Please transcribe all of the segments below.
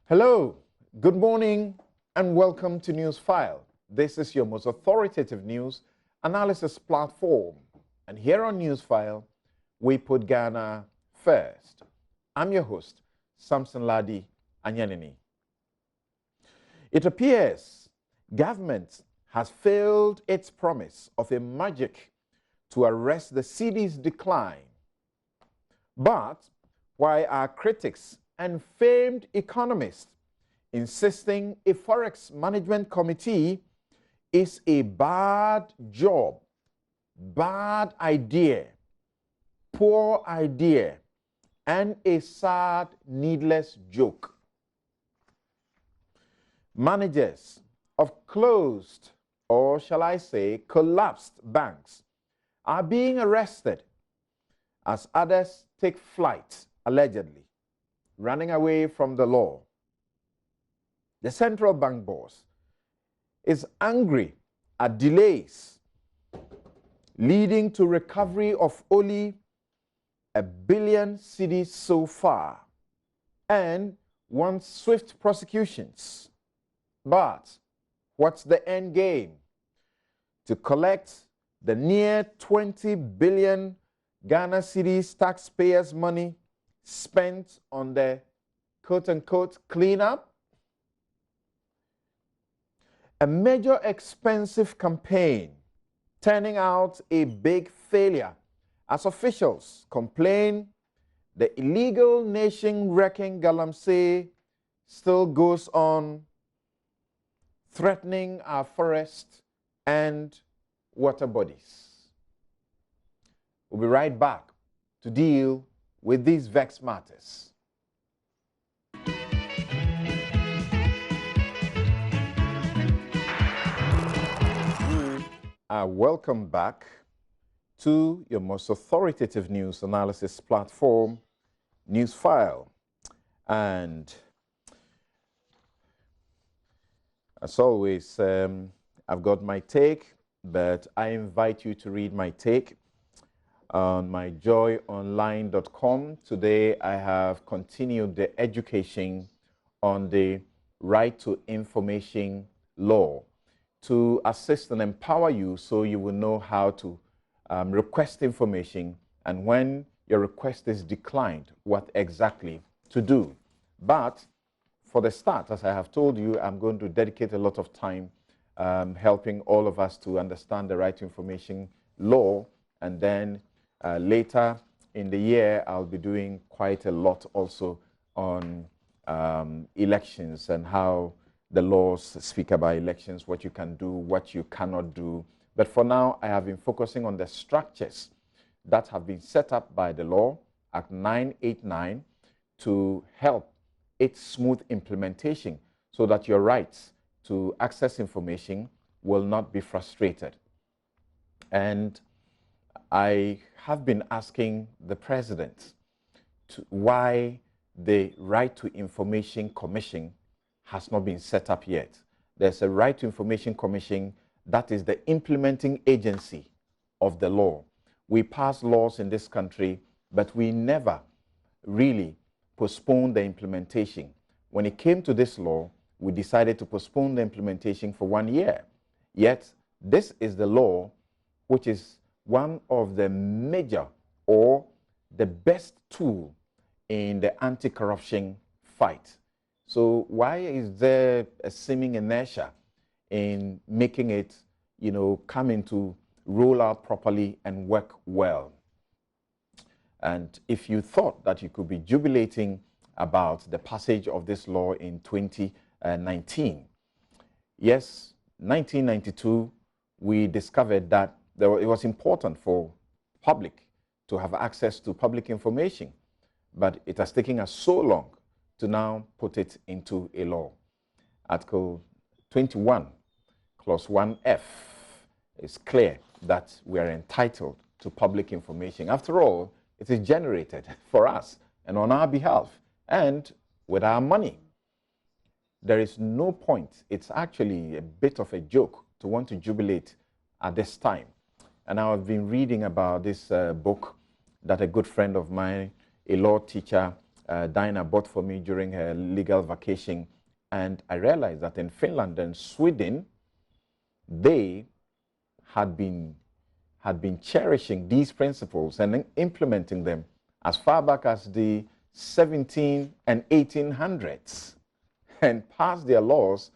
Hello, good morning, and welcome to Newsfile. This is your most authoritative news analysis platform. And here on Newsfile, we put Ghana first. I'm your host, Samson Ladi Anyanini. It appears government has failed its promise of a magic to arrest the cedi's decline. But while our critics and famed economists insisting a forex management committee is a bad job, bad idea, poor idea, and a sad, needless joke. Managers of closed, or shall I say, collapsed banks are being arrested as others take flight, allegedly, running away from the law. The central bank boss is angry at delays leading to recovery of only 1 billion cedis so far and wants swift prosecutions. But what's the end game? To collect the near 20 billion Ghana cedis taxpayers' money spent on the quote-unquote cleanup? A major expensive campaign turning out a big failure as officials complain the illegal nation-wrecking galamsey still goes on, threatening our forests and water bodies. We'll be right back to deal with these vexed matters. Welcome back to your most authoritative news analysis platform, Newsfile. And as always, I've got my take, but I invite you to read my take on my joyonline.com. Today, I have continued the education on the right to information law to assist and empower you so you will know how to request information, and when your request is declined, what exactly to do. But for the start, as I have told you, I'm going to dedicate a lot of time helping all of us to understand the right to information law, and then later in the year, I'll be doing quite a lot also on elections and how the laws speak about elections, what you can do, what you cannot do. But for now, I have been focusing on the structures that have been set up by the law, Act 989, to help its smooth implementation so that your rights to access information will not be frustrated. And I have been asking the President why the Right to Information Commission has not been set up yet. There's a Right to Information Commission that is the implementing agency of the law. We pass laws in this country, but we never really postpone the implementation. When it came to this law, we decided to postpone the implementation for 1 year. Yet, this is the law which is one of the major or the best tool in the anti-corruption fight. So why is there a seeming inertia in making it, come into roll out properly and work well? And if you thought that you could be jubilating about the passage of this law in 2019, yes, 1992, we discovered that it was important for public to have access to public information, but it has taken us so long to now put it into a law. Article 21, Clause 1F is clear that we are entitled to public information. After all, it is generated for us and on our behalf and with our money. There is no point. It's actually a bit of a joke to want to jubilate at this time. And I've been reading about this book that a good friend of mine, a law teacher, Dinah bought for me during her legal vacation. And I realized that in Finland and Sweden, they had been cherishing these principles and implementing them as far back as the 17 and 1800s and passed their laws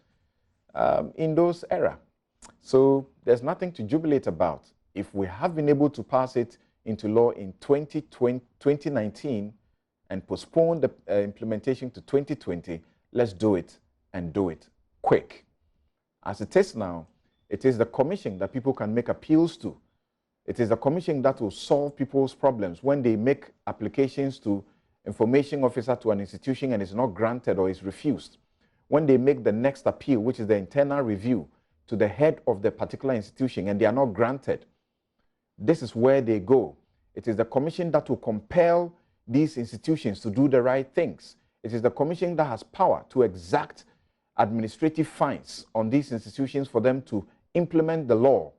in those era. So there's nothing to jubilate about. If we have been able to pass it into law in 2019 and postpone the implementation to 2020, let's do it and do it quick. As it is now, it is the commission that people can make appeals to. It is the commission that will solve people's problems when they make applications to information officer to an institution and is not granted or is refused. When they make the next appeal, which is the internal review, to the head of the particular institution and they are not granted, this is where they go. It is the commission that will compel these institutions to do the right things. It is the commission that has power to exact administrative fines on these institutions for them to implement the law.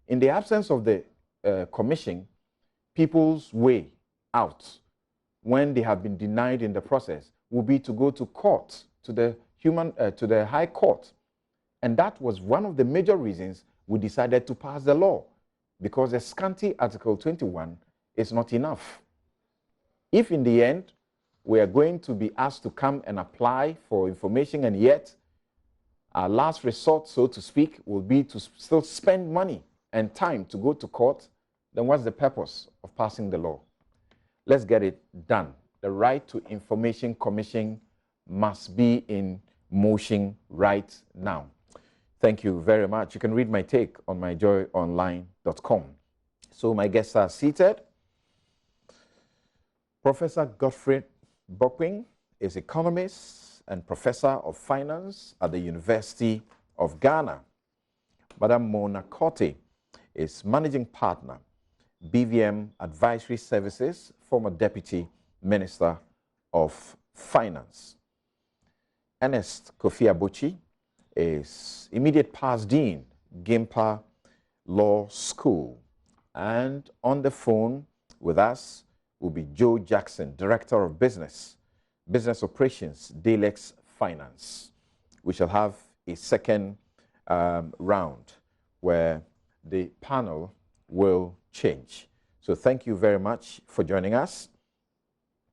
In the absence of the commission, people's way out, when they have been denied in the process, will be to go to court, to the High Court. And that was one of the major reasons we decided to pass the law, because the scanty Article 21 is not enough. If in the end we are going to be asked to come and apply for information, and yet our last resort, so to speak, will be to still spend money and time to go to court, then what's the purpose of passing the law? Let's get it done. The Right to Information Commission must be in motion right now. Thank you very much. You can read my take on myjoyonline.com. So my guests are seated. Professor Godfrey Bokwing is economist and professor of finance at the University of Ghana. Madam Mona Kote is managing partner, BVM Advisory Services, former Deputy Minister of Finance. Ernest Kofi Abuchi is immediate past dean, Gimpa Law School. And on the phone with us will be Joe Jackson, Director of Business Operations, Dalex Finance. We shall have a second round where the panel will change. So thank you very much for joining us.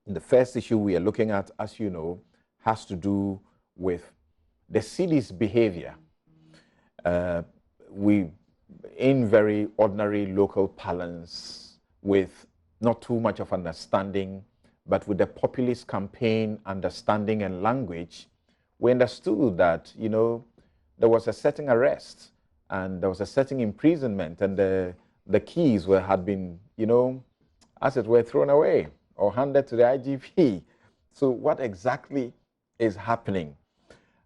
The first issue we are looking at, as you know, has to do with the city's behavior. We, in very ordinary local parlance, with not too much of understanding, but with the populist campaign understanding and language, we understood that, you know, there was a certain arrest and there was a certain imprisonment, and the keys had been, you know, as it were, thrown away or handed to the IGP. So what exactly is happening?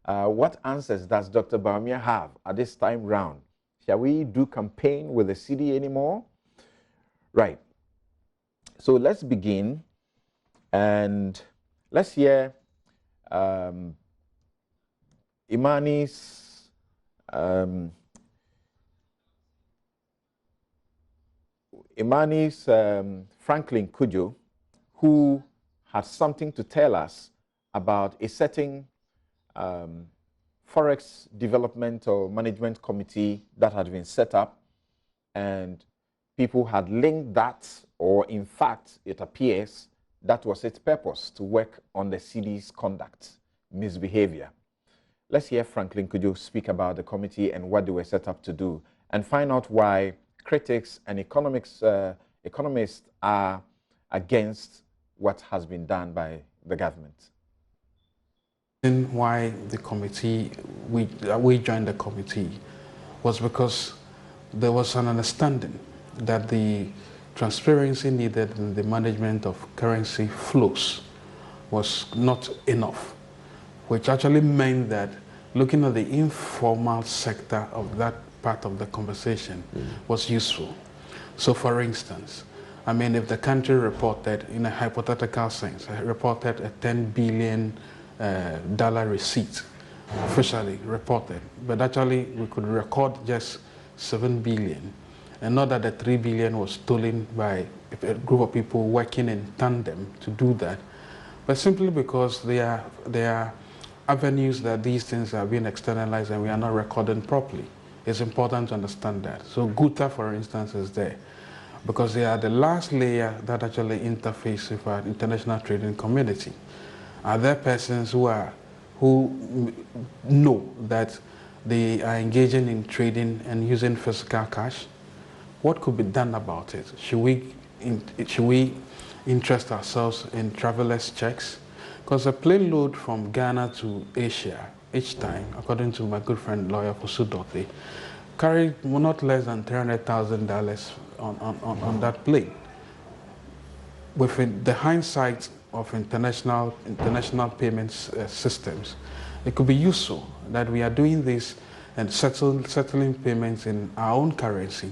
What answers does Dr. Bawumia have at this time round? Shall we do campaign with the city anymore? Right. So let's begin, and let's hear Imani's Franklin Kujo, who had something to tell us about a certain Forex Development or Management Committee that had been set up, and people had linked that, or in fact, it appears that was its purpose, to work on the city's conduct, misbehavior. Let's hear Franklin Kujo speak about the committee and what they were set up to do, and find out why critics and economists are against what has been done by the government. And why the committee, we joined the committee, was because there was an understanding that the transparency needed in the management of currency flows was not enough, which actually meant that looking at the informal sector of that part of the conversation was useful. So for instance, I mean, if the country reported, in a hypothetical sense, reported a $10 billion receipt, officially reported, but actually we could record just 7 billion, and not that the 3 billion was stolen by a group of people working in tandem to do that. but simply because there are avenues that these things are being externalized and we are not recording properly. It's important to understand that. So GUTA, for instance, is there because they are the last layer that actually interface with our international trading community. Are there persons who know that they are engaging in trading and using physical cash? What could be done about it? Should we interest ourselves in travelers' checks? Because a plane load from Ghana to Asia each time, according to my good friend lawyer Fusudote, carried not less than $300,000 on that plane. With the hindsight of international payments systems, it could be useful that we are doing this and settling payments in our own currency.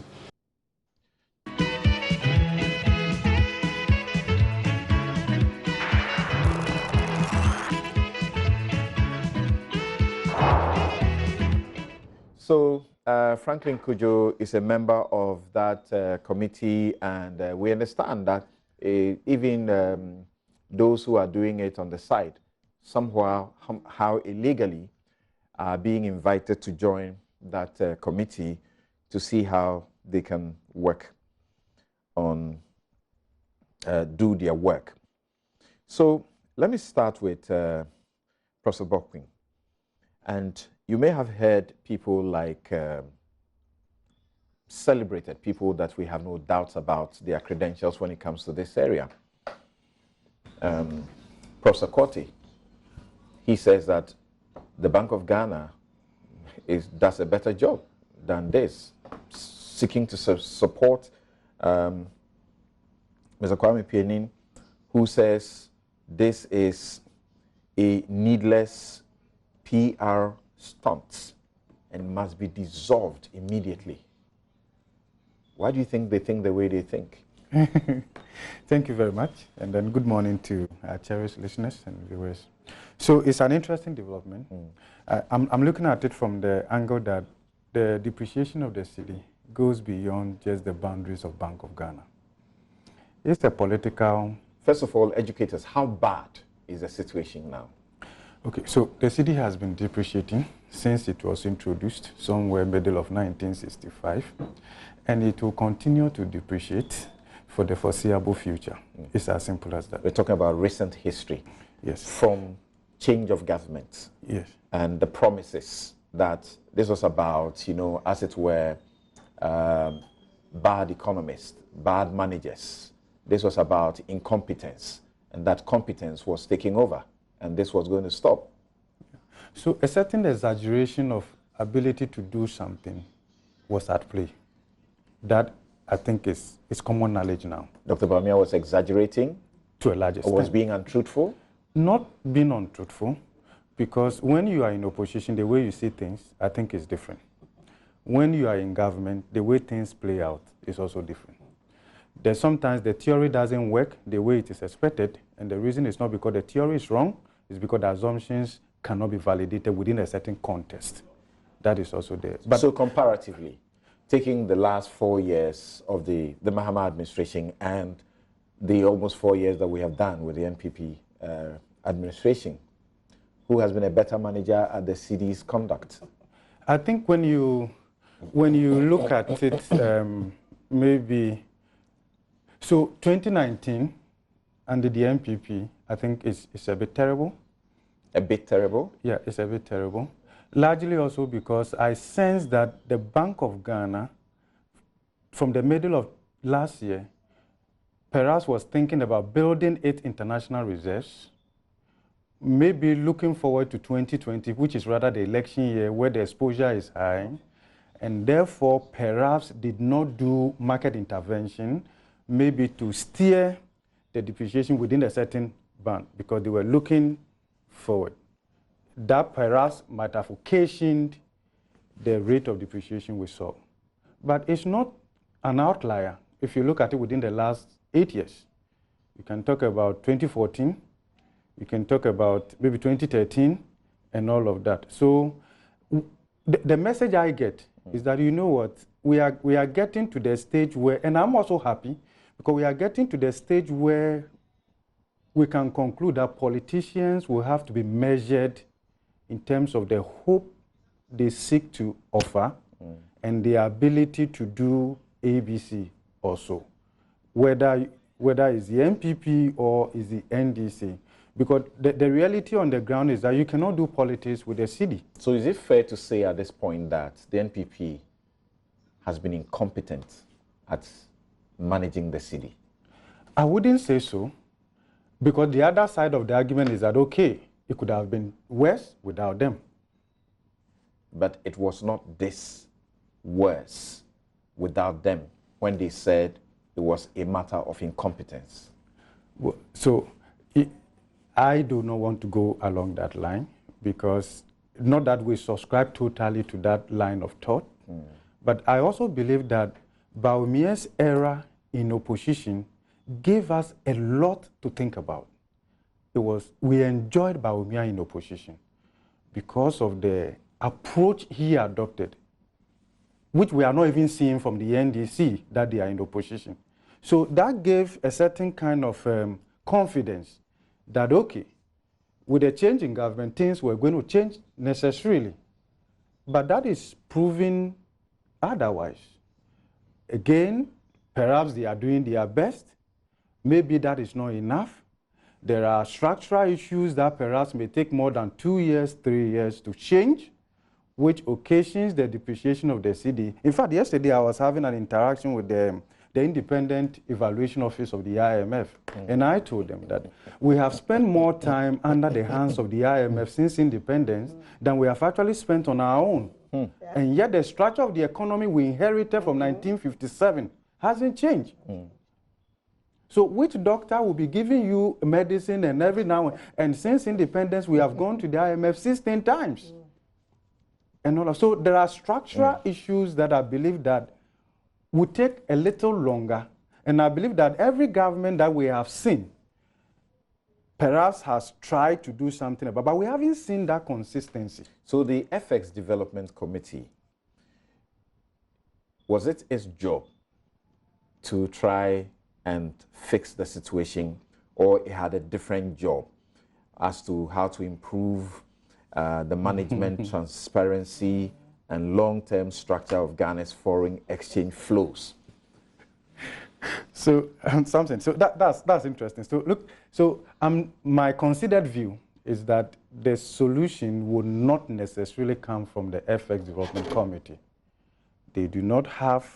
So Franklin Kujo is a member of that committee, and we understand that even those who are doing it on the side, somehow how illegally are being invited to join that committee to see how they can work on, do their work. So let me start with Professor Bokpin. And you may have heard people like celebrated people that we have no doubts about their credentials when it comes to this area. Professor Korte, he says that the Bank of Ghana does a better job than this, seeking to support Mr. Kwame Pianin, who says this is a needless PR stunt and must be dissolved immediately. Why do you think they think the way they think? Thank you very much, and then good morning to our cherished listeners and viewers. So it's an interesting development. I'm looking at it from the angle that the depreciation of the city goes beyond just the boundaries of Bank of Ghana. It's a political... First of all, educate us, how bad is the situation now? Okay, so the city has been depreciating since it was introduced somewhere middle of 1965, and it will continue to depreciate for the foreseeable future. It's as simple as that. We're talking about recent history. Yes. From change of government. Yes. And the promises that this was about, you know, as it were, bad economists, bad managers. This was about incompetence, and that competence was taking over, and this was going to stop. So a certain exaggeration of ability to do something was at play. That, I think, is common knowledge now. Dr. Bamia was exaggerating? To a large extent. Or was being untruthful? Not being untruthful, because when you are in opposition, the way you see things, I think, is different. When you are in government, the way things play out is also different. There's sometimes the theory doesn't work the way it is expected, and the reason is not because the theory is wrong, it's because the assumptions cannot be validated within a certain context. That is also there. But so comparatively, taking the last 4 years of the Mahama administration and the almost 4 years that we have done with the NPP administration, who has been a better manager at the city's conduct? I think when you look at it, maybe, so 2019 under the NPP, I think it's a bit terrible. A bit terrible? Yeah, it's a bit terrible. Largely also because I sense that the Bank of Ghana, from the middle of last year, perhaps was thinking about building its international reserves, maybe looking forward to 2020, which is rather the election year where the exposure is high, and therefore perhaps did not do market intervention, maybe to steer the depreciation within a certain band, because they were looking forward. That perhaps might have occasioned the rate of depreciation we saw. But it's not an outlier. If you look at it within the last 8 years, you can talk about 2014, you can talk about maybe 2013, and all of that. So the message I get is that, you know what, we are getting to the stage where, and I'm also happy, because we are getting to the stage where we can conclude that politicians will have to be measured in terms of the hope they seek to offer and their ability to do ABC also, whether it's the NPP or is the NDC. Because the reality on the ground is that you cannot do politics with the city. So is it fair to say at this point that the NPP has been incompetent at managing the city? I wouldn't say so, because the other side of the argument is that, okay, it could have been worse without them. But it was not this worse without them when they said it was a matter of incompetence. So I do not want to go along that line, because not that we subscribe totally to that line of thought, but I also believe that Bawumia's era in opposition gave us a lot to think about. We enjoyed Bawumia in opposition because of the approach he adopted, which we are not even seeing from the NDC, that they are in opposition. So that gave a certain kind of confidence that, okay, with a change in government, things were going to change necessarily. But that is proving otherwise. Again, perhaps they are doing their best. Maybe that is not enough. There are structural issues that perhaps may take more than 2 years, 3 years to change, which occasions the depreciation of the city. In fact, yesterday I was having an interaction with the Independent Evaluation Office of the IMF, and I told them that we have spent more time under the hands of the IMF since independence than we have actually spent on our own. And yet the structure of the economy we inherited from 1957 hasn't changed. So which doctor will be giving you medicine and every now and since independence we have gone to the IMF 16 times. And all of, so there are structural issues that I believe that will take a little longer, and I believe that every government that we have seen perhaps has tried to do something about, but we haven't seen that consistency. So the FX Development Committee, was it its job to try and fix the situation, or it had a different job as to how to improve the management, transparency, and long-term structure of Ghana's foreign exchange flows? So something. So that's interesting. So look. So my considered view is that the solution would not necessarily come from the FX Development Committee. They do not have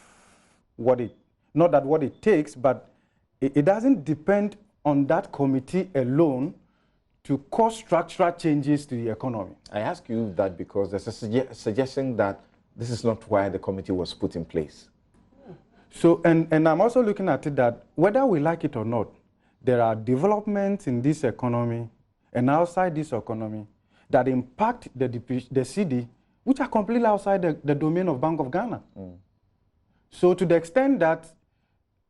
what it takes, but it doesn't depend on that committee alone to cause structural changes to the economy. I ask you that because there's a suggestion that this is not why the committee was put in place. So, and I'm also looking at it that whether we like it or not, there are developments in this economy and outside this economy that impact the city, which are completely outside the domain of Bank of Ghana. So to the extent that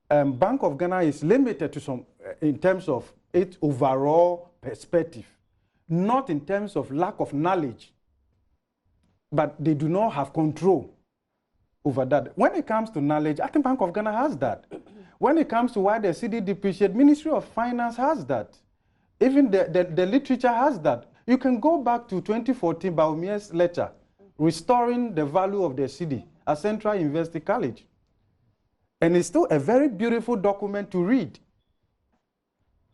Bank of Ghana is limited to some, in terms of its overall perspective, not in terms of lack of knowledge, but they do not have control over that. When it comes to knowledge, I think Bank of Ghana has that. When it comes to why the city depreciates, Ministry of Finance has that. Even the literature has that. You can go back to 2014, Bawumia's letter, Restoring the Value of the City at Central University College. And it's still a very beautiful document to read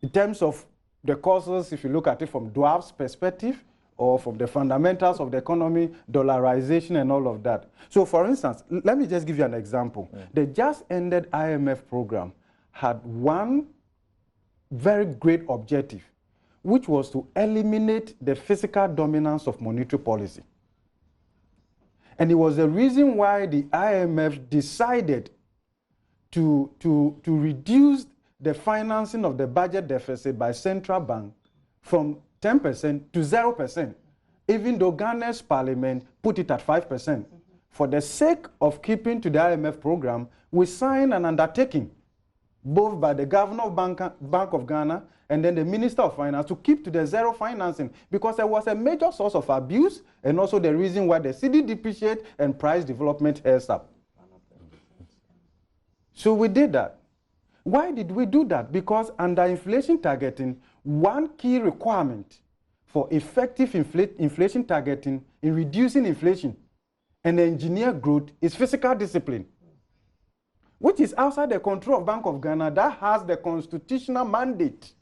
in terms of the causes, if you look at it from Dwarf's perspective, or from the fundamentals of the economy, dollarization and all of that. So for instance, let me just give you an example. The just ended IMF program had one very great objective, which was to eliminate the physical dominance of monetary policy. And it was the reason why the IMF decided to reduce the financing of the budget deficit by central bank from 10% to 0%, even though Ghana's parliament put it at 5%. For the sake of keeping to the IMF program, we signed an undertaking, both by the governor of Bank of Ghana and then the Minister of Finance, to keep to the zero financing, because there was a major source of abuse and also the reason why the city depreciates and price development heads up. So we did that. Why did we do that? Because under inflation targeting, one key requirement for effective inflation targeting in reducing inflation and engineer growth is fiscal discipline, which is outside the control of Bank of Ghana that has the constitutional mandate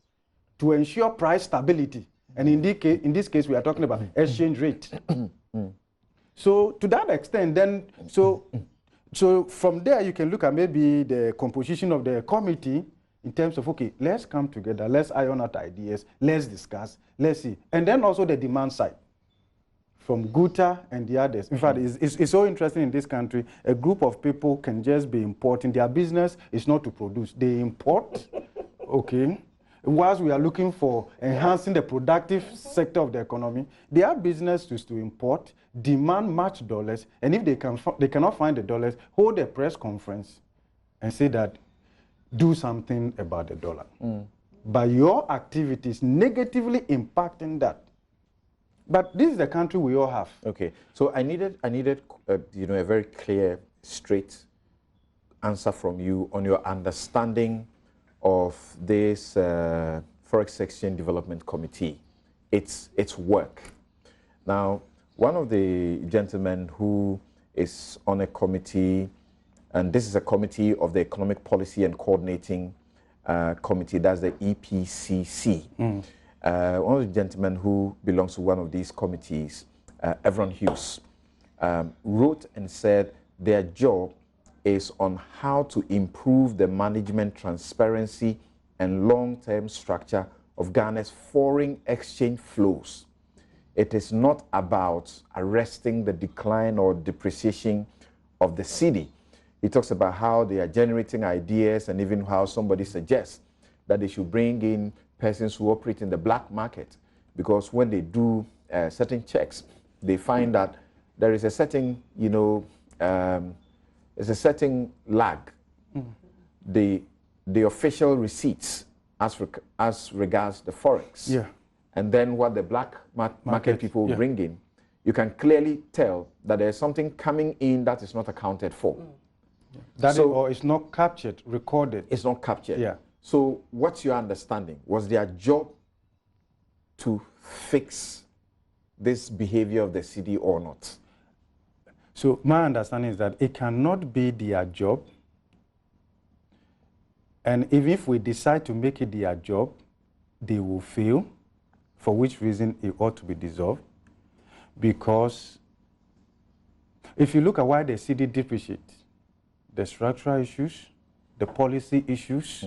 to ensure price stability. And in this case, we are talking about exchange rate. So to that extent, then, so from there, you can look at maybe the composition of the committee in terms of, okay, let's come together, let's iron out ideas, let's discuss, let's see. And then also the demand side from Guta and the others. In fact, it's so interesting in this country, a group of people can just be importing. Their business is not to produce. They import, okay? Whilst we are looking for enhancing the productive sector of the economy, their business is to import, demand much dollars, and if they cannot find the dollars, hold a press conference and say that, do something about the dollar. But your activities negatively impacting that. But this is the country we all have. Okay, so I needed you know, a very clear, straight answer from you on your understanding of this Forex Exchange Development Committee, its work. Now, one of the gentlemen who is on a committee, and this is a committee of the Economic Policy and Coordinating Committee, that's the EPCC. One of the gentlemen who belongs to one of these committees, Evron Hughes, wrote and said their job is on how to improve the management transparency and long-term structure of Ghana's foreign exchange flows. It is not about arresting the decline or depreciation of the cedi. He talks about how they are generating ideas and even how somebody suggests that they should bring in persons who operate in the black market, because when they do certain checks, they find that there is a certain, you know, there's a certain lag. The official receipts as regards the forex, and then what the black market people bring in, you can clearly tell that there's something coming in that is not accounted for. Or it's not captured, recorded. It's not captured. So what's your understanding? Was their job to fix this behavior of the cedi or not? So my understanding is that it cannot be their job. And even if we decide to make it their job, they will fail, for which reason it ought to be dissolved. Because if you look at why the cedi depreciates, the structural issues, the policy issues,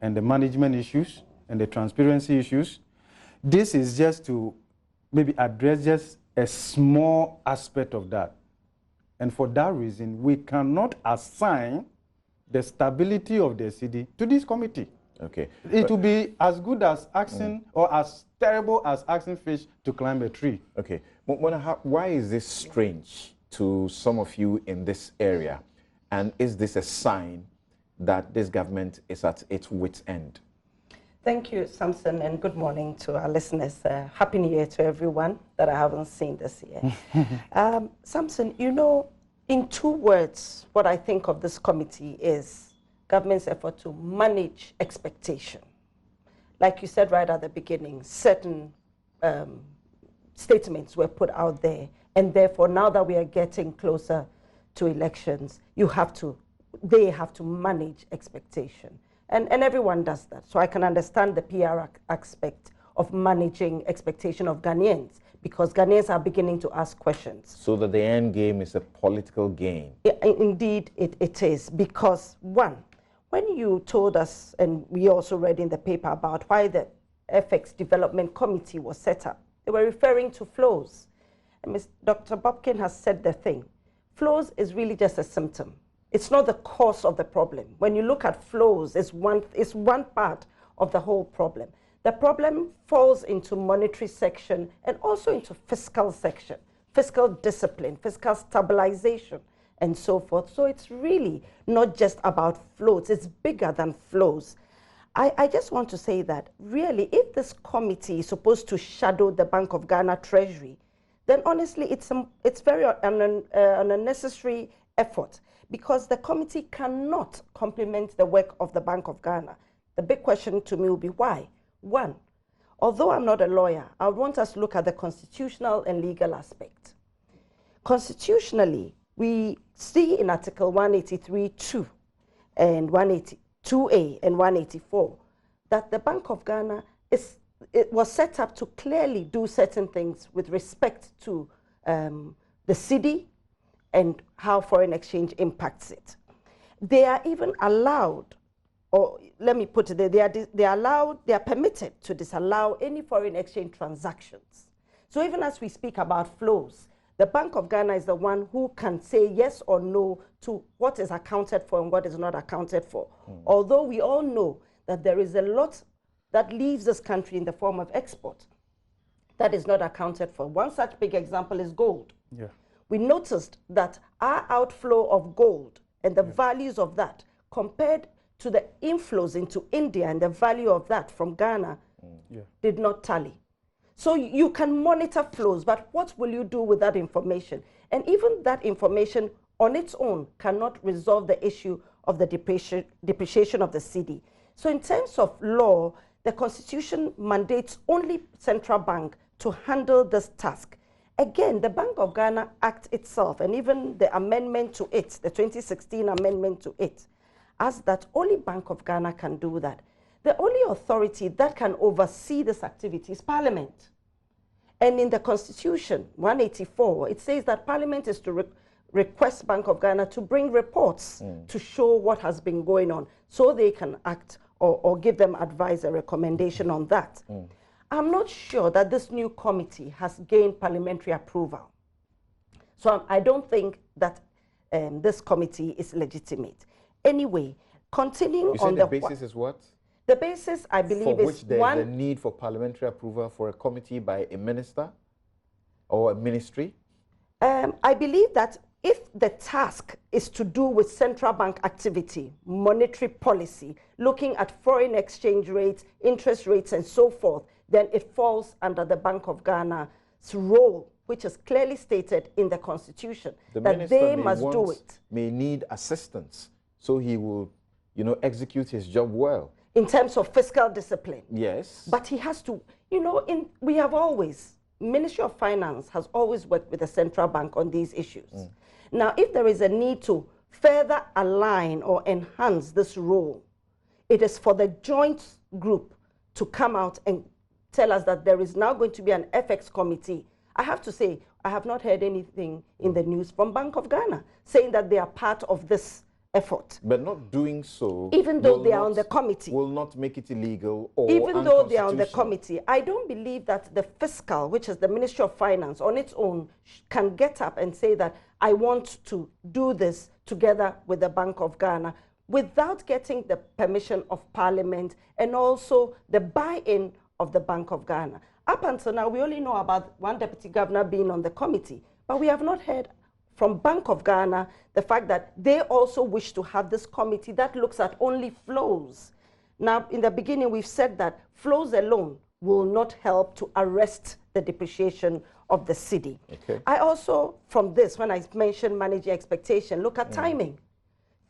and the management issues, and the transparency issues, this is just to maybe address just a small aspect of that. And for that reason, we cannot assign the stability of the cedi to this committee. Okay. It will be as good as asking, or as terrible as asking fish to climb a tree. Okay. Mona, why is this strange to some of you in this area? And is this a sign that this government is at its wit's end? Thank you, Samson, and good morning to our listeners. Happy New Year to everyone that I haven't seen this year. Samson, you know, in 2 words, what I think of this committee is government's effort to manage expectation. Like you said right at the beginning, certain statements were put out there, and therefore now that we are getting closer to elections, they have to manage expectation. And everyone does that. So I can understand the PR aspect of managing expectation of Ghanaians, because Ghanaians are beginning to ask questions. So that the end game is a political gain. Yeah, indeed, it is. Because one, when you told us, and we also read in the paper about why the FX Development Committee was set up, they were referring to flows. And Dr. Bobkin has said the thing. Flows is really just a symptom. It's not the cause of the problem. When you look at flows, it's one part of the whole problem. The problem falls into monetary section and also into fiscal section, fiscal discipline, fiscal stabilization, and so forth. So it's really not just about flows. It's bigger than flows. I just want to say that really, if this committee is supposed to shadow the Bank of Ghana Treasury, then honestly, it's very an unnecessary effort, because the committee cannot complement the work of the Bank of Ghana. The big question to me will be why? One, although I'm not a lawyer, I want us to look at the constitutional and legal aspect. Constitutionally, we see in Article 183(2) and 182A and 184 that the Bank of Ghana was set up to clearly do certain things with respect to the cedi and how foreign exchange impacts it. They are even allowed, or let me put it, they are permitted to disallow any foreign exchange transactions. So even as we speak about flows, the Bank of Ghana is the one who can say yes or no to what is accounted for and what is not accounted for. Although we all know that there is a lot that leaves this country in the form of export that is not accounted for. One such big example is gold. Yeah. We noticed that our outflow of gold and the values of that compared to the inflows into India and the value of that from Ghana did not tally. So you can monitor flows, but what will you do with that information? And even that information on its own cannot resolve the issue of the depreciation of the cedi. So in terms of law, the Constitution mandates only central bank to handle this task. Again, the Bank of Ghana Act itself, and even the amendment to it, the 2016 amendment to it, as that only Bank of Ghana can do that. The only authority that can oversee this activity is Parliament. And in the Constitution, 184, it says that Parliament is to request Bank of Ghana to bring reports to show what has been going on, so they can act or give them advice, a recommendation on that. I'm not sure that this new committee has gained parliamentary approval. So I don't think that this committee is legitimate. Anyway, continuing on the basis is what? The basis, I believe, for is which there is a need for parliamentary approval for a committee by a minister or a ministry? I believe that if the task is to do with central bank activity, monetary policy, looking at foreign exchange rates, interest rates, and so forth, then it falls under the Bank of Ghana's role, which is clearly stated in the Constitution, that they must do it. May need assistance, so he will, execute his job well. In terms of fiscal discipline. Yes. But he has to, we have always, Ministry of Finance has always worked with the central bank on these issues. Now, if there is a need to further align or enhance this role, it is for the joint group to come out and tell us that there is now going to be an FX committee. I have to say, I have not heard anything in the news from Bank of Ghana saying that they are part of this effort. But not doing so, even though they are on the committee, will not make it illegal or even though they are on the committee. I don't believe that the fiscal, which is the Ministry of Finance on its own, can get up and say that I want to do this together with the Bank of Ghana without getting the permission of Parliament and also the buy-in of the Bank of Ghana. Up until now, we only know about one deputy governor being on the committee, but we have not heard from Bank of Ghana the fact that they also wish to have this committee that looks at only flows. Now, in the beginning, we've said that flows alone will not help to arrest the depreciation of the cedi. Okay. I also, from this, when I mentioned managing expectation, look at timing.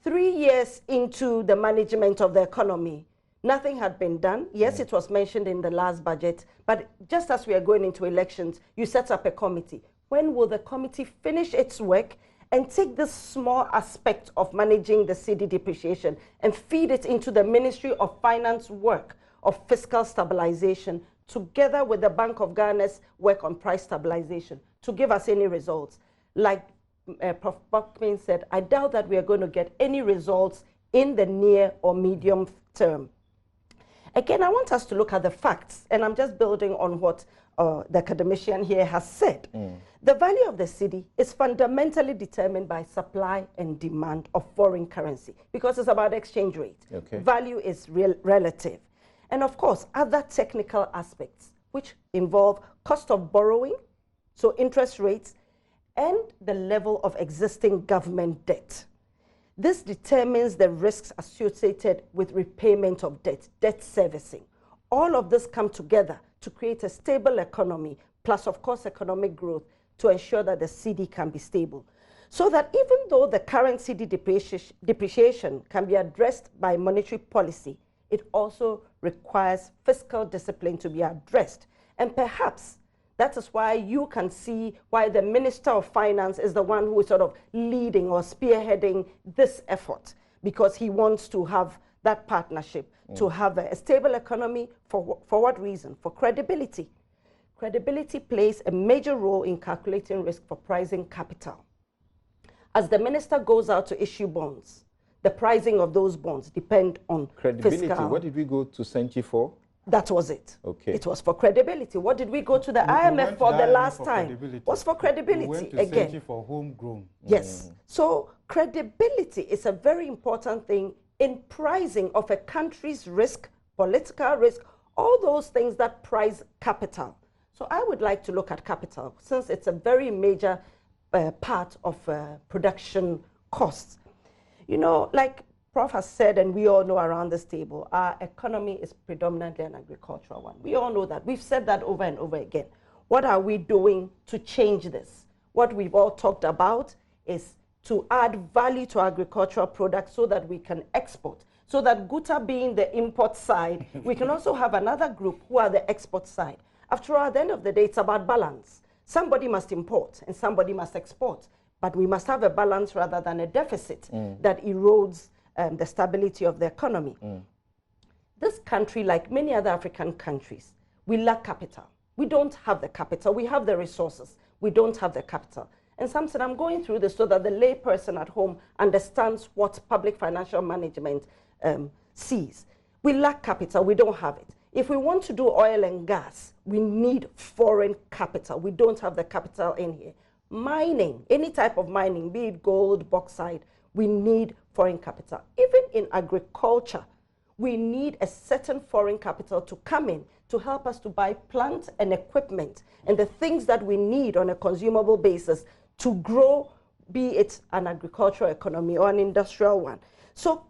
3 years into the management of the economy, nothing had been done. Yes, it was mentioned in the last budget, but just as we are going into elections, you set up a committee. When will the committee finish its work and take this small aspect of managing the cedi depreciation and feed it into the Ministry of Finance work of fiscal stabilization together with the Bank of Ghana's work on price stabilization to give us any results? Like Prof. Buckman said, I doubt that we are going to get any results in the near or medium term. Again, I want us to look at the facts, and I'm just building on what the academician here has said. The value of the cedi is fundamentally determined by supply and demand of foreign currency because it's about exchange rate. Okay. Value is relative. And of course, other technical aspects which involve cost of borrowing, so interest rates, and the level of existing government debt. This determines the risks associated with repayment of debt, debt servicing. All of this come together to create a stable economy, plus of course economic growth, to ensure that the cedi can be stable. So that even though the current cedi depreciation can be addressed by monetary policy, it also requires fiscal discipline to be addressed. And perhaps that is why you can see why the Minister of Finance is the one who is sort of leading or spearheading this effort, because he wants to have that partnership, to have a stable economy. For what reason? For credibility. Credibility plays a major role in calculating risk for pricing capital. As the minister goes out to issue bonds, the pricing of those bonds depend on credibility. Fiscal. What did we go to Senchi for? That was it. Okay. It was for credibility. What did we go to the IMF for the last time? Was for credibility. We went to again. Senchi for homegrown. Yes. So credibility is a very important thing in pricing of a country's risk, political risk, all those things that price capital. So I would like to look at capital, since it's a very major part of production costs. You know, like Prof has said, and we all know around this table, our economy is predominantly an agricultural one. We all know that. We've said that over and over again. What are we doing to change this? What we've all talked about is to add value to agricultural products so that we can export. So that Guta being the import side, we can also have another group who are the export side. After all, at the end of the day, it's about balance. Somebody must import and somebody must export. But we must have a balance rather than a deficit that erodes the stability of the economy. This country, like many other African countries, we lack capital. We don't have the capital. We have the resources. We don't have the capital. And Sam said, I'm going through this so that the lay person at home understands what public financial management sees. We lack capital. We don't have it. If we want to do oil and gas, we need foreign capital. We don't have the capital in here. Mining, any type of mining, be it gold, bauxite, we need foreign capital. Even in agriculture, we need a certain foreign capital to come in to help us to buy plant and equipment and the things that we need on a consumable basis to grow, be it an agricultural economy or an industrial one. So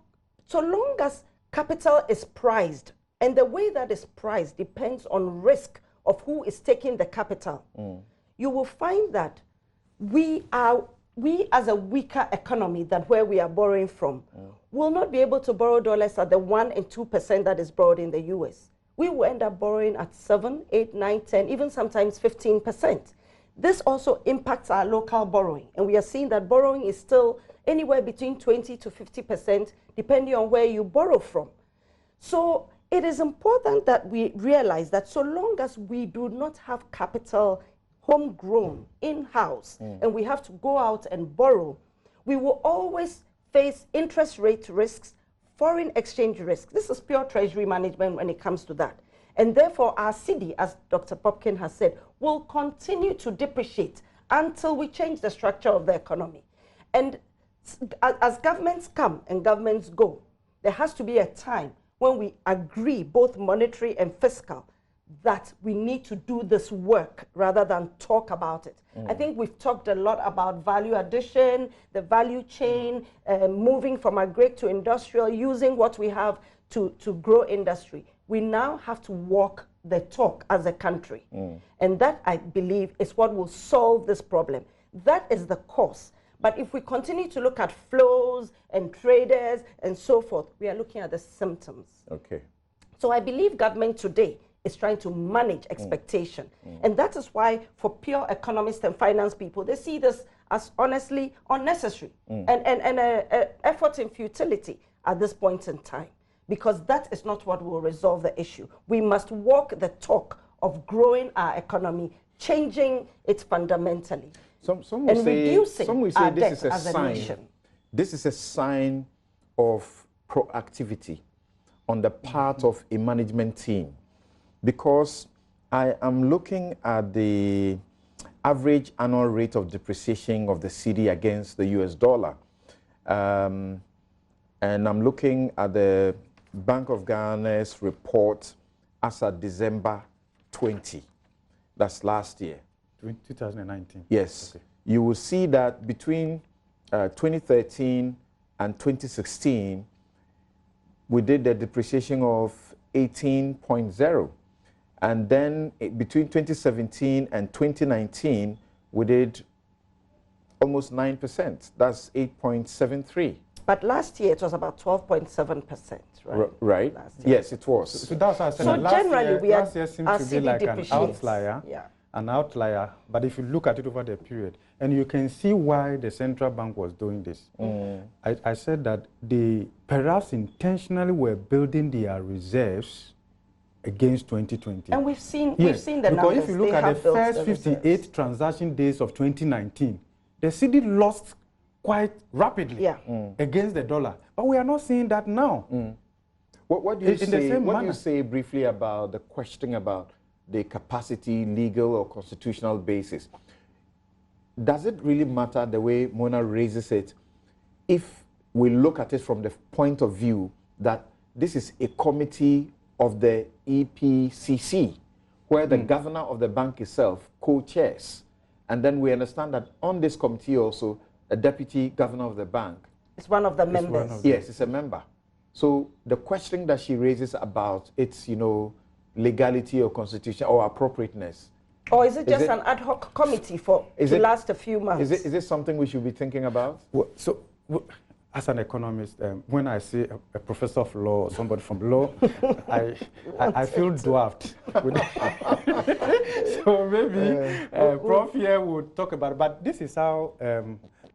long as capital is prized, and the way that is priced depends on risk of who is taking the capital, you will find that we as a weaker economy than where we are borrowing from will not be able to borrow dollars at the 1 and 2% that is borrowed in the US. We will end up borrowing at 7, 8, 9, 10, even sometimes 15%. This also impacts our local borrowing, and we are seeing that borrowing is still anywhere between 20 to 50% depending on where you borrow from. So it is important that we realize that so long as we do not have capital homegrown, in-house, and we have to go out and borrow, we will always face interest rate risks, foreign exchange risks. This is pure treasury management when it comes to that. And therefore, our cedi, as Dr. Popkin has said, will continue to depreciate until we change the structure of the economy. And as governments come and governments go, there has to be a time when we agree, both monetary and fiscal, that we need to do this work rather than talk about it. I think we've talked a lot about value addition, the value chain, moving from agri to industrial, using what we have to grow industry. We now have to walk the talk as a country. And that, I believe, is what will solve this problem. That is the cause. But if we continue to look at flows and traders and so forth, we are looking at the symptoms. Okay. So I believe government today is trying to manage expectation. And that is why, for pure economists and finance people, they see this as honestly unnecessary and an effort in futility at this point in time, because that is not what will resolve the issue. We must walk the talk of growing our economy, changing it fundamentally, Some will and say, reducing some will say our this debt is a as a sign. nation. This is a sign of proactivity on the part of a management team, because I am looking at the average annual rate of depreciation of the cedi against the US dollar. And I'm looking at the Bank of Ghana's report as of December 20. That's last year. 2019. Yes. Okay. You will see that between 2013 and 2016, we did the depreciation of 18.0. And then between 2017 and 2019, we did almost 9%. That's 8.73. But last year it was about 12.7%, right? Right. Last year. Yes, it was. So that's what I said. So that last generally, year, we are last year seemed our to be city like an depreciates. outlier. Yeah. An outlier. But if you look at it over the period, and you can see why the central bank was doing this. I said that they perhaps intentionally were building their reserves against 2020. And we've seen Yes, the because numbers. if you look They at the have built first the 58 reserves. transaction days of 2019, the city lost quite rapidly against the dollar. But we are not seeing that now. What do you In the say? same What do you manner. say briefly about the question about the capacity, legal or constitutional basis? Does it really matter the way Mona raises it if we look at it from the point of view that this is a committee of the EPCC, where the governor of the bank itself co-chairs, and then we understand that on this committee also a deputy governor of the bank. It's one of the members. Yes, it's a member. So the question that she raises about its, legality or constitution or appropriateness. Or is it just an ad hoc committee to last a few months? Is it something we should be thinking about? Well, as an economist, when I see a professor of law or somebody from law, I feel dwarfed. So maybe Prof here would talk about it. But this is how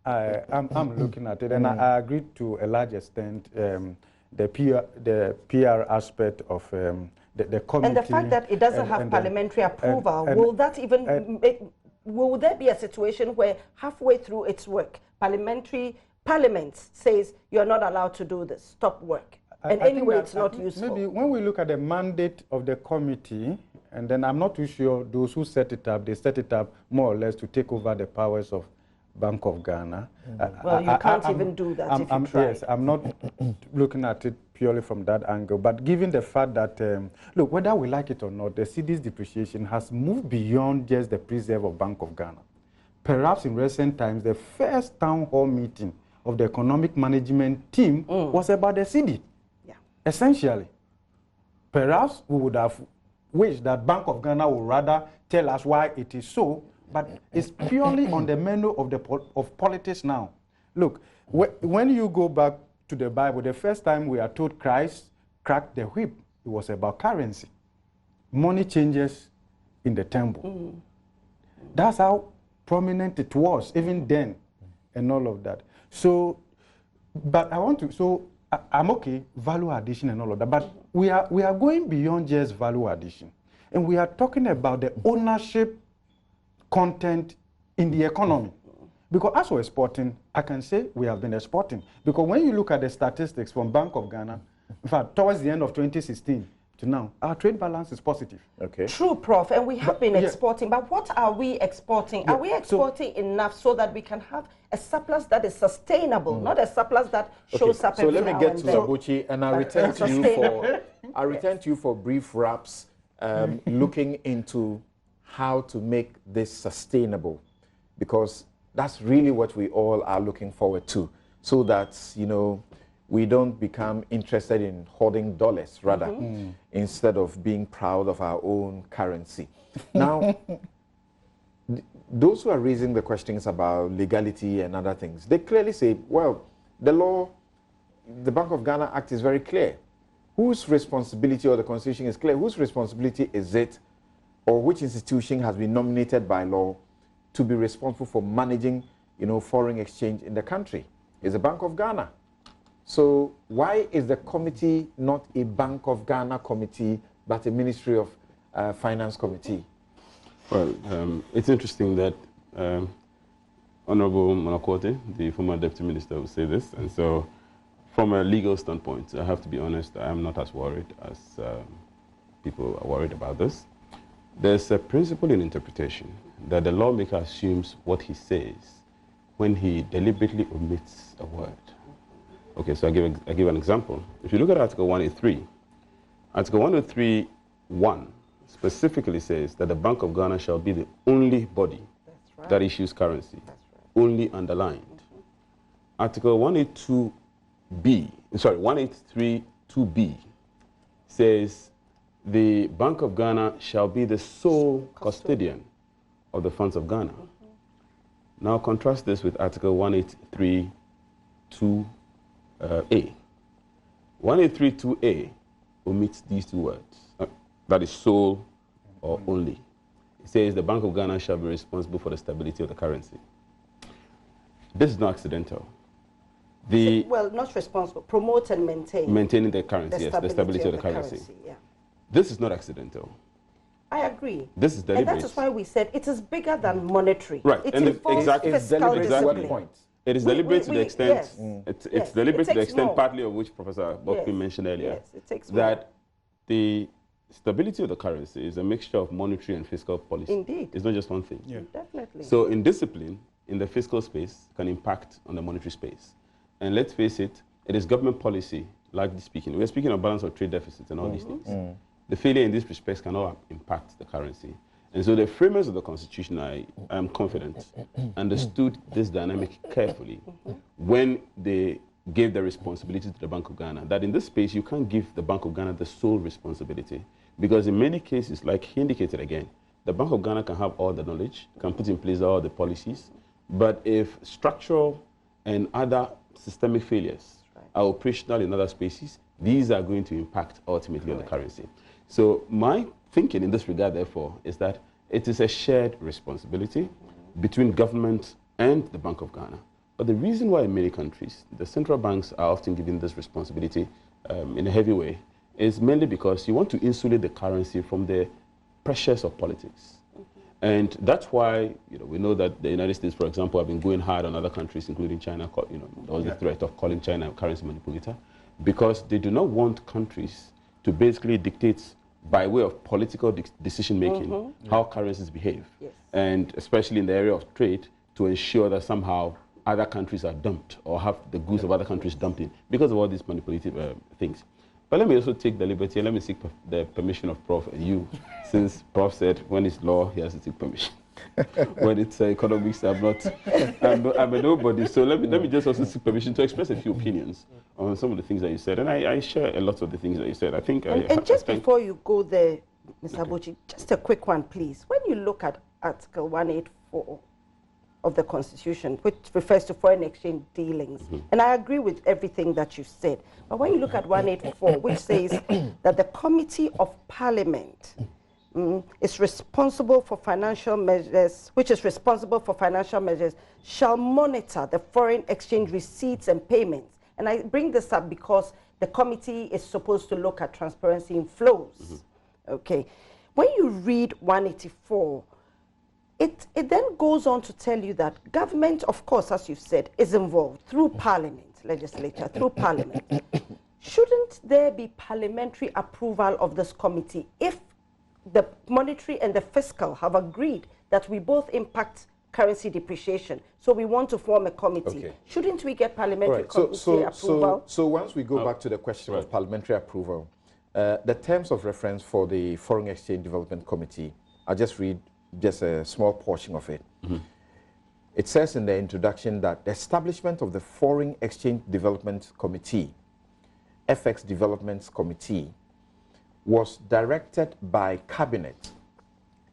I'm looking at it. And I agree to a large extent the PR aspect of the committee. And the fact that it doesn't have parliamentary approval, will that even will there be a situation where halfway through its work, Parliament says you're not allowed to do this, stop work, and anyway it's not useful? Maybe when we look at the mandate of the committee, and then I'm not too sure those who set it up, they set it up more or less to take over the powers of Bank of Ghana. Well, you can't even do that if you try. Yes, I'm not looking at it purely from that angle, but given the fact that, look, whether we like it or not, the cedi's depreciation has moved beyond just the preserve of Bank of Ghana. Perhaps in recent times, the first town hall meeting of the economic management team was about the cedi. Yeah. Essentially. Perhaps we would have wished that Bank of Ghana would rather tell us why it is so, but it's purely on the menu of politics now. Look, when you go back to the Bible, the first time we are told Christ cracked the whip, it was about currency. Money changes in the temple. That's how prominent it was, even then, and all of that. So, but I want to, so I'm okay, value addition and all of that, but we are going beyond just value addition. And we are talking about the ownership content in the economy. Because as we're exporting, I can say we have been exporting. Because when you look at the statistics from Bank of Ghana, in fact, towards the end of 2016 to now, our trade balance is positive. Okay. True, Prof, and we have been exporting, but what are we exporting? Yeah, are we exporting enough so that we can have a surplus that is sustainable, not a surplus that shows up every So let me now get and to then? Abuchi, and I'll return to you for brief wraps, looking into how to make this sustainable, because that's really what we all are looking forward to, so that, we don't become interested in hoarding dollars, rather, instead of being proud of our own currency. Now, those who are raising the questions about legality and other things, they clearly say, well, the law, the Bank of Ghana Act is very clear. Whose responsibility, or the Constitution is clear, whose responsibility is it, or which institution has been nominated by law to be responsible for managing, foreign exchange in the country? It's the Bank of Ghana. So why is the committee not a Bank of Ghana committee, but a Ministry of Finance committee? Well, it's interesting that Honorable Monakote, the former Deputy Minister, will say this. And so from a legal standpoint, I have to be honest, I am not as worried as people are worried about this. There's a principle in interpretation that the lawmaker assumes what he says when he deliberately omits a word. Okay, so I give an example. If you look at Article 183, Article 183(1) specifically says that the Bank of Ghana shall be the only body that issues currency, only underlined. Article 183(2)B says the Bank of Ghana shall be the sole custodian of the funds of Ghana. Now contrast this with Article 183(2)A, A. 1832A omits these two words. That is sole or only. It says the Bank of Ghana shall be responsible for the stability of the currency. This is not accidental. Well, not responsible, promote and maintain. Maintaining the currency, yes, the stability of the currency. Yeah. This is not accidental. I agree. This is deliberate. And that is why we said it is bigger than monetary. Right. It And involves exactly. fiscal discipline. Point. It is deliberate to the extent, yes. it's deliberate to the extent more. partly of which Professor Bokpin mentioned earlier, Yes, it takes that more. the stability of the currency is a mixture of monetary and fiscal policy. Indeed. It's not just one thing. Yeah. Definitely. So indiscipline in the fiscal space can impact on the monetary space. And let's face it, it is government policy, largely speaking. We're speaking of balance of trade deficits and all these things. The failure in these respects cannot impact the currency. And so the framers of the Constitution, I am confident, understood this dynamic carefully when they gave the responsibility to the Bank of Ghana, that in this space you can't give the Bank of Ghana the sole responsibility. Because in many cases, like he indicated again, the Bank of Ghana can have all the knowledge, can put in place all the policies, but if structural and other systemic failures are operational in other spaces, these are going to impact ultimately on the currency. So my thinking in this regard, therefore, is that it is a shared responsibility between government and the Bank of Ghana. But the reason why in many countries, the central banks are often given this responsibility in a heavy way is mainly because you want to insulate the currency from the pressures of politics. And that's why we know that the United States, for example, have been going hard on other countries, including China. There was the threat of calling China a currency manipulator, because they do not want countries to basically dictate by way of political decision-making how currencies behave. Yes. And especially in the area of trade, to ensure that somehow other countries are dumped or have the goods of other countries dumped in because of all these manipulative things. But let me also take the liberty, let me seek the permission of Prof and you, since Prof said when it's law, he has to take permission. When it's economics, I'm a nobody. So let me just also seek permission to express a few opinions on some of the things that you said. And I share a lot of the things that you said. I think. And just before you go there, Mr. Abuchi, just a quick one, please. When you look at Article 184 of the Constitution, which refers to foreign exchange dealings, and I agree with everything that you said, but when you look at 184, which says that the Committee of Parliament is responsible for financial measures, shall monitor the foreign exchange receipts and payments. And I bring this up because the committee is supposed to look at transparency in flows. Okay. When you read 184, it then goes on to tell you that government, of course, as you've said, is involved through parliament, legislature, through parliament. Shouldn't there be parliamentary approval of this committee if the monetary and the fiscal have agreed that we both impact currency depreciation, so we want to form a committee? Okay. Shouldn't we get parliamentary committee approval? So once we go back to the question of parliamentary approval, the terms of reference for the Foreign Exchange Development Committee, I'll just read just a small portion of it. It says in the introduction that the establishment of the Foreign Exchange Development Committee, FX Developments Committee, was directed by Cabinet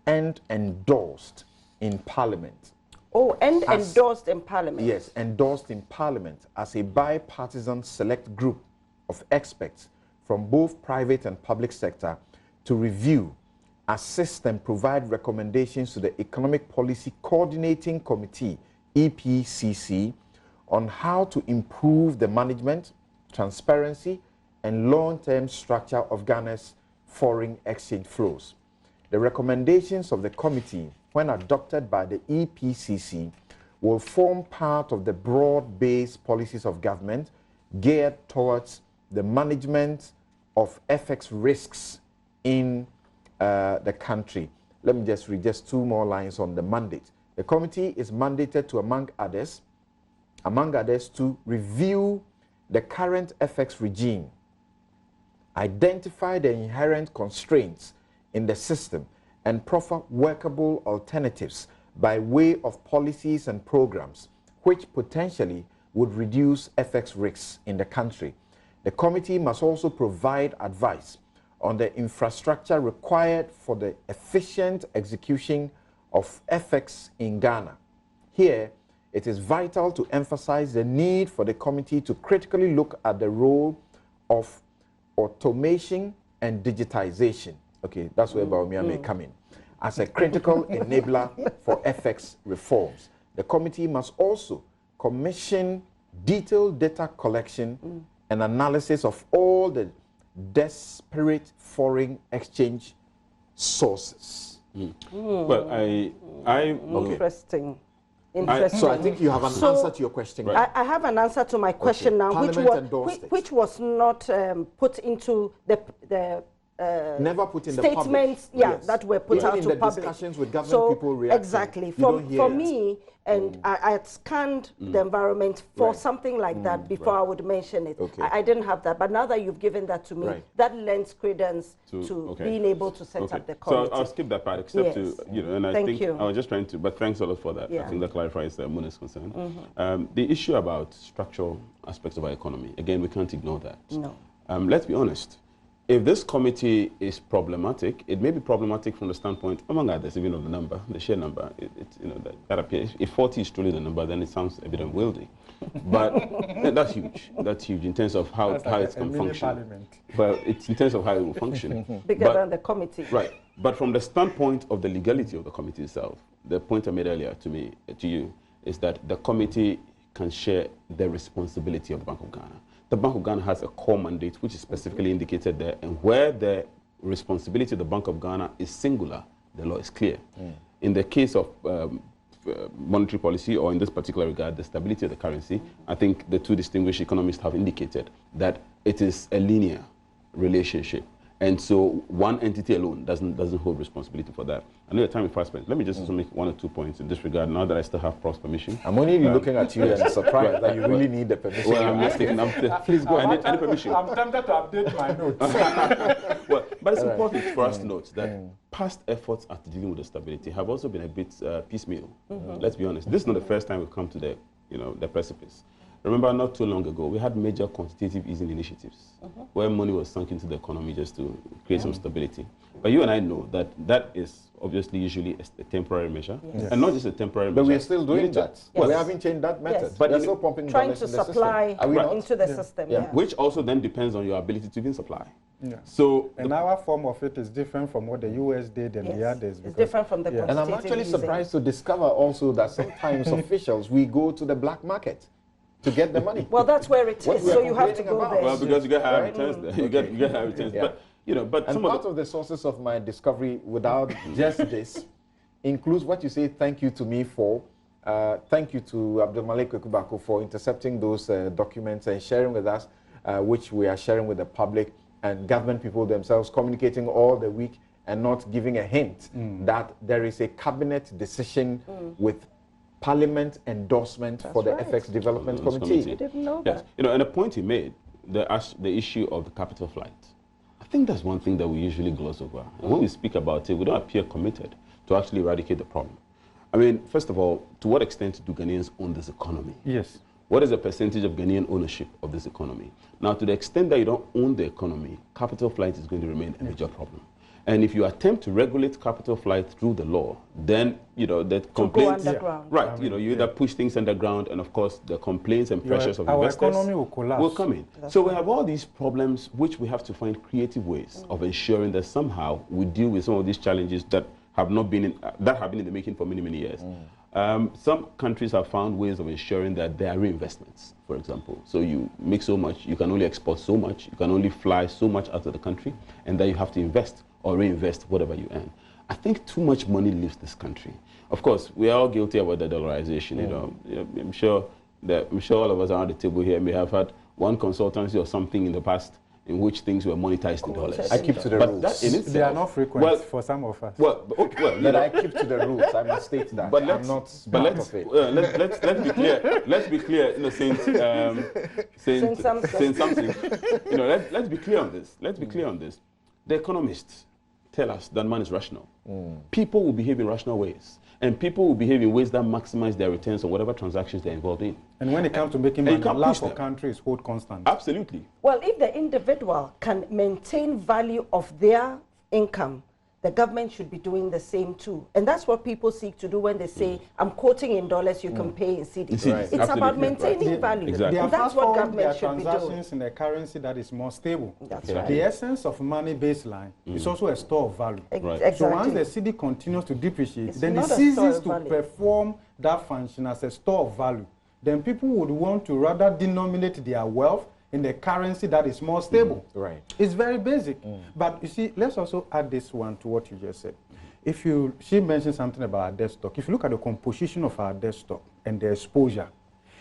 and endorsed in Parliament. Oh, and endorsed in Parliament. Yes, endorsed in Parliament as a bipartisan select group of experts from both private and public sector to review, assist and provide recommendations to the Economic Policy Coordinating Committee, EPCC, on how to improve the management, transparency, and long-term structure of Ghana's foreign exchange flows. The recommendations of the committee, when adopted by the EPCC, will form part of the broad-based policies of government geared towards the management of FX risks in the country. Let me just read just two more lines on the mandate. The committee is mandated to, among others, to review the current FX regime, identify the inherent constraints in the system, and proffer workable alternatives by way of policies and programs which potentially would reduce FX risks in the country. The committee must also provide advice on the infrastructure required for the efficient execution of FX in Ghana. Here, it is vital to emphasize the need for the committee to critically look at the role of automation and digitization. Okay, that's where Baumia may come in. As a critical enabler for FX reforms, the committee must also commission detailed data collection and analysis of all the disparate foreign exchange sources. Well, Interesting. So I think you have an answer to your question. Right. I have an answer to my question now, which was not put into the never put in statements, the public. that were put out in to the public. Discussions with government people reacting. Exactly. For me, and I had scanned the environment for something like that before I would mention it. Okay. I didn't have that, but now that you've given that to me, that lends credence to being able to set up the committee. So I'll skip that part, except to, and I think I was just trying to, but thanks a lot for that. Yeah. I think that clarifies Muna's concern. The issue about structural aspects of our economy, again, we can't ignore that. No. Let's be honest. If this committee is problematic, it may be problematic from the standpoint, among others, even of the number, the sheer number. That appears. If 40 is truly the number, then it sounds a bit unwieldy. But that's huge. That's huge in terms of how it's going to function. But it's in terms of how it will function. Bigger than the committee. Right. But from the standpoint of the legality of the committee itself, the point I made earlier to you, is that the committee can share the responsibility of the Bank of Ghana. The Bank of Ghana has a core mandate which is specifically indicated there, and where the responsibility of the Bank of Ghana is singular, the law is clear. In the case of monetary policy, or in this particular regard, the stability of the currency, I think the two distinguished economists have indicated that it is a linear relationship. And so one entity alone doesn't hold responsibility for that. I know the time is fast spent. Let me just make 1 or 2 points in this regard, now that I still have Prof's permission. I'm only looking at you and surprised that you really need the permission. Well, I'm just taking, please go. I need permission. I'm tempted to update my notes. Well, but it's important for us to note that past efforts at dealing with the stability have also been a bit piecemeal. Let's be honest. This is not the first time we've come to the precipice. Remember, not too long ago, we had major quantitative easing initiatives where money was sunk into the economy just to create some stability. But you and I know that that is obviously usually a temporary measure, and not just a temporary measure. But we're still doing that. Yes. We haven't changed that method. Yes. But we're still pumping trying dollars to in the supply into the system. Yeah. Which also then depends on your ability to even supply. Yeah. So, and our form of it is different from what the US did and the others. It's different from the quantitative And I'm actually easing. surprised to discover also that sometimes officials, we go to the black market to get the money. Well, that's where it is, so you have to go there. Well, because you get higher returns there. You get higher returns. But, but and part of the sources of my discovery without just this includes what you say thank you to me for. Thank you to Abdul Malik Kwekubako for intercepting those documents and sharing with us, which we are sharing with the public and government people themselves, communicating all the week and not giving a hint that there is a cabinet decision with Parliament endorsement for the FX Development Committee. I didn't know that. And a point he made, the issue of the capital flight. I think that's one thing that we usually gloss over. And when we speak about it, we don't appear committed to actually eradicate the problem. I mean, first of all, to what extent do Ghanaians own this economy? Yes. What is the percentage of Ghanaian ownership of this economy? Now, to the extent that you don't own the economy, capital flight is going to remain a major problem. And if you attempt to regulate capital flight through the law, then, the complaints... Go underground. Right, you either push things underground, and of course, the complaints and pressures of investors... Our economy will collapse. Will come in. So we have all these problems, which we have to find creative ways of ensuring that somehow we deal with some of these challenges that have been in the making for many, many years. Some countries have found ways of ensuring that there are reinvestments, for example. So you make so much, you can only export so much, you can only fly so much out of the country, and then you have to invest or reinvest whatever you earn. I think too much money leaves this country. Of course, we are all guilty about the dollarization. I'm sure all of us around the table here may have had one consultancy or something in the past in which things were monetized in dollars. I keep to the rules. That in itself, they are not frequent for some of us. But I keep to the rules. I must state that. But I'm not part of it. Let's be clear. Let's be clear. Saint something. Let's be clear on this. Let's be clear on this. The economists tell us that man is rational. People will behave in rational ways. And people will behave in ways that maximize their returns on whatever transactions they're involved in. And when it comes to making money, lack of countries hold constant. Absolutely. Well, if the individual can maintain value of their income, the government should be doing the same too. And that's what people seek to do when they say, I'm quoting in dollars, you can pay in cedis. Right. It's about maintaining value. Exactly. And that's what government should be doing. Transactions in a currency that is more stable. That's right. The essence of money baseline is also a store of value. Right. Exactly. So once the cedi continues to depreciate, It's then it not a store ceases of to value. perform that function as a store of value. Then people would want to rather denominate their wealth in the currency that is more stable. Right. It's very basic. But you see, let's also add this one to what you just said. She mentioned something about our debt stock. If you look at the composition of our debt stock and the exposure,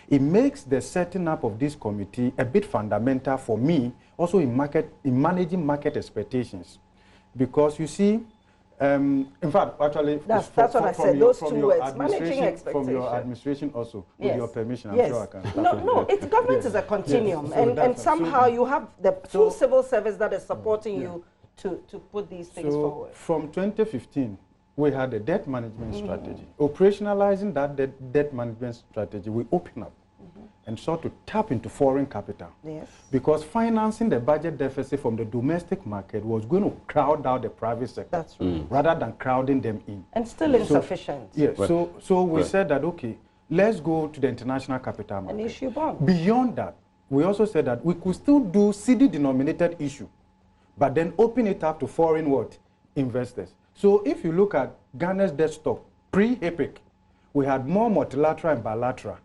it makes the setting up of this committee a bit fundamental for me, also in managing market expectations. Because you see, in fact, actually, That's what I said, those two words, managing expectations. From your administration also, Yes. with your permission, I'm Yes. sure I can start No, with no, that. it's government is a continuum, Yes. So and that's- somehow you have the full so- civil service that is supporting you to put these things So forward. from 2015, we had a debt management strategy. Operationalizing that debt management strategy, we opened up and sought to tap into foreign capital. Yes. Because financing the budget deficit from the domestic market was going to crowd out the private sector. That's right. Rather than crowding them in. And still insufficient. Yes, Right. so we Right. said that, okay, let's go to the international capital market. And issue bonds. Beyond that, we also said that we could still do cedi-denominated issue, but then open it up to foreign what? Investors. So if you look at Ghana's debt stock, pre-HIPIC, we had more multilateral and bilateral.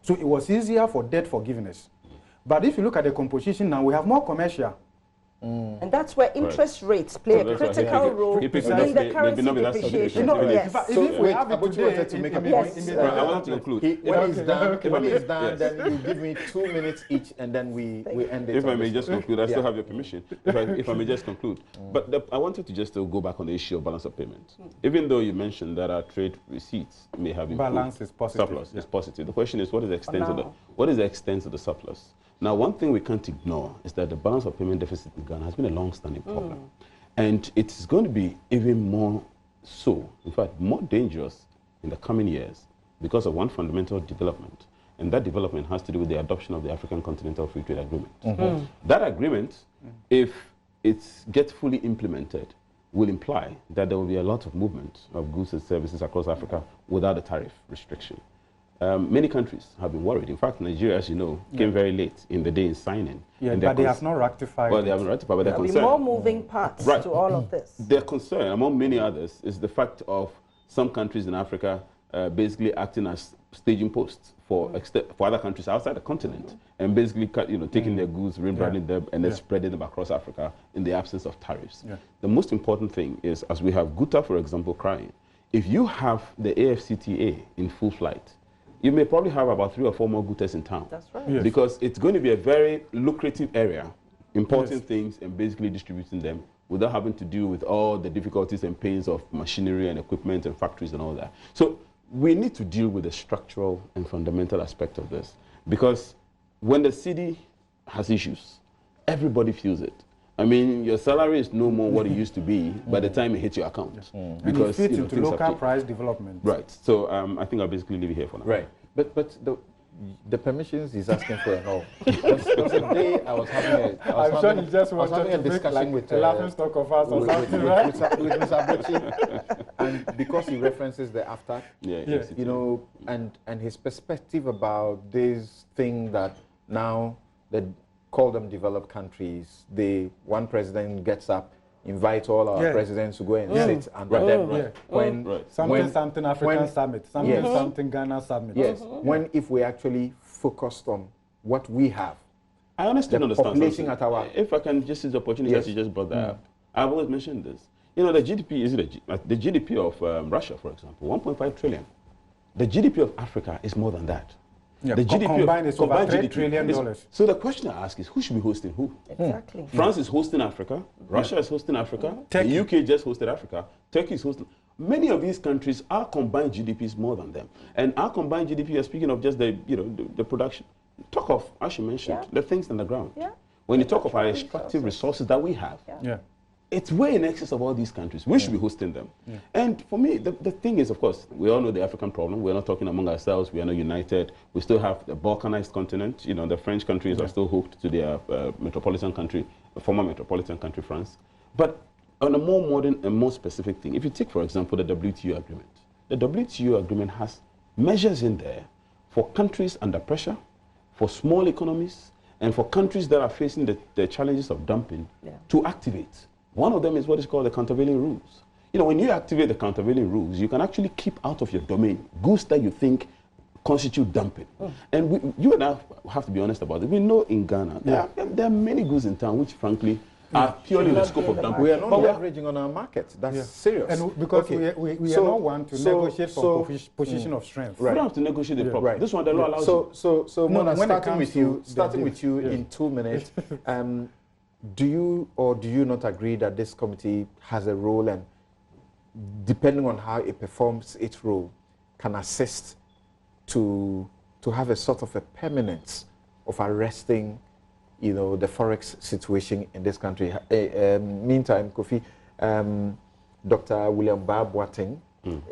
So it was easier for debt forgiveness. But if you look at the composition now, we have more commercial. And that's where interest rates play So a that's why critical role HIPIC in maybe the not currency be that depreciation. significant. Yes. In fact, So if we wait, have it Abuchi today, wanted to make a Yes. point. Right, I want to conclude. When he's done, okay. then you give me 2 minutes each, and then we end it. If I on may this just one. conclude, I still Yeah. have your permission. If I may just conclude. But I wanted to just go back on the issue of balance of payments. Even though you mentioned that our trade receipts may have improved, Balance is positive. surplus is positive. The question is, what is the extent of the now. what is the extent of the surplus? Now, one thing we can't ignore is that the balance of payment deficit in Ghana has been a long-standing problem, and it's going to be even more so, in fact, more dangerous in the coming years because of one fundamental development, and that development has to do with the adoption of the African Continental Free Trade Agreement. That agreement, if it gets fully implemented, will imply that there will be a lot of movement of goods and services across Africa without a tariff restriction. Many countries have been worried. In fact, Nigeria, as you know, came very late in the day in signing. Yeah, And but they have not ratified. Well, they haven't ratified, but they're There'll be concerned. more moving parts Right. to all of this. Their concern, among many others, is the fact of some countries in Africa basically acting as staging posts for other countries outside the continent, and basically taking their goods, rebranding them, and then spreading them across Africa in the absence of tariffs. Yeah. The most important thing is, as we have Guta, for example, crying, if you have the AFCTA in full flight, you may probably have about 3 or 4 more Gutas in town. That's right. Yes. Because it's going to be a very lucrative area, importing things and basically distributing them without having to deal with all the difficulties and pains of machinery and equipment and factories and all that. So we need to deal with the structural and fundamental aspect of this, because when the city has issues, everybody feels it. I mean, your salary is no more what it used to be by the time it hits your account. Because Because it fits into things have local changed. price development. Right. So I think I'll basically leave it here for now. Right. But the permissions he's asking for and all. There was a day I was having a discussion with a laughing stock of us or something, right? with Mr. Abuchi, and because he references the AFTA, Yeah. you know, and his perspective about this thing that now they call them developed countries. One president gets up, invite all our presidents to go and sit under them. Right. When Something African summit, something Ghana summit. Yes, if we actually focused on what we have. I honestly The don't understand population something. at our- If I can just use the opportunity that you just brought that up, I've always mentioned this. You know, the GDP is the GDP of Russia, for example, 1.5 trillion. The GDP of Africa is more than that. Yeah, the GDP combined is over $3 GDP trillion. So the question I ask is, who should be hosting who? Exactly. France is hosting Africa. Russia is hosting Africa. Turkey. The UK just hosted Africa. Turkey is hosting. Many of these countries, our combined GDP is more than them. And our combined GDP, you're speaking of just the production. Talk of, as you mentioned, the things on the ground. Yeah. When you talk of our extractive resources that we have, Yeah. it's way in excess of all these countries. We should be hosting them. And for me, the thing is, of course, we all know the African problem. We're not talking among ourselves. We are not united. We still have the Balkanized continent. You know, the French countries are still hooked to their metropolitan country, the former metropolitan country, France. But on a more modern and more specific thing, if you take, for example, the WTO agreement, the WTO agreement has measures in there for countries under pressure, for small economies, and for countries that are facing the challenges of dumping to activate. One of them is what is called the countervailing rules. You know, when you activate the countervailing rules, you can actually keep out of your domain goods that you think constitute dumping. And you and I have to be honest about it. We know in Ghana, there are many goods in town which, frankly, are purely in the scope of dumping. We are not leveraging on our market. That's serious. And because we are not one to negotiate from position of strength. We don't have to negotiate the problem. This one, the law allows you. So Mona, starting with you in 2 minutes, do you or do you not agree that this committee has a role, and depending on how it performs its role, can assist to have a sort of a permanence of arresting, you know, the forex situation in this country? Meantime, Kofi, Dr. William Boateng,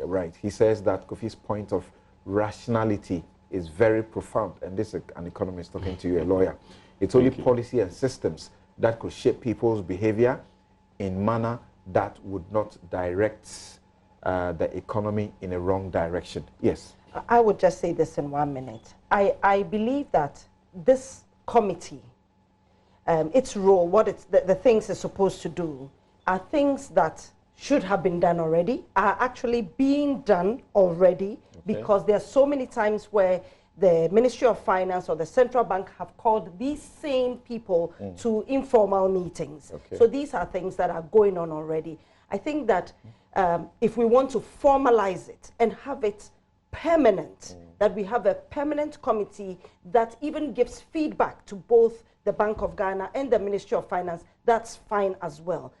right, he says that Kofi's point of rationality is very profound, and this is an economist talking to you, a lawyer. It's only policy and systems that could shape people's behavior in manner that would not direct the economy in a wrong direction. Yes. I would just say this in 1 minute. I believe that this committee, its role, what it's, the things it's supposed to do, are things that should have been done already, are actually being done already, because there are so many times where the Ministry of Finance or the Central Bank have called these same people to informal meetings. So these are things that are going on already. I think that if we want to formalize it and have it permanent, that we have a permanent committee that even gives feedback to both the Bank of Ghana and the Ministry of Finance, that's fine as well.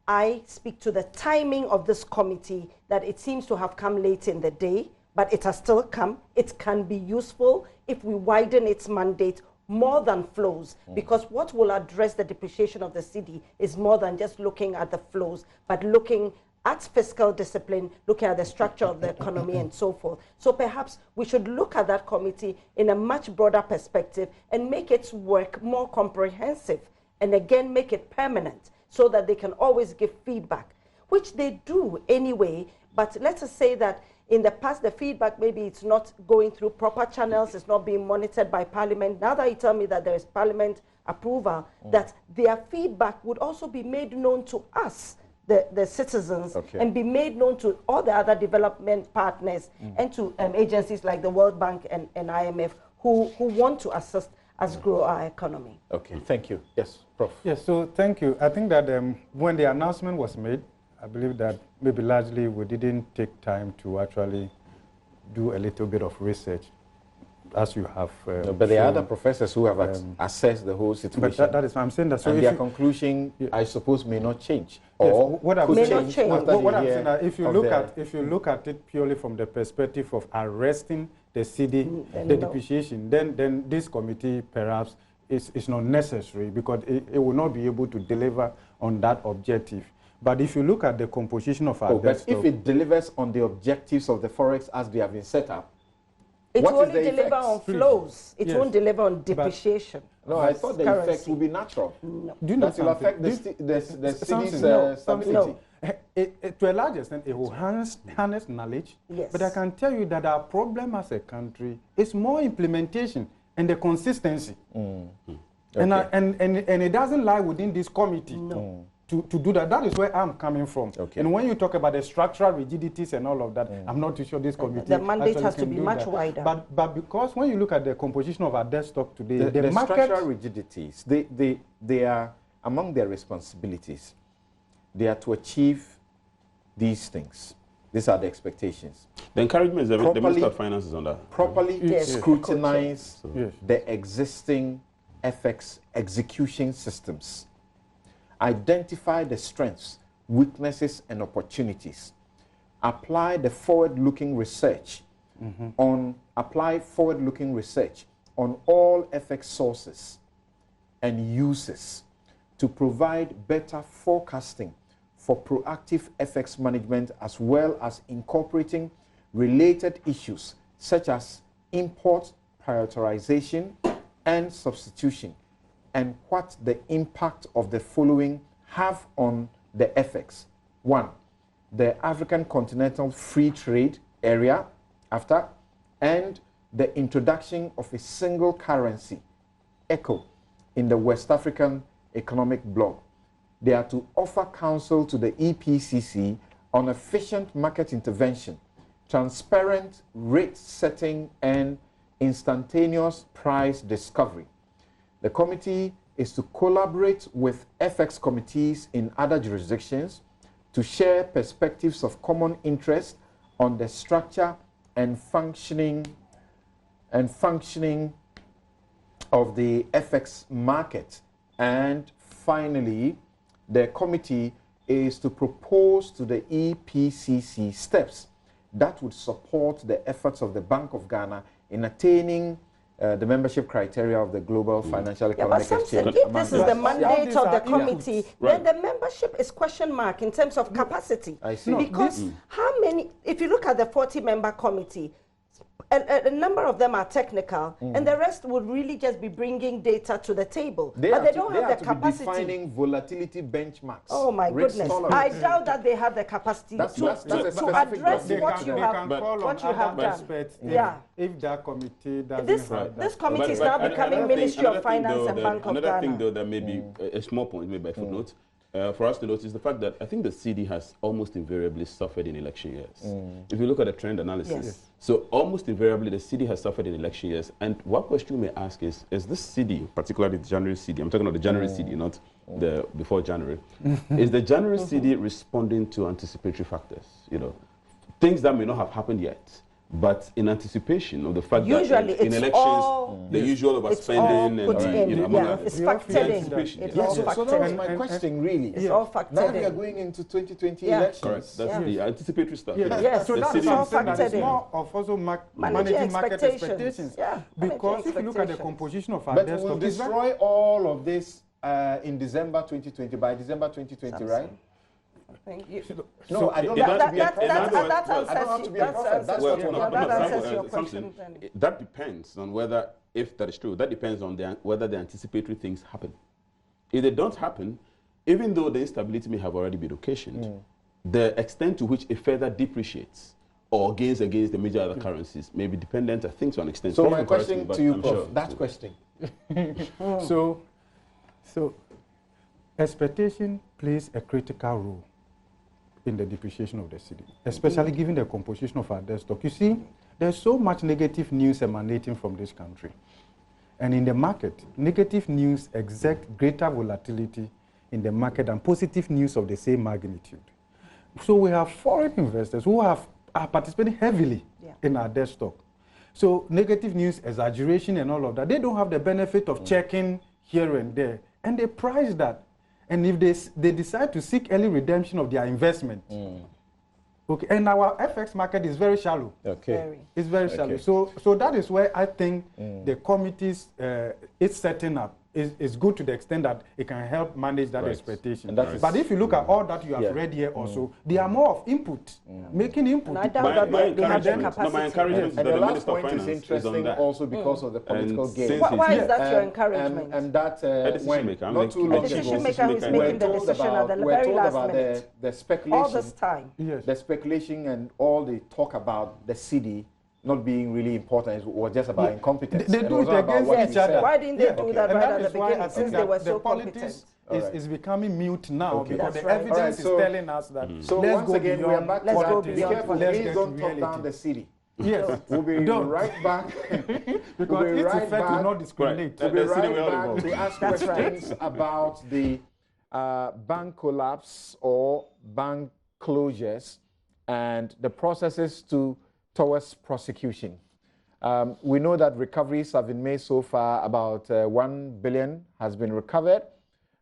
I speak to the timing of this committee, that it seems to have come late in the day, but it has still come. It can be useful if we widen its mandate more than flows, because what will address the depreciation of the cedi is more than just looking at the flows, but looking at fiscal discipline, looking at the structure of the economy and so forth. So perhaps we should look at that committee in a much broader perspective and make its work more comprehensive, and again make it permanent so that they can always give feedback, which they do anyway. But let us say that in the past, the feedback, maybe it's not going through proper channels, it's not being monitored by Parliament. Now that you tell me that there is Parliament approval, that their feedback would also be made known to us, the citizens, and be made known to all the other development partners and to agencies like the World Bank and IMF who want to assist us grow our economy. Okay, thank you. Yes, Prof. Yes, so thank you. I think that when the announcement was made, I believe that maybe largely we didn't take time to actually do a little bit of research, as you have. No, but there are other professors who have assessed the whole situation. But that is what I'm saying. That so and their conclusion, I suppose, may not change. Yes, or what I'm could saying, change after what the I'm year saying that if you of look at it purely from the perspective of arresting the cedi, the depreciation, then this committee perhaps is not necessary, because it will not be able to deliver on that objective. But if you look at the composition of our but if it delivers on the objectives of the forex as they have been set up, it what will is only the deliver effect? on flows. It Yes. won't deliver on depreciation. No, I thought the currency. effect will be natural. No. Do you know That will affect the city's stability. No. To a large extent, it will harness knowledge. Yes. But I can tell you that our problem as a country is more implementation and the consistency. And it doesn't lie within this committee to do that. That is where I'm coming from. And when you talk about the structural rigidities and all of that, I'm not too sure this committee. The mandate has to can be do much that. wider. But because when you look at the composition of our desktop today, The market, structural rigidities, they are among their responsibilities. They are to achieve these things. These are the expectations. The encouragement is the Minister of Finance is on that. Properly scrutinize Yes. the existing FX execution systems. Identify the strengths, weaknesses, and opportunities. Apply the forward-looking research on all FX sources and uses to provide better forecasting for proactive FX management, as well as incorporating related issues such as import prioritization and substitution, and what the impact of the following have on the FX. One, the African Continental Free Trade Area after, and the introduction of a single currency, ECO, in the West African Economic Bloc. They are to offer counsel to the EPCC on efficient market intervention, transparent rate setting, and instantaneous price discovery. The committee is to collaborate with FX committees in other jurisdictions to share perspectives of common interest on the structure and functioning of the FX market. And finally, the committee is to propose to the EPCC steps that would support the efforts of the Bank of Ghana in attaining the membership criteria of the Global Financial Economic Samson, Exchange. if this is the mandate of the committee, Right. then the membership is question mark in terms of capacity. I see. Because how many, if you look at the 40-member committee, a number of them are technical, and the rest would really just be bringing data to the table. But they don't have the capacity. Be defining volatility benchmarks. Oh my goodness! I doubt that they have the capacity to address what you have done. Yeah. If that committee doesn't This have that. this committee is now becoming Ministry of Finance and Bank of Another thing, Ghana. though, that may be a small point, maybe by footnote, for us to notice the fact that I think the CD has almost invariably suffered in election years. If you look at the trend analysis, Yes. so almost invariably the CD has suffered in election years. And one question you may ask is this CD, particularly the January CD, I'm talking about the January CD, not the before January, is the January CD responding to anticipatory factors, things that may not have happened yet, but in anticipation of the fact Usually that in it's elections, all- the usual overspending put in, among yeah, others. it's factored in. Anticipation, It's yes. all So that factored was in. my question, really. It's all Now factored we are in. going into 2020 Yeah. elections. Correct. That's Yeah. the anticipatory stuff. Yes, So the that's city what I'm is saying, that factored it's in. more of also Managing managing market expectations. expectations. Yeah, Because managing if you look at the expectations. composition of our But we'll desktop, it's very- destroy all of this in December 2020, by December 2020, right? Thank you. No, I don't It- have to be a That prophet. answers I don't have to be a prophet. That's Well, what no, you're no, that no, answers Samuel, your something. question. That depends on whether, if that is true, that depends on whether the anticipatory things happen. If they don't happen, even though the instability may have already been occasioned, the extent to which it further depreciates or gains against the major other currencies may be dependent, I think, to an extent. So Prof my will correct me, question but to you, I'm Prof, sure. that question. So expectation plays a critical role in the depreciation of the city, especially given the composition of our debt stock. You see, there's so much negative news emanating from this country. And in the market, negative news exert greater volatility in the market than positive news of the same magnitude. So we have foreign investors who are participating heavily in our debt stock. So negative news, exaggeration and all of that, they don't have the benefit of checking here and there. And they price that. And if they decide to seek early redemption of their investment, okay, and our FX market is very shallow. Okay. It's very shallow. So that is where I think the committees it's setting up is good to the extent that it can help manage that expectation. And that is- But if you look at all that you have read here also, they are more of input, making input. And I doubt that they have the capacity. My encouragement is And that the the last Minister of point is Finance is on interesting that. also because of the political And game. since Why it's- is that your encouragement? And that A decision when maker. I'm not like- too a long decision ago, maker who is we're making the told decision at the we're very told last about minute. the speculation, All this time. Yes. the speculation and all the talk about the city not being really important. It was just about incompetence. They And do was it not about against what each you said. other. Why didn't they do Okay. that And right that at the is why I beginning, think since they that were the so politics competent? Alright. is becoming mute now Okay. because That's the right. evidence Alright, so- is telling us that So let's once go again, we are beyond back to Let's that. go Be beyond careful, let's please get don't to talk down reality. the city. Yes, We'll be don't. right back. because we'll be it's right effect will back. not discriminate. Right. We'll be The city right will back evolve. to ask That's right. questions about the bank collapse or bank closures and the processes towards prosecution. We know that recoveries have been made so far. About 1 billion has been recovered,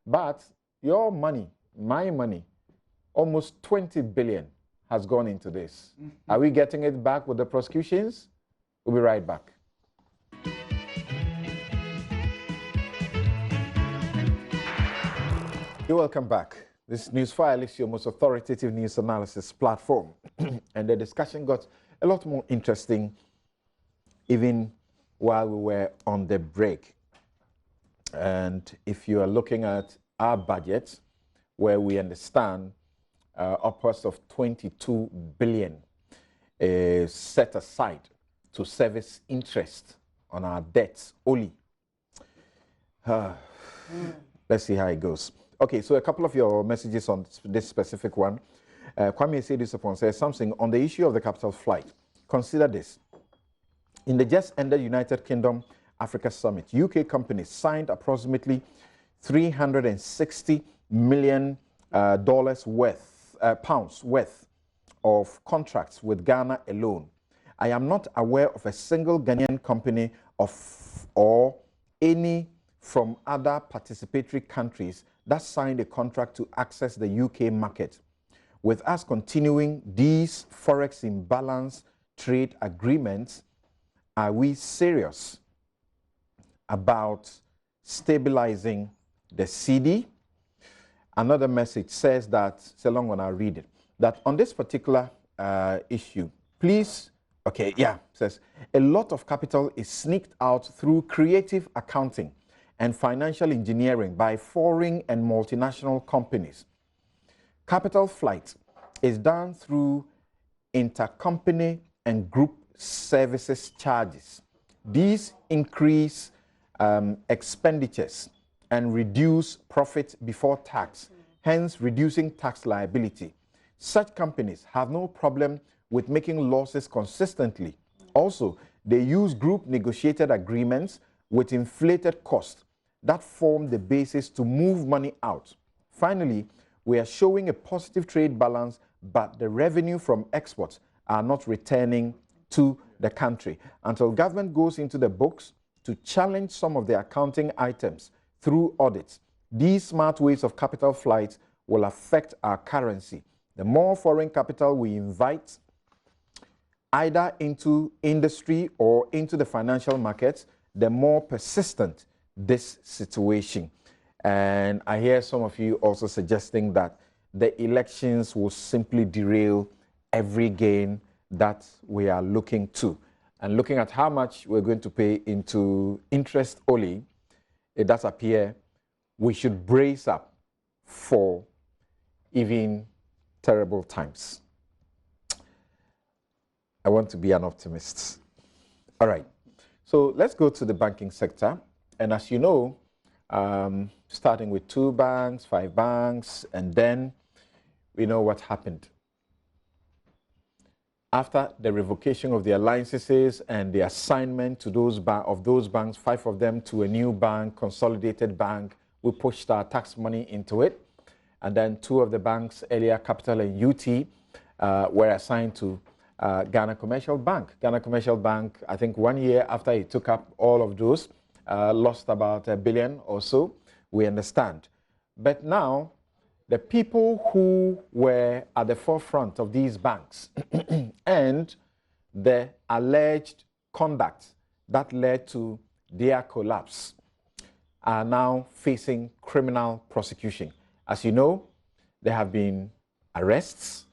but your money, my money, almost 20 billion has gone into this. Are we getting it back with the prosecutions? We'll be right back. You're welcome back. This Newsfile is your most authoritative news analysis platform. And the discussion got a lot more interesting even while we were on the break. And if you are looking at our budget, where we understand upwards of 22 billion is set aside to service interest on our debts only. Let's see how it goes. Okay, so a couple of your messages on this specific one. Kwame said this upon says something on the issue of the capital flight. Consider this. In the just ended United Kingdom Africa Summit, UK companies signed approximately $360 million pounds worth of contracts with Ghana alone. I am not aware of a single Ghanaian company or any from other participatory countries that signed a contract to access the UK market. With us continuing these forex imbalance trade agreements, are we serious about stabilizing the CD? Another message says that, it's a long one, I'll read it, that on this particular issue, please, okay, yeah, says, a lot of capital is sneaked out through creative accounting and financial engineering by foreign and multinational companies. Capital flight is done through intercompany and group services charges. These increase expenditures and reduce profit before tax, hence reducing tax liability. Such companies have no problem with making losses consistently. Also, they use group negotiated agreements with inflated costs that form the basis to move money out. Finally, we are showing a positive trade balance, but the revenue from exports are not returning to the country. Until government goes into the books to challenge some of the accounting items through audits, these smart ways of capital flight will affect our currency. The more foreign capital we invite, either into industry or into the financial markets, the more persistent this situation. And I hear some of you also suggesting that the elections will simply derail every gain that we are looking to. And looking at how much we're going to pay into interest only, it does appear we should brace up for even terrible times. I want to be an optimist. All right, so let's go to the banking sector. And as you know, starting with 2 banks, 5 banks, and then we know what happened. After the revocation of their licenses and the assignment to those banks, 5 of them to a new bank, Consolidated Bank, we pushed our tax money into it. And then 2 of the banks, earlier Capital and UT, were assigned to Ghana Commercial Bank. Ghana Commercial Bank, I think 1 year after it took up all of those, lost about $1 billion or so, we understand. But now, the people who were at the forefront of these banks and the alleged conduct that led to their collapse are now facing criminal prosecution. As you know, there have been arrests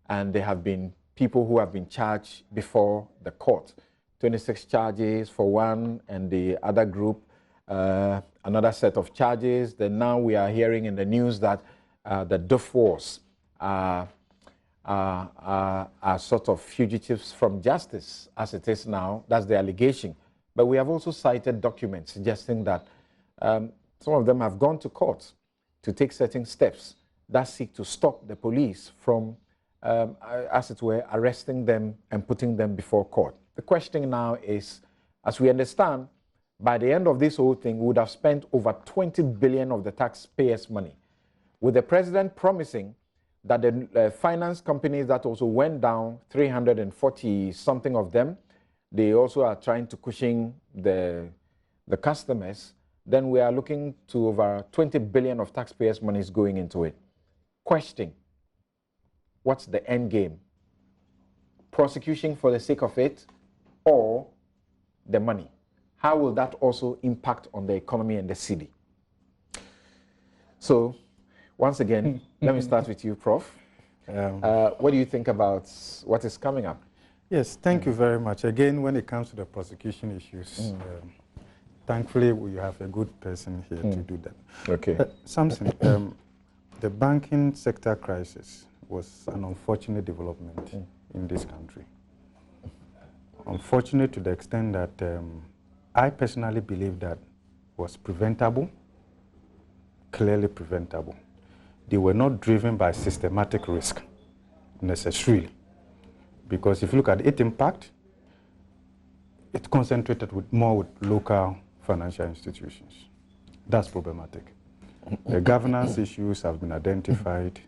and there have been people who have been charged before the court. 26 charges for one, and the other group, another set of charges. Then now we are hearing in the news that the Duffors are sort of fugitives from justice, as it is now. That's the allegation. But we have also cited documents suggesting that some of them have gone to court to take certain steps that seek to stop the police from, as it were, arresting them and putting them before court. The question now is, as we understand, by the end of this whole thing, we would have spent over 20 billion of the taxpayers' money, with the president promising that the finance companies that also went down, 340 something of them, they also are trying to cushion the customers. Then we are looking to over 20 billion of taxpayers' money is going into it. Question: what's the end game? Prosecution for the sake of it, or the money? How will that also impact on the economy and the city? So, once again, let me start with you, Prof. What do you think about what is coming up? Yes, thank you very much. Again, when it comes to the prosecution issues, thankfully we have a good person here to do that. Okay. Samson, the banking sector crisis was an unfortunate development in this country. Unfortunate to the extent that I personally believe that was preventable, clearly preventable. They were not driven by systematic risk necessarily, because if you look at its impact, it concentrated more with local financial institutions. That's problematic. The governance issues have been identified.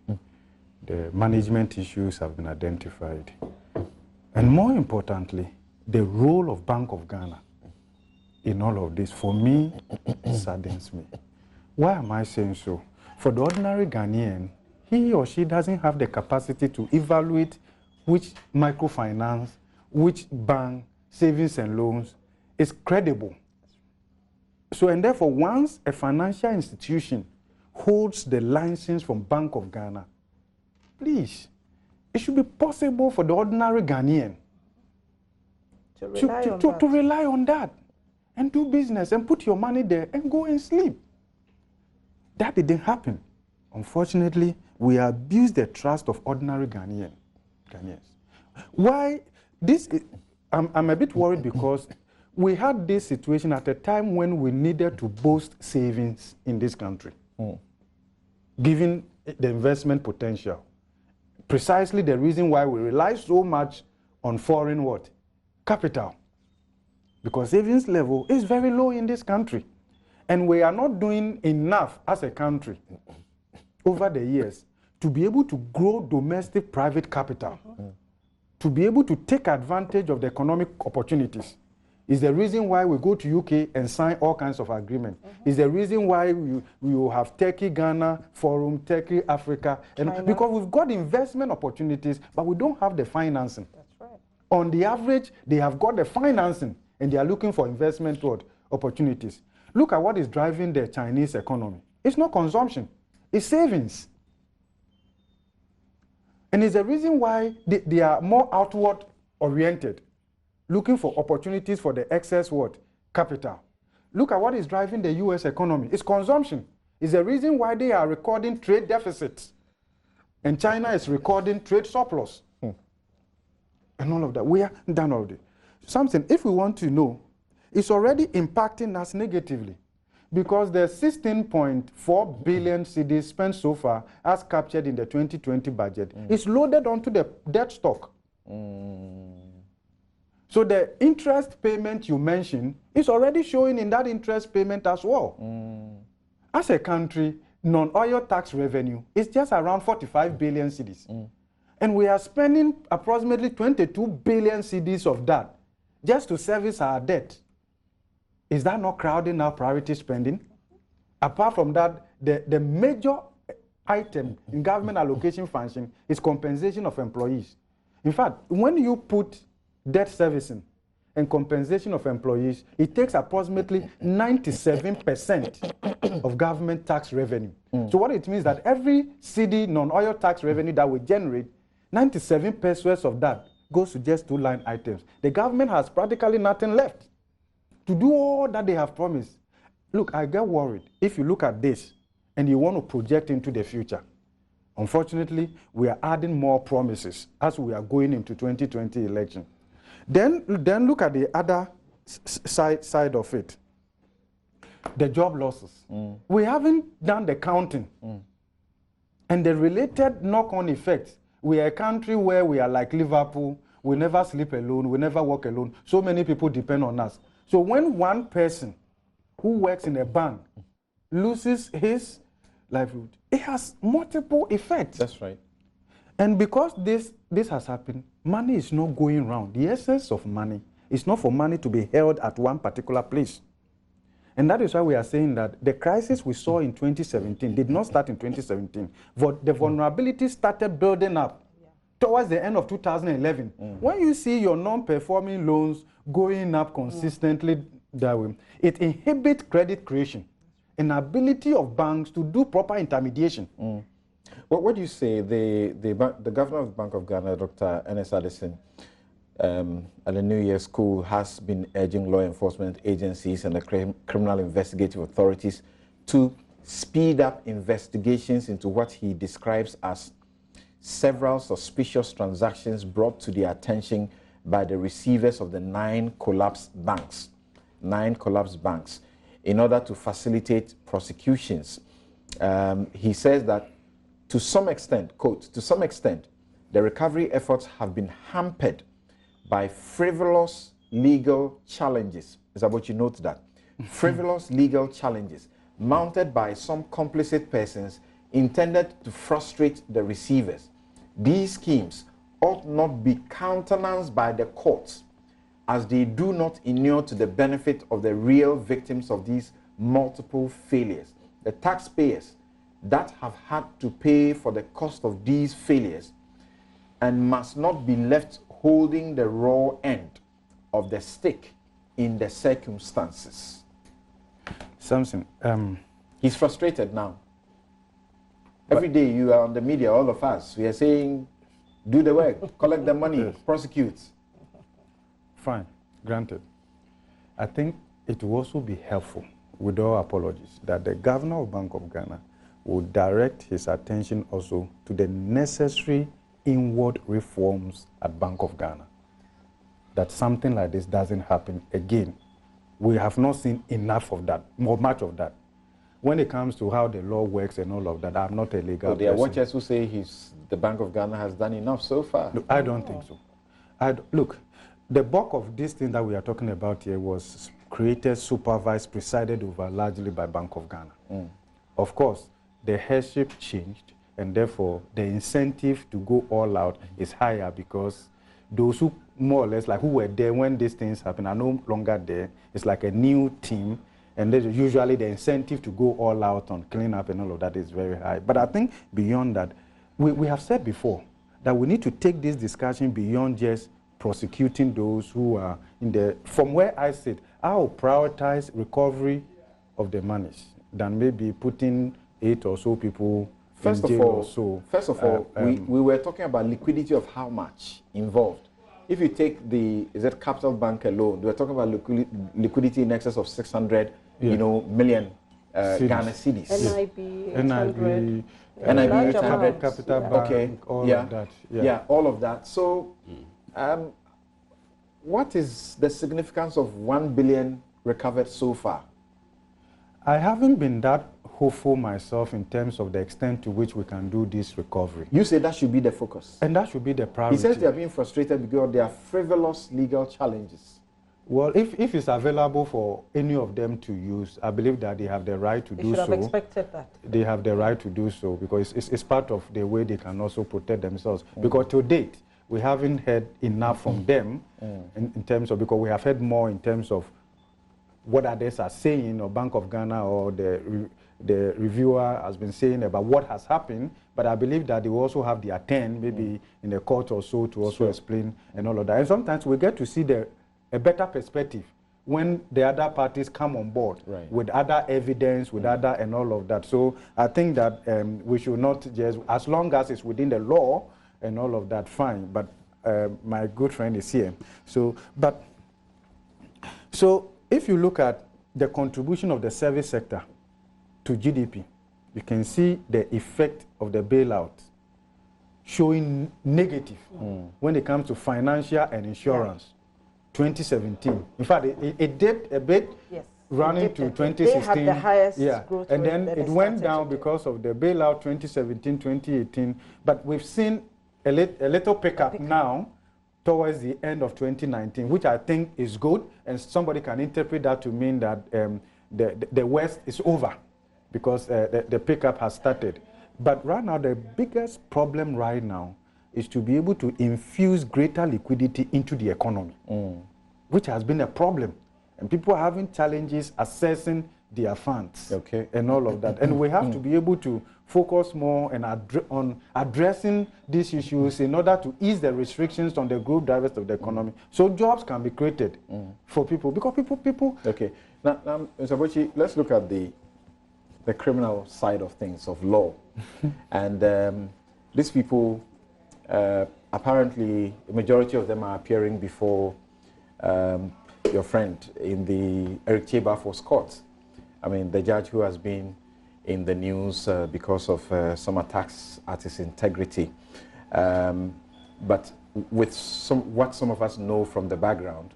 The management issues have been identified. And more importantly, the role of Bank of Ghana in all of this, for me, saddens me. Why am I saying so? For the ordinary Ghanaian, he or she doesn't have the capacity to evaluate which microfinance, which bank, savings and loans is credible. So, and therefore, once a financial institution holds the license from Bank of Ghana, please, it should be possible for the ordinary Ghanaian to rely on that and do business and put your money there and go and sleep. That didn't happen. Unfortunately, we abuse the trust of ordinary Ghanaians. Why this? I'm a bit worried because we had this situation at a time when we needed to boost savings in this country, given the investment potential. Precisely the reason why we rely so much on foreign what? Capital. Because savings level is very low in this country. And we are not doing enough as a country over the years to be able to grow domestic private capital, to be able to take advantage of the economic opportunities. Is the reason why we go to UK and sign all kinds of agreements. Is the reason why we have Turkey, Ghana, Forum, Turkey, Africa, and because we've got investment opportunities, but we don't have the financing. That's right. On the average, they have got the financing, and they are looking for investment opportunities. Look at what is driving the Chinese economy. It's not consumption, it's savings. And it's the reason why they are more outward oriented, looking for opportunities for the excess capital. Look at what is driving the US economy. It's consumption. It's the reason why they are recording trade deficits. And China is recording trade surplus. And all of that. We are done all this. Something, if we want to know, it's already impacting us negatively. Because the 16.4 billion cedis spent so far, as captured in the 2020 budget, is loaded onto the debt stock. So the interest payment you mentioned is already showing in that interest payment as well. As a country, non-oil tax revenue is just around 45 billion cedis. And we are spending approximately 22 billion cedis of that just to service our debt. Is that not crowding our priority spending? Apart from that, the major item in government allocation function is compensation of employees. In fact, when you put debt servicing and compensation of employees, it takes approximately 97% of government tax revenue. So what it means that every cedi non-oil tax revenue that we generate, 97% of that goes to just two line items. The government has practically nothing left to do all that they have promised. Look, I get worried if you look at this and you want to project into the future. Unfortunately, we are adding more promises as we are going into 2020 election. Then look at the other side of it. The job losses. We haven't done the counting. And the related knock-on effects. We are a country where we are like Liverpool. We never sleep alone. We never walk alone. So many people depend on us. So when one person who works in a bank loses his livelihood, it has multiple effects. That's right. And because this has happened, money is not going around. The essence of money is not for money to be held at one particular place. And that is why we are saying that the crisis we saw in 2017 did not start in 2017. But the vulnerability started building up towards the end of 2011. When you see your non-performing loans going up consistently that way, it inhibits credit creation and ability of banks to do proper intermediation. What do you say the governor of the Bank of Ghana, Dr. Ernest Addison, at the New Year School has been urging law enforcement agencies and the criminal investigative authorities to speed up investigations into what he describes as several suspicious transactions brought to their attention by the receivers of the 9 collapsed banks. 9 collapsed banks, in order to facilitate prosecutions. He says that to some extent, quote, to some extent, the recovery efforts have been hampered by frivolous legal challenges. Is that what you note that? Frivolous legal challenges mounted by some complicit persons intended to frustrate the receivers. These schemes ought not be countenanced by the courts, as they do not inure to the benefit of the real victims of these multiple failures. The taxpayers that have had to pay for the cost of these failures and must not be left holding the raw end of the stick in the circumstances. Samson, he's frustrated now. Every day you are on the media, all of us, we are saying, do the work, collect the money, prosecute. Fine, granted. I think it will also be helpful, with all apologies, that the governor of Bank of Ghana will direct his attention also to the necessary inward reforms at Bank of Ghana. That something like this doesn't happen again. We have not seen enough of that, or much of that. When it comes to how the law works and all of that, I'm not a legal person. There are watchers who say the Bank of Ghana has done enough so far. Look, I don't think so. Look, the bulk of this thing that we are talking about here was created, supervised, presided over largely by Bank of Ghana. Of course, the headship changed, and therefore the incentive to go all out is higher because those who more or less like who were there when these things happen are no longer there. It's like a new team, and usually the incentive to go all out on cleanup and all of that is very high. But I think beyond that, we have said before that we need to take this discussion beyond just prosecuting those who are in the, from where I sit, I will prioritize recovery of the monies than maybe putting 8 or so people in jail or so. First of all, we were talking about liquidity of how much involved. If you take the, is it Capital Bank alone, we're talking about liquidity in excess of 600 million Ghana cedis. NIB, NIB 800, Capital Bank, all of that. Yeah, all of that. So, what is the significance of 1 billion recovered so far? I haven't been that hopeful myself in terms of the extent to which we can do this recovery. You say that should be the focus. And that should be the priority. He says they are being frustrated because there are frivolous legal challenges. Well, if it's available for any of them to use, I believe that they have the right to do so. They should have expected that. They have the right to do so because it's part of the way they can also protect themselves. Because to date, we haven't heard enough from them in terms of, because we have heard more in terms of what others are saying, or Bank of Ghana or the reviewer has been saying about what has happened, but I believe that they will also have their turn, maybe in the court or so, to also explain and all of that. And sometimes we get to see a better perspective when the other parties come on board with other evidence, with other and all of that. So I think that we should not just, as long as it's within the law and all of that, fine. But my good friend is here. So if you look at the contribution of the service sector to GDP, you can see the effect of the bailout showing negative when it comes to financial and insurance. 2017. In fact, it dipped a bit, running to 2016. They had the highest growth and rate, then it went down because of the bailout 2017, 2018. But we've seen a little pickup now towards the end of 2019, which I think is good, and somebody can interpret that to mean that the worst is over because the pickup has started. But right now, the biggest problem right now is to be able to infuse greater liquidity into the economy, which has been a problem. And people are having challenges assessing their funds and all of that. And we have to be able to focus more on addressing these issues in order to ease the restrictions on the growth drivers of the economy, so jobs can be created for people. Because people. Okay. Now, Mr. Bochi, let's look at the criminal side of things, of law. And these people, apparently, the majority of them are appearing before your friend in the Eric Chebafor's court. I mean, the judge who has been in the news because of some attacks at his integrity. But with what some of us know from the background,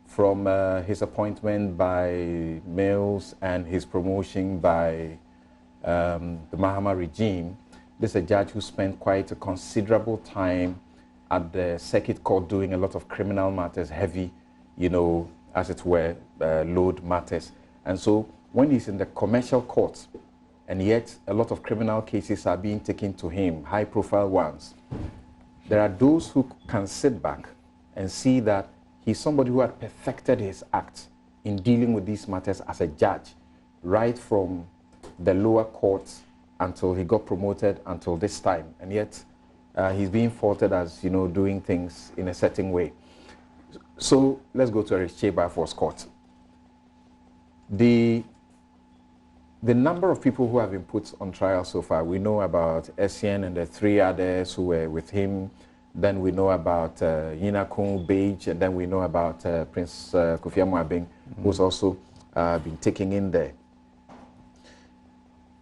from his appointment by Mills and his promotion by the Mahama regime, this is a judge who spent quite a considerable time at the circuit court doing a lot of criminal matters, heavy, you know, as it were, load matters. And so when he's in the commercial courts, and yet a lot of criminal cases are being taken to him, high-profile ones, there are those who can sit back and see that he's somebody who had perfected his act in dealing with these matters as a judge, right from the lower courts until he got promoted until this time. And yet he's being faulted as, you know, doing things in a certain way. So let's go to Eric Chebafor's court. The number of people who have been put on trial so far, we know about Essien and the 3 others who were with him. Then we know about Yinakun Beige, and then we know about Prince Kofi Amwabeng, who's also been taken in there.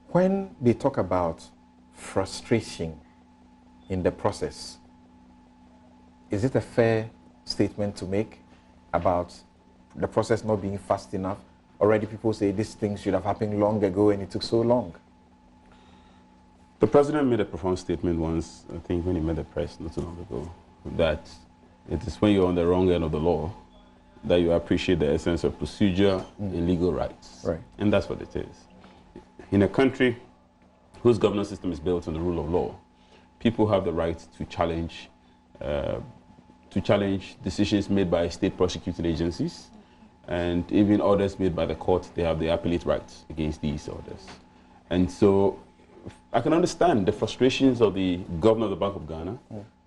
When they talk about frustration in the process, is it a fair statement to make about the process not being fast enough? Already people say this thing should have happened long ago and it took so long. The president made a profound statement once, I think when he met the press not too long ago, that it is when you're on the wrong end of the law that you appreciate the essence of procedure and legal rights. Right. And that's what it is. In a country whose governance system is built on the rule of law, people have the right to challenge decisions made by state prosecuting agencies, and even orders made by the court. They have the appellate rights against these orders. And so I can understand the frustrations of the governor of the Bank of Ghana,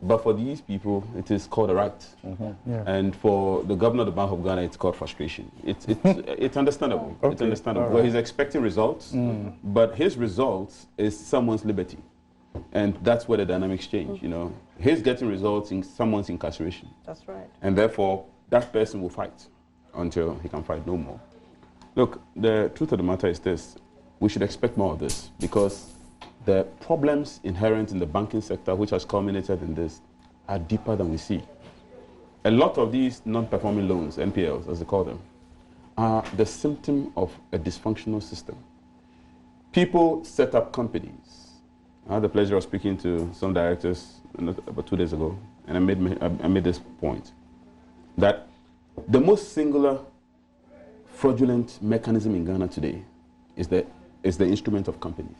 but for these people, it is called a right. Yeah. And for the governor of the Bank of Ghana, it's called frustration. It's understandable. Okay. It's understandable. All Well, right. he's expecting results, but his results is someone's liberty. And that's where the dynamics change, you know. He's getting results in someone's incarceration. That's right. And therefore, that person will fight until he can fight no more. Look, the truth of the matter is this. We should expect more of this because the problems inherent in the banking sector, which has culminated in this, are deeper than we see. A lot of these non-performing loans, NPLs, as they call them, are the symptom of a dysfunctional system. People set up companies. I had the pleasure of speaking to some directors about 2 days ago, and I made this point, that the most singular fraudulent mechanism in Ghana today is the instrument of companies.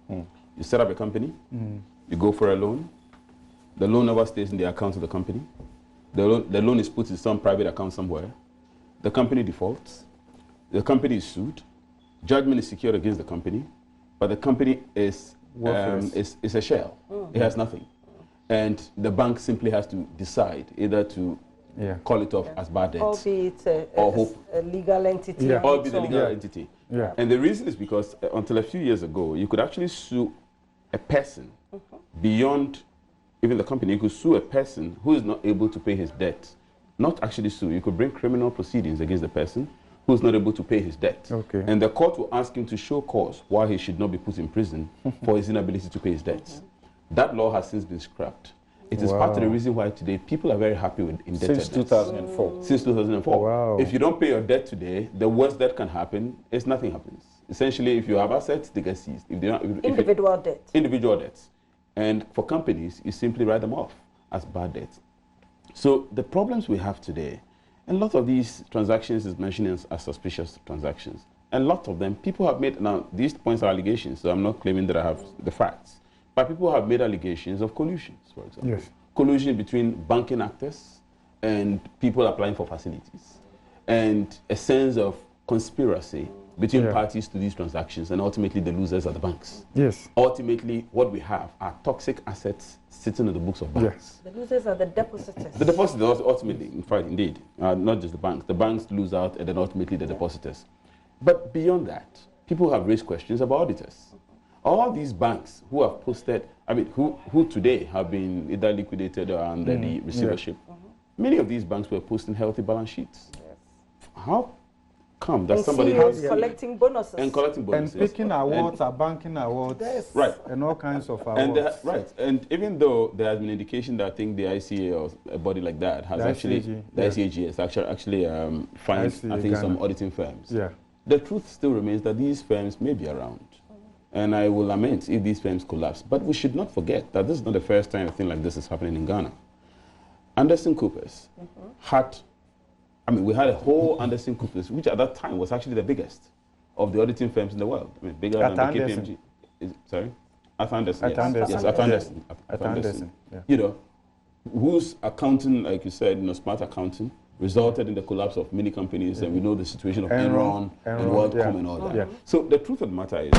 You set up a company, you go for a loan, the loan never stays in the account of the company, the loan is put in some private account somewhere, the company defaults, the company is sued, judgment is secured against the company, but the company is a shell. It has nothing. And the bank simply has to decide either to call it off as bad debt, Albeit or a legal entity. Yeah. or be the legal entity. Yeah. And the reason is because until a few years ago, you could actually sue a person beyond even the company. You could sue a person who is not able to pay his debt. Not actually sue. You could bring criminal proceedings against the person who is not able to pay his debt. Okay. And the court will ask him to show cause why he should not be put in prison for his inability to pay his debts. That law has since been scrapped. It is part of the reason why today people are very happy with indebtedness. Since 2004. Since 2004. Wow. If you don't pay your debt today, the worst that can happen is nothing happens. Essentially, if you have assets, they get seized. If they don't, Individual debt. Individual debts. And for companies, you simply write them off as bad debts. So the problems we have today, a lot of these transactions is mentioned as suspicious transactions. A lot of them, people have made, now these points are allegations, so I'm not claiming that I have the facts. But people have made allegations of collusions, for example. Yes. Collusion between banking actors and people applying for facilities. And a sense of conspiracy between parties to these transactions, and ultimately the losers are the banks. Yes. Ultimately, what we have are toxic assets sitting in the books of banks. The losers are the depositors. The depositors ultimately, in fact, indeed, not just the banks. The banks lose out, and then ultimately the depositors. But beyond that, people have raised questions about auditors. All these banks who have posted, I mean, who today have been either liquidated or under the receivership, many of these banks were posting healthy balance sheets. How come that and somebody CEOs has collecting bonuses. and collecting bonuses And picking awards, banking awards, right, and all kinds of awards. and right, and even though there has been indication that I think the ICA or a body like that has The actually ICAG, the yeah. ICAG has actually fined ICA I think some Ghana. auditing firms. Yeah. The truth still remains that these firms may be around, and I will lament if these firms collapse. But we should not forget that this is not the first time a thing like this is happening in Ghana. Anderson Coopers had, I mean, we had a whole Anderson Coopers, which at that time was actually the biggest of the auditing firms in the world. I mean, bigger than the KPMG. Sorry? Arthur Anderson. Arthur Anderson. Yes, Arthur Anderson. Arthur Anderson. Yeah. You know, whose accounting, like you said, smart accounting, resulted in the collapse of many companies, and we know the situation of Enron and WorldCom and all that. Yeah. So the truth of the matter is,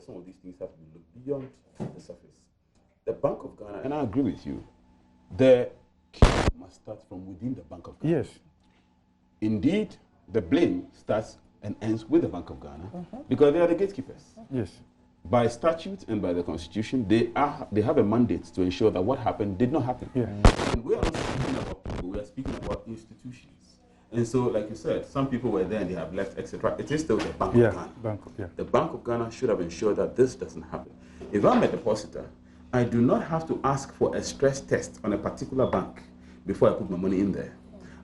some of these things have to be looked beyond the surface. The Bank of Ghana, and I agree with you, the key must start from within the Bank of Ghana. Yes. Indeed, the blame starts and ends with the Bank of Ghana because they are the gatekeepers. Yes. By statute and by the Constitution, they have a mandate to ensure that what happened did not happen. Yeah. And we are not speaking about people, we are speaking about institutions. And so, like you said, some people were there and they have left, etc. It is still the Bank of Ghana. The Bank of Ghana should have ensured that this doesn't happen. If I'm a depositor, I do not have to ask for a stress test on a particular bank before I put my money in there.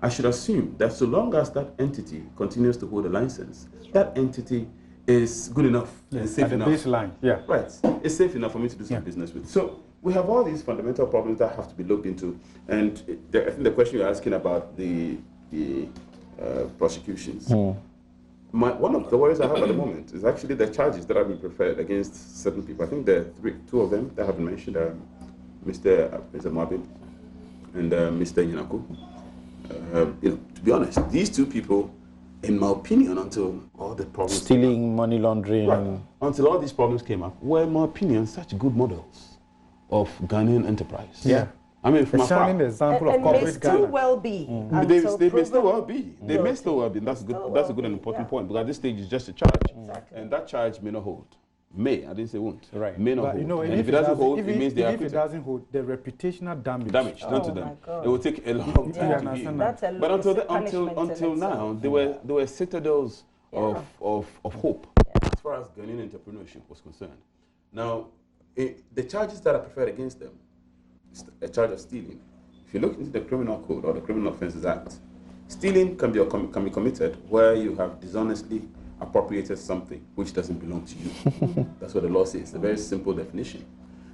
I should assume that so long as that entity continues to hold a license, that entity is good enough and safe enough. Baseline, yeah. Right. It's safe enough for me to do some business with. So we have all these fundamental problems that have to be looked into. And I think the question you're asking about the prosecutions. One of the worries I have at the moment is actually the charges that have been preferred against certain people. I think there are two of them that have been mentioned, Mr. Mabin and Mr. Yinaku. To be honest, these two people, in my opinion, until all the problems Stealing, money laundering. right, until all these problems came up, were, in my opinion, such good models of Ghanaian enterprise. Yeah. I mean, from A afar. shining example of And may corporate still Ghana. well be. They may still well be. They may still well be. That's good. That's a good and important point. Because at this stage, it's just a charge, and that charge may not hold. May, I didn't say won't. Right. May not But hold. you know, And if it doesn't hold, it means they are if it doesn't hold, the reputational damage. done to them. It will take a long time to heal. That's a But until punishment in now, itself. there were citadels of hope as far as Ghanaian entrepreneurship was concerned. Now, the charges that are preferred against them, a charge of stealing. If you look into the Criminal Code or the Criminal Offences Act, stealing can be committed where you have dishonestly appropriated something which doesn't belong to you. That's what the law says. It's a very simple definition.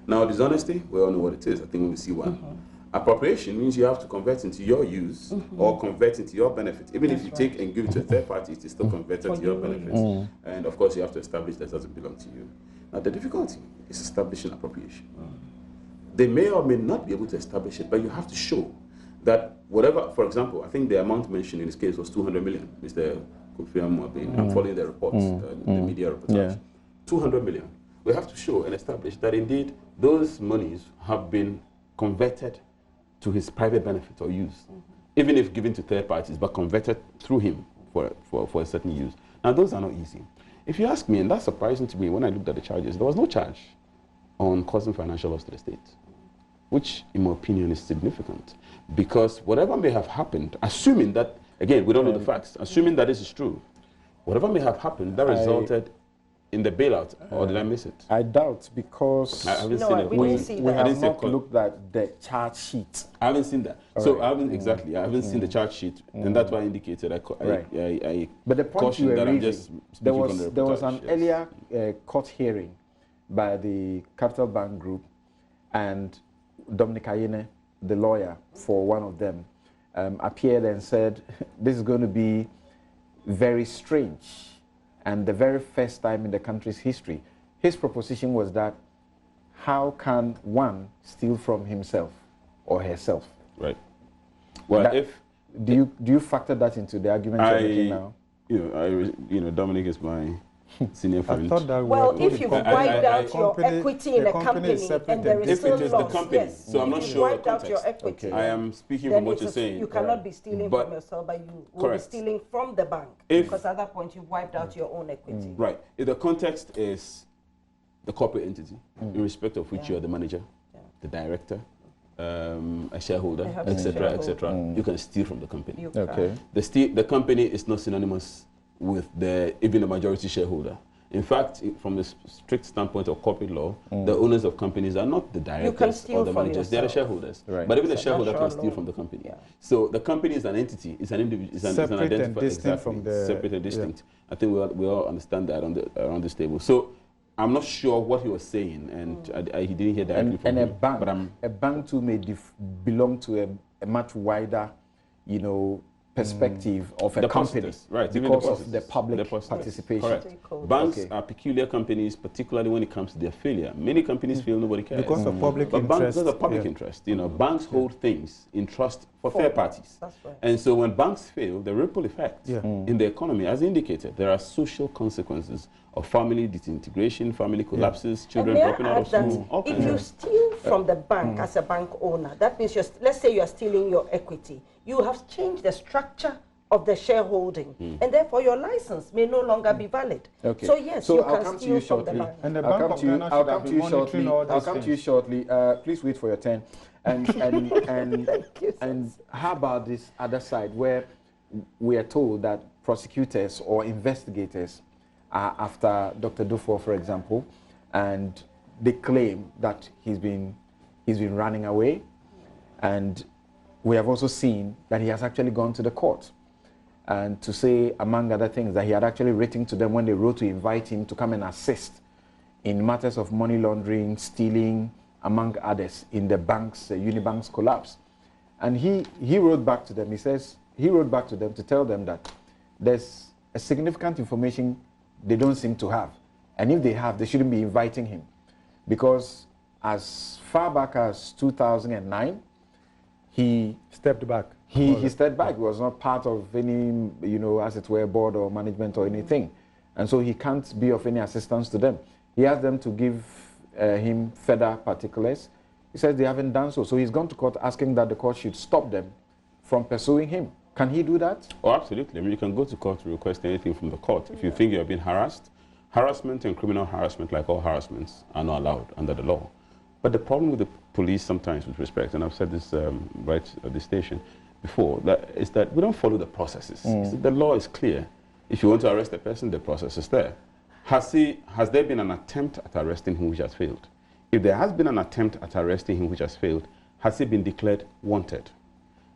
Now, dishonesty, we all know what it is. I think when we see one. Appropriation means you have to convert into your use or convert into your benefit. Even if you take and give it to a third party, it's still converted to your benefit. And of course, you have to establish that it doesn't belong to you. Now, the difficulty is establishing appropriation. They may or may not be able to establish it, but you have to show that whatever, for example, I think the amount mentioned in this case was 200 million, Mr. Kofi Amwabin. I'm following the reports, the media reportage. Yeah. 200 million. We have to show and establish that indeed those monies have been converted to his private benefit or use, even if given to third parties, but converted through him for a certain use. Now, those are not easy. If you ask me, and that's surprising to me, when I looked at the charges, there was no charge on causing financial loss to the state, which, in my opinion, is significant. Because whatever may have happened, assuming that, again, we don't know the facts, assuming that this is true, whatever may have happened, that resulted in the bailout, or did I miss it? I doubt, because I haven't No, seen it. we didn't see we that. I have didn't see not it. looked at the charge sheet. I haven't seen that. So I haven't exactly. I haven't seen the charge sheet, and that's why I indicated. I But the point caution you were that I'm raising, just there speaking from the was an reportage, yes. earlier court hearing by the Capital Bank Group, and Dominic Ayene, the lawyer for one of them, appeared and said, this is going to be very strange, and the very first time in the country's history. His proposition was that how can one steal from himself or herself? Right. Well, That- if Do you factor that into the argument you're making now? Dominic is my senior friend. I thought that Well, we were if you've told wiped the out your company- equity in the a company is separate and there and is If it still is the loss, company, yes. so I'm If not you've sure the wiped out your context. equity, I am speaking then from what it you're is- saying. you cannot be stealing But- from yourself, but you will be Correct. stealing from the bank. If- Because at that point, you've wiped out your own equity. Right. If the context is the corporate entity, in respect of which you are the manager, the director, a shareholder, etc., etc., you can steal from the company. Okay. The company is not synonymous with even the majority shareholder. In fact, from the strict standpoint of corporate law, the owners of companies are not the directors or the managers; they are the shareholders. Right. But even the shareholder can steal from the company. Yeah. So the company is an entity; it's an individual, it's an identifier, and distinct from the separate and distinct. Yeah. I think we all understand that around this table. So I'm not sure what he was saying, and he didn't hear directly from him. A bank too may belong to a much wider, perspective of a company, right? Because of the public participation. Correct. Banks are peculiar companies, particularly when it comes to their failure. Many companies feel nobody cares because of public interest. Banks, because of public interest, banks hold things in trust for third parties. That's right. And so when banks fail, the ripple effect in the economy, as indicated, there are social consequences of family disintegration, family collapses, children dropping out of school. If you steal from the bank as a bank owner, that means let's say you are stealing your equity. You have changed the structure of the shareholding, and therefore your license may no longer be valid. Okay. So yes, you can steal from the bank. And the Bank of Ghana should have been monitoring all these things. I'll come to you shortly. Please wait for your turn. And how about this other side where we are told that prosecutors or investigators are after Dr. Dufour, for example, and they claim that he's been running away, and we have also seen that he has actually gone to the court and to say, among other things, that he had actually written to them when they wrote to invite him to come and assist in matters of money laundering, stealing, among others, in the banks, Unibank's collapse. And he wrote back to them. He says he wrote back to them to tell them that there's a significant information they don't seem to have. And if they have, they shouldn't be inviting him. Because as far back as 2009, he stepped back. He stepped back. He was not part of any, as it were, board or management or anything. And so he can't be of any assistance to them. He asked them to give him further particulars. He says they haven't done so. So he's gone to court asking that the court should stop them from pursuing him. Can he do that? Oh, absolutely. I mean, you can go to court to request anything from the court. If you think you're being harassed, harassment and criminal harassment, like all harassments, are not allowed under the law. But the problem with the police sometimes, with respect, and I've said this right at the station before, is that we don't follow the processes. The law is clear. If you want to arrest a person, the process is there. Has there been an attempt at arresting him which has failed? If there has been an attempt at arresting him which has failed, has he been declared wanted?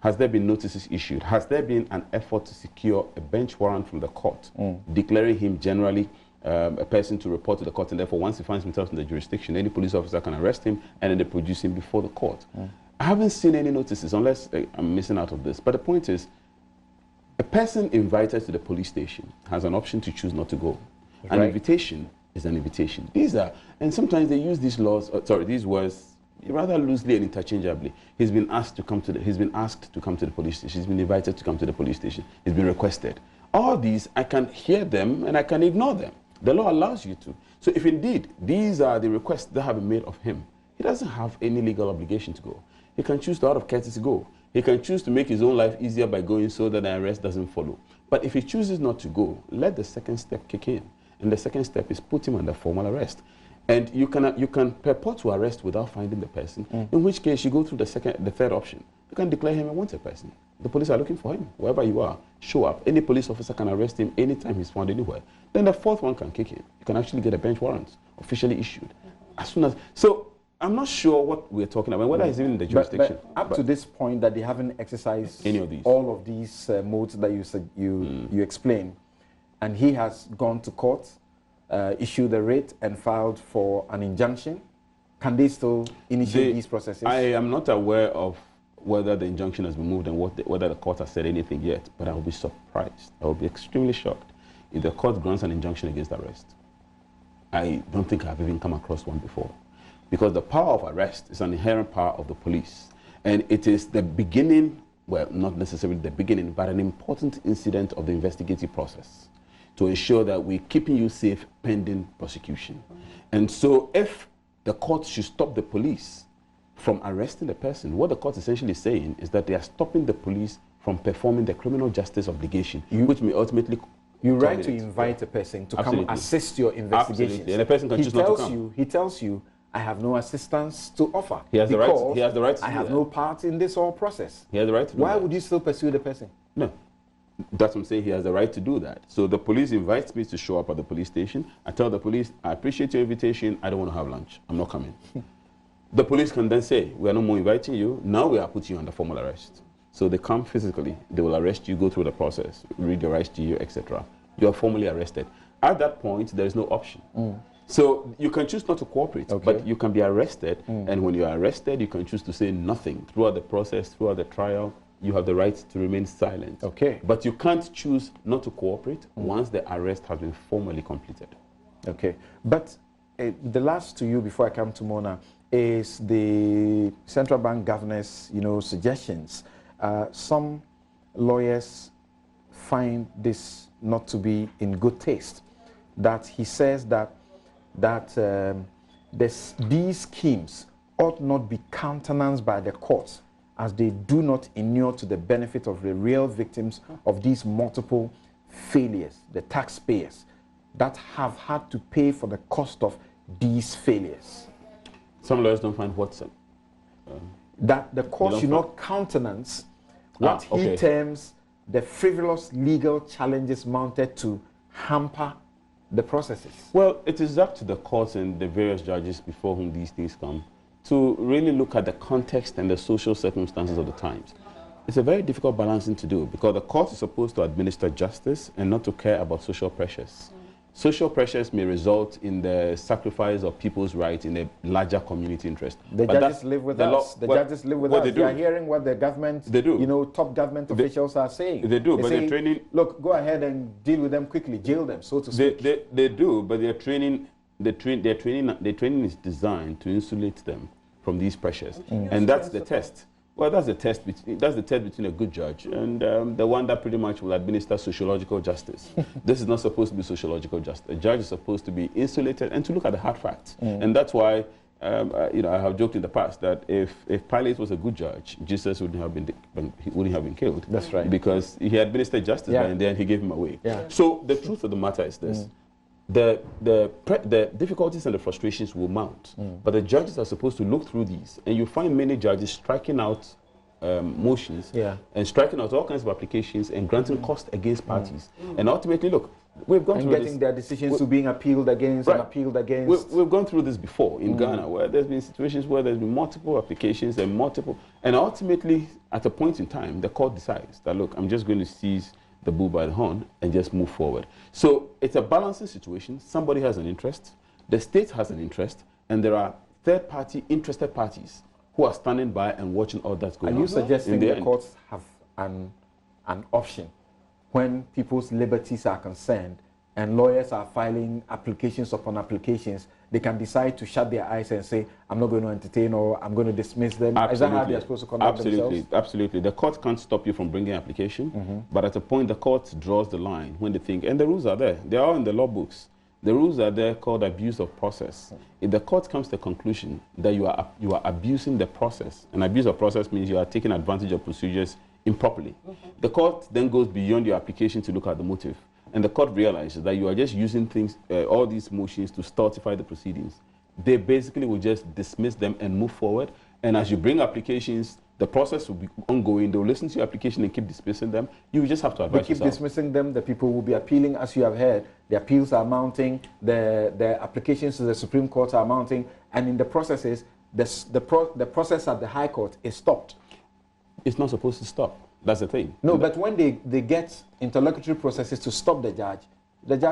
Has there been notices issued? Has there been an effort to secure a bench warrant from the court, declaring him generally a person to report to the court, and therefore once he finds himself in the jurisdiction, any police officer can arrest him and then they produce him before the court? I haven't seen any notices, unless I'm missing out of this. But the point is, a person invited to the police station has an option to choose not to go. An invitation is an invitation. And sometimes they use these these words rather loosely and interchangeably. He's been asked to come to the police station. He's been invited to come to the police station. He's been requested. All these, I can hear them and I can ignore them. The law allows you to. So if indeed these are the requests that have been made of him, he doesn't have any legal obligation to go. He can choose to, out of courtesy, go. He can choose to make his own life easier by going so that an arrest doesn't follow. But if he chooses not to go, let the second step kick in. And the second step is put him under formal arrest. And you can purport to arrest without finding the person, in which case you go through the third option. You can declare him a wanted person. The police are looking for him. Wherever you are, show up. Any police officer can arrest him anytime he's found anywhere. Then the fourth one can kick in. You can actually get a bench warrant officially issued. As soon as... So I'm not sure what we're talking about, whether he's even in the jurisdiction. But up to this point that they haven't exercised any of these, all of these modes that you explained, and he has gone to court, issued a writ and filed for an injunction, can they still initiate these processes? I am not aware of whether the injunction has been moved and whether the court has said anything yet, but I will be surprised. I will be extremely shocked if the court grants an injunction against arrest. I don't think I've even come across one before. Because the power of arrest is an inherent power of the police. And it is the beginning, well, not necessarily the beginning, but an important incident of the investigative process to ensure that we're keeping you safe pending prosecution. And so if the court should stop the police from arresting the person, what the court is essentially saying is that they are stopping the police from performing the criminal justice obligation, which may ultimately... You're right to invite a person to come assist your investigation. Absolutely. And the person can choose not to come. He tells you, I have no assistance to offer. He has the right. Because He has the right. To I do have that. no part in this whole process. He has the right to do Why that. would you still pursue the person? No. That's what I'm saying. He has the right to do that. So the police invites me to show up at the police station. I tell the police, I appreciate your invitation. I don't want to have lunch. I'm not coming. The police can then say, we are no more inviting you. Now we are putting you under formal arrest. So they come physically. They will arrest you, go through the process, read the rights to you, etc. You are formally arrested. At that point, there is no option. So you can choose not to cooperate, but you can be arrested. And when you are arrested, you can choose to say nothing. Throughout the process, throughout the trial, you have the right to remain silent. Okay. But you can't choose not to cooperate once the arrest has been formally completed. Okay. But the last to you before I come to Mona is the central bank governor's, suggestions. Some lawyers find this not to be in good taste. That he says that these schemes ought not be countenanced by the courts, as they do not inure to the benefit of the real victims of these multiple failures, the taxpayers that have had to pay for the cost of these failures. Some lawyers don't find what? That the court should not countenance what he terms the frivolous legal challenges mounted to hamper the processes. Well, it is up to the courts and the various judges before whom these things come to really look at the context and the social circumstances of the times. It's a very difficult balancing to do because the court is supposed to administer justice and not to care about social pressures. Social pressures may result in the sacrifice of people's rights in a larger community interest. The judges live with us. The judges live with us. They are hearing what the government, top government officials are saying. They do, but they're training. Look, go ahead and deal with them quickly, jail them, so to speak. They do, but their training is designed to insulate them from these pressures, and that's the test. Well, that's the test. That's the test between a good judge and the one that pretty much will administer sociological justice. This is not supposed to be sociological justice. A judge is supposed to be insulated and to look at the hard facts. And that's why, I have joked in the past that if Pilate was a good judge, Jesus wouldn't have been killed. That's right. Because he administered justice, and then he gave him away. Yeah. So the truth of the matter is this. The difficulties and the frustrations will mount, but the judges are supposed to look through these, and you find many judges striking out motions and striking out all kinds of applications and granting cost against parties. And ultimately, look, we've gone through getting their decisions to being appealed against and appealed against. We've gone through this before in Ghana, where there's been situations where there's been multiple applications and ultimately, at a point in time, the court decides that, look, I'm just going to seize the bull by the horn and just move forward. So it's a balancing situation. Somebody has an interest, the state has an interest, and there are third-party interested parties who are standing by and watching all that's going on. Are you suggesting the courts have an option when people's liberties are concerned and lawyers are filing applications upon applications? They can decide to shut their eyes and say, I'm not going to entertain or I'm going to dismiss them. Absolutely. Is that how they're supposed to conduct themselves? Absolutely. The court can't stop you from bringing an application, but at a point the court draws the line when they think, and the rules are there. They are all in the law books. The rules are there called abuse of process. If the court comes to the conclusion that you are abusing the process, and abuse of process means you are taking advantage of procedures improperly, the court then goes beyond your application to look at the motive. And the court realizes that you are just using things, all these motions to stultify the proceedings. They basically will just dismiss them and move forward. And as you bring applications, the process will be ongoing. They will listen to your application and keep dismissing them. You will just have to advise yourself. Keep dismissing them. The people will be appealing, as you have heard. The appeals are mounting. The applications to the Supreme Court are mounting. And in the processes, the process at the High Court is stopped. It's not supposed to stop. That's the thing. No, but when they get interlocutory processes to stop the judge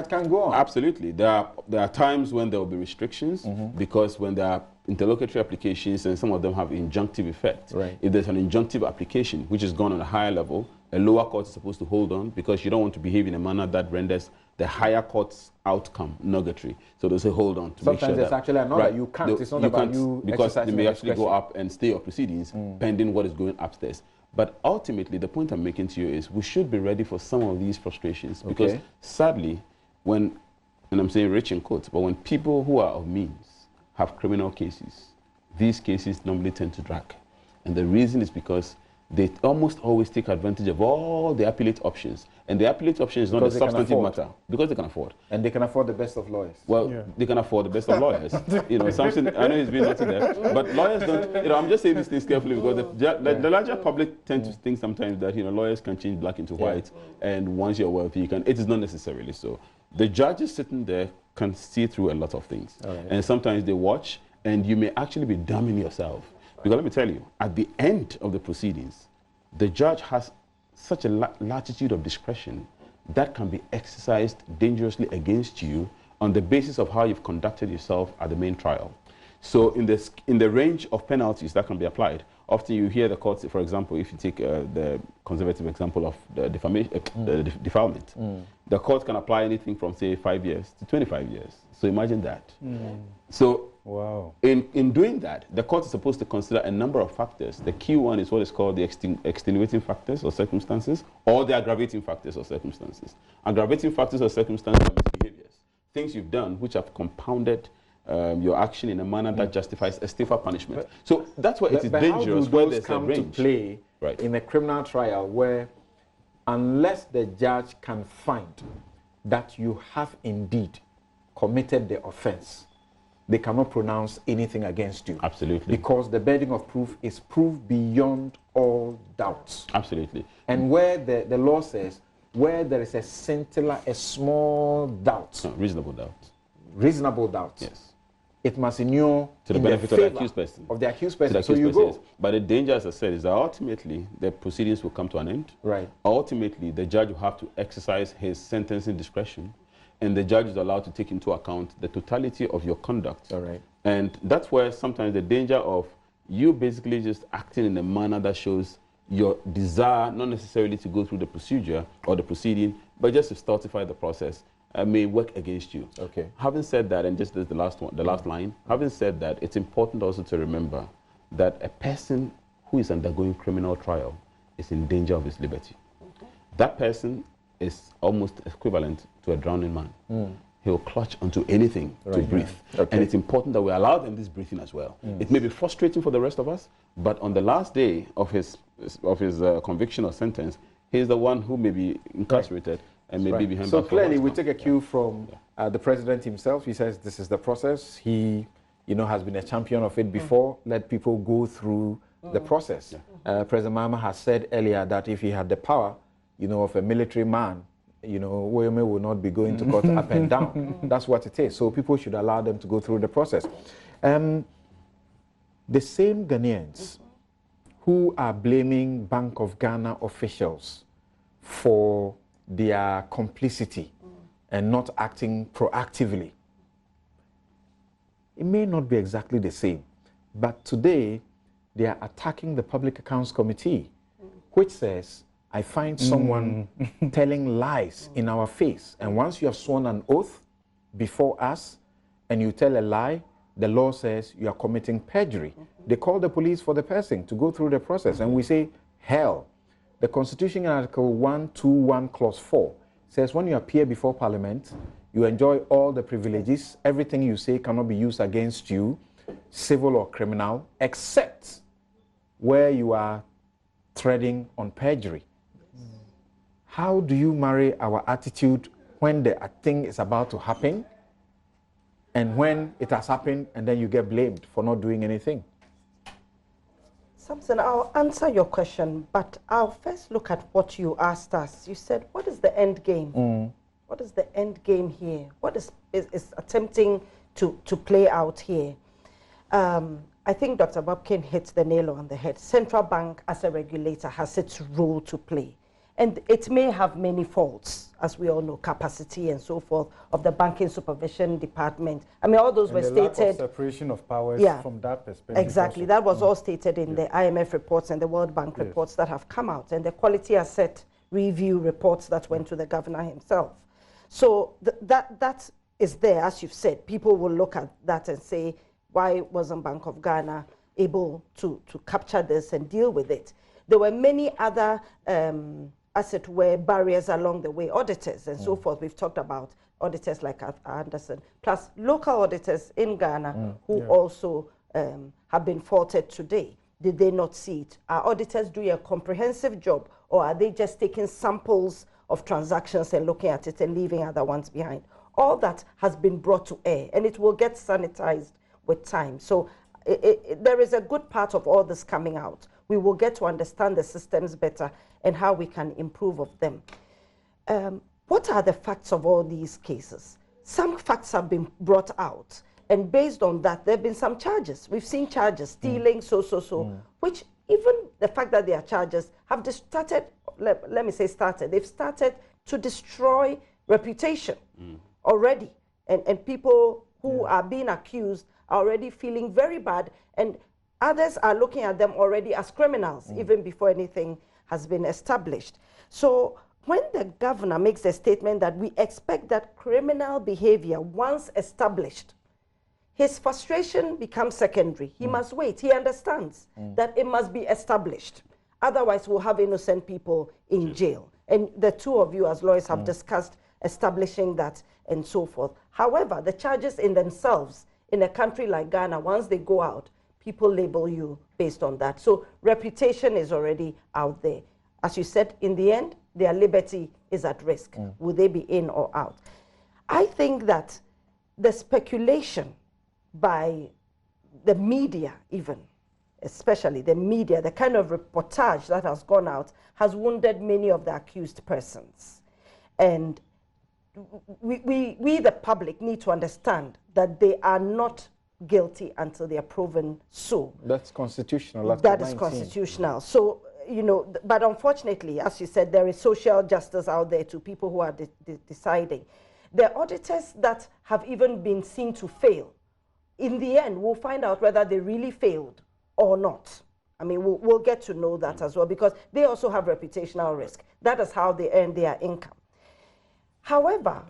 can go on. Absolutely. There are times when there will be restrictions because when there are interlocutory applications and some of them have injunctive effect. Right. If there's an injunctive application which is gone on a higher level, a lower court is supposed to hold on because you don't want to behave in a manner that renders the higher court's outcome nugatory. So they say hold on to make sure that... Sometimes there's actually another. You can't. It's not about you because they may actually go discretion. up and stay of proceedings pending what is going upstairs. But ultimately, the point I'm making to you is we should be ready for some of these frustrations because sadly, and I'm saying rich in quotes, but when people who are of means have criminal cases, these cases normally tend to drag. And the reason is because they almost always take advantage of all the appellate options. And the appellate option is not a Because they can substantive afford. matter because they can afford. And they can afford the best of lawyers. Well, they can afford the best of lawyers. You know, something, I know he's been noted there, but lawyers don't, you know, I'm just saying these things carefully because the larger public tend to think sometimes that, you know, lawyers can change black into white, and once you're wealthy, you can. It is not necessarily so. The judges sitting there can see through a lot of things. And sometimes they watch, and you may actually be damning yourself. Because let me tell you, at the end of the proceedings, the judge has such a latitude of discretion that can be exercised dangerously against you on the basis of how you've conducted yourself at the main trial. So in the range of penalties that can be applied, often you hear the courts, for example, if you take the conservative example of the defilement, the court can apply anything from, say, 5 years to 25 years. So imagine that. So Wow. in doing that, the court is supposed to consider a number of factors. The key one is what is called the extenuating factors or circumstances, or the aggravating factors or circumstances. Aggravating factors or circumstances are misbehaviors, things you've done which have compounded your action in a manner that justifies a stiffer punishment. So that's why it is dangerous where there's a range. Come to play in a criminal trial where, unless the judge can find that you have indeed committed the offense, they cannot pronounce anything against you. Absolutely. Because the burden of proof is proof beyond all doubts. Absolutely. And where the law says, where there is a scintilla, a small doubt. No, reasonable doubt. Reasonable doubt. Yes. It must inure To the benefit of the accused person. Of the accused person. So you go. yes. But the danger, as I said, is that ultimately the proceedings will come to an end. Right. Ultimately, the judge will have to exercise his sentencing discretion, and the judge is allowed to take into account the totality of your conduct. All right. And that's where sometimes the danger of you basically just acting in a manner that shows your desire not necessarily to go through the procedure or the proceeding, but just to stultify the process, may work against you. Okay. Having said that, and just as the last line, having said that, it's important also to remember that a person who is undergoing criminal trial is in danger of his liberty. That person is almost equivalent to a drowning man. He'll clutch onto anything to breathe. Okay. And it's important that we allow them this breathing as well. It may be frustrating for the rest of us, but on the last day of his conviction or sentence, he's the one who may be incarcerated and may be behind bars. So clearly we take a cue from the president himself. He says this is the process. He has been a champion of it before. Let people go through the process. President Mahama has said earlier that if he had the power, of a military man, women will not be going to court up and down. That's what it is. So people should allow them to go through the process. The same Ghanaians who are blaming Bank of Ghana officials for their complicity and not acting proactively, it may not be exactly the same. But today, they are attacking the Public Accounts Committee, which says, I find someone telling lies in our face. And once you have sworn an oath before us and you tell a lie, the law says you are committing perjury. They call the police for the person to go through the process. And we say, hell. The Constitution in Article 121, Clause 4 says when you appear before Parliament, you enjoy all the privileges. Everything you say cannot be used against you, civil or criminal, except where you are treading on perjury. How do you marry our attitude when the thing is about to happen and when it has happened and then you get blamed for not doing anything? Samson, I'll answer your question, but I'll first look at what you asked us. You said, what is the end game? What is the end game here? What is attempting to play out here? I think Dr. Bobkin hit the nail on the head. Central Bank, as a regulator, has its role to play. And it may have many faults, as we all know, capacity and so forth, of the Banking Supervision Department. I mean, all those were stated. Lack of separation of powers from that perspective. Exactly. That was all stated in the IMF reports and the World Bank reports that have come out, and the quality asset review reports that went to the governor himself. So that is there, as you've said. People will look at that and say, why wasn't Bank of Ghana able to capture this and deal with it? There were many other as it were, barriers along the way, auditors and so forth. We've talked about auditors like Anderson, plus local auditors in Ghana who also have been faulted today. Did they not see it? Are auditors doing a comprehensive job, or are they just taking samples of transactions and looking at it and leaving other ones behind. All that has been brought to air, and it will get sanitized with time. So there is a good part of all this coming out. We will get to understand the systems better and how we can improve of them. What are the facts of all these cases? Some facts have been brought out, and based on that, there have been some charges. We've seen charges, stealing, which even the fact that they are charges have started, let me say started, they've started to destroy reputation already. And people who are being accused are already feeling very bad, and others are looking at them already as criminals, even before anything has been established. So when the governor makes a statement that we expect that criminal behavior, once established, his frustration becomes secondary. He must wait. He understands that it must be established. Otherwise, we'll have innocent people in jail. And the two of you as lawyers have discussed establishing that and so forth. However, the charges in themselves, in a country like Ghana, once they go out, people label you based on that. So reputation is already out there. As you said, in the end, their liberty is at risk. Will they be in or out? I think that the speculation by the media even, especially the media, the kind of reportage that has gone out has wounded many of the accused persons. And we the public, need to understand that they are not guilty until they are proven so. That's constitutional. That is constitutional. So, you know, but unfortunately, as you said, there is social justice out there to people who are deciding. The auditors that have even been seen to fail, in the end, we'll find out whether they really failed or not. I mean, we'll get to know that as well, because they also have reputational risk. That is how they earn their income. However,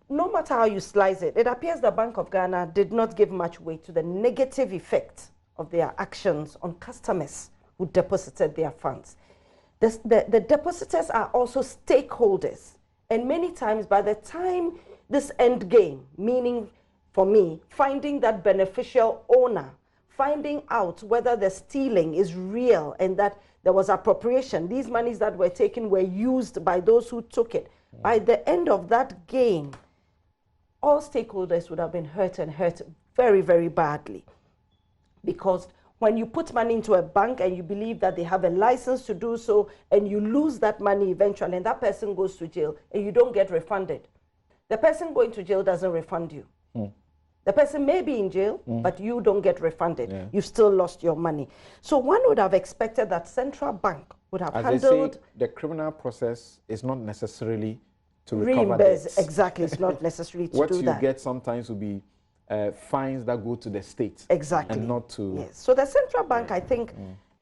no matter how you slice it, it appears the Bank of Ghana did not give much weight to the negative effect of their actions on customers who deposited their funds. The depositors are also stakeholders. And many times, by the time this end game, meaning for me, finding that beneficial owner, finding out whether the stealing is real and that there was appropriation, these monies that were taken were used by those who took it. By the end of that game, all stakeholders would have been hurt, and hurt very, very badly. Because when you put money into a bank and you believe that they have a license to do so, and you lose that money eventually, and that person goes to jail, and you don't get refunded, the person going to jail doesn't refund you. The person may be in jail, but you don't get refunded. Yeah. You still lost your money. So one would have expected that central bank would have handled... Say, the criminal process is not necessarily to recover debts. Exactly, it's not necessary to do that. What you get sometimes will be fines that go to the state. Exactly. And not to... Yes. So the central bank, I think,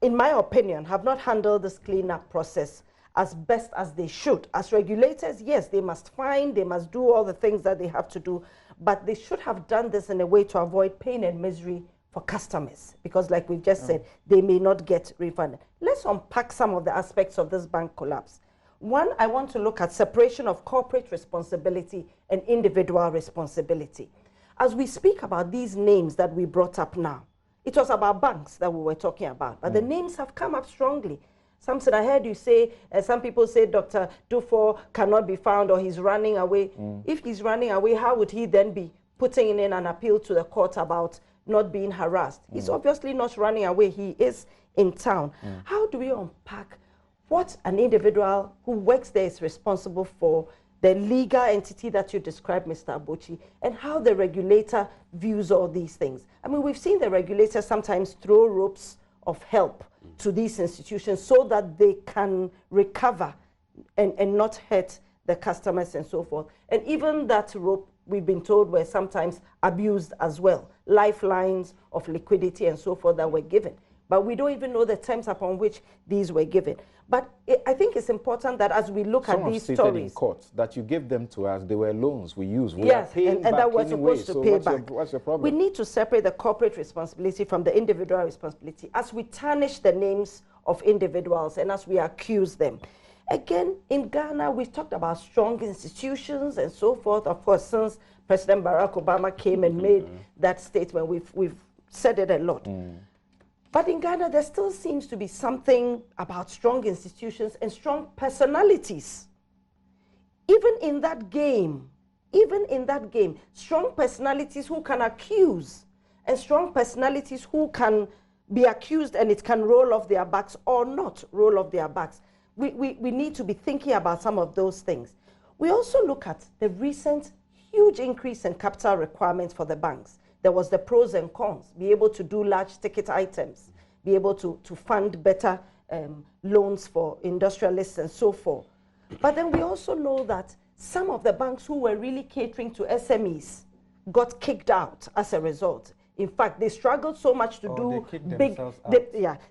in my opinion, have not handled this cleanup process as best as they should. As regulators, yes, they must fine, they must do all the things that they have to do, but they should have done this in a way to avoid pain and misery for customers, because like we've just said, they may not get refunded. Let's unpack some of the aspects of this bank collapse. One, I want to look at separation of corporate responsibility and individual responsibility. As we speak about these names that we brought up now, it was about banks that we were talking about, but the names have come up strongly. Samson, I heard you say, some people say Dr. Dufour cannot be found or he's running away. If he's running away, how would he then be putting in an appeal to the court about not being harassed? He's obviously not running away. He is in town. How do we unpack what an individual who works there is responsible for, the legal entity that you described, Mr. Abochi, and how the regulator views all these things? I mean, we've seen the regulator sometimes throw ropes of help to these institutions so that they can recover and not hurt the customers and so forth. And even that rope, we've been told, were sometimes abused as well. Lifelines of liquidity and so forth that were given. But we don't even know the terms upon which these were given. But I think it's important that as we look at these stories... in court that you give them to us, they were loans we used. We yes, are paying and back that we're anyway, supposed to pay back. What's your problem? We need to separate the corporate responsibility from the individual responsibility as we tarnish the names of individuals and as we accuse them. Again, in Ghana, we've talked about strong institutions and so forth. Of course, since President Barack Obama came and made that statement, we've said it a lot. But in Ghana, there still seems to be something about strong institutions and strong personalities. even in that game, strong personalities who can accuse and strong personalities who can be accused and it can roll off their backs or not roll off their backs. We need to be thinking about some of those things. We also look at the recent huge increase in capital requirements for the banks. There was the pros and cons, be able to do large ticket items, be able to fund better loans for industrialists and so forth. But then we also know that some of the banks who were really catering to SMEs got kicked out as a result. In fact, they struggled so much to do big,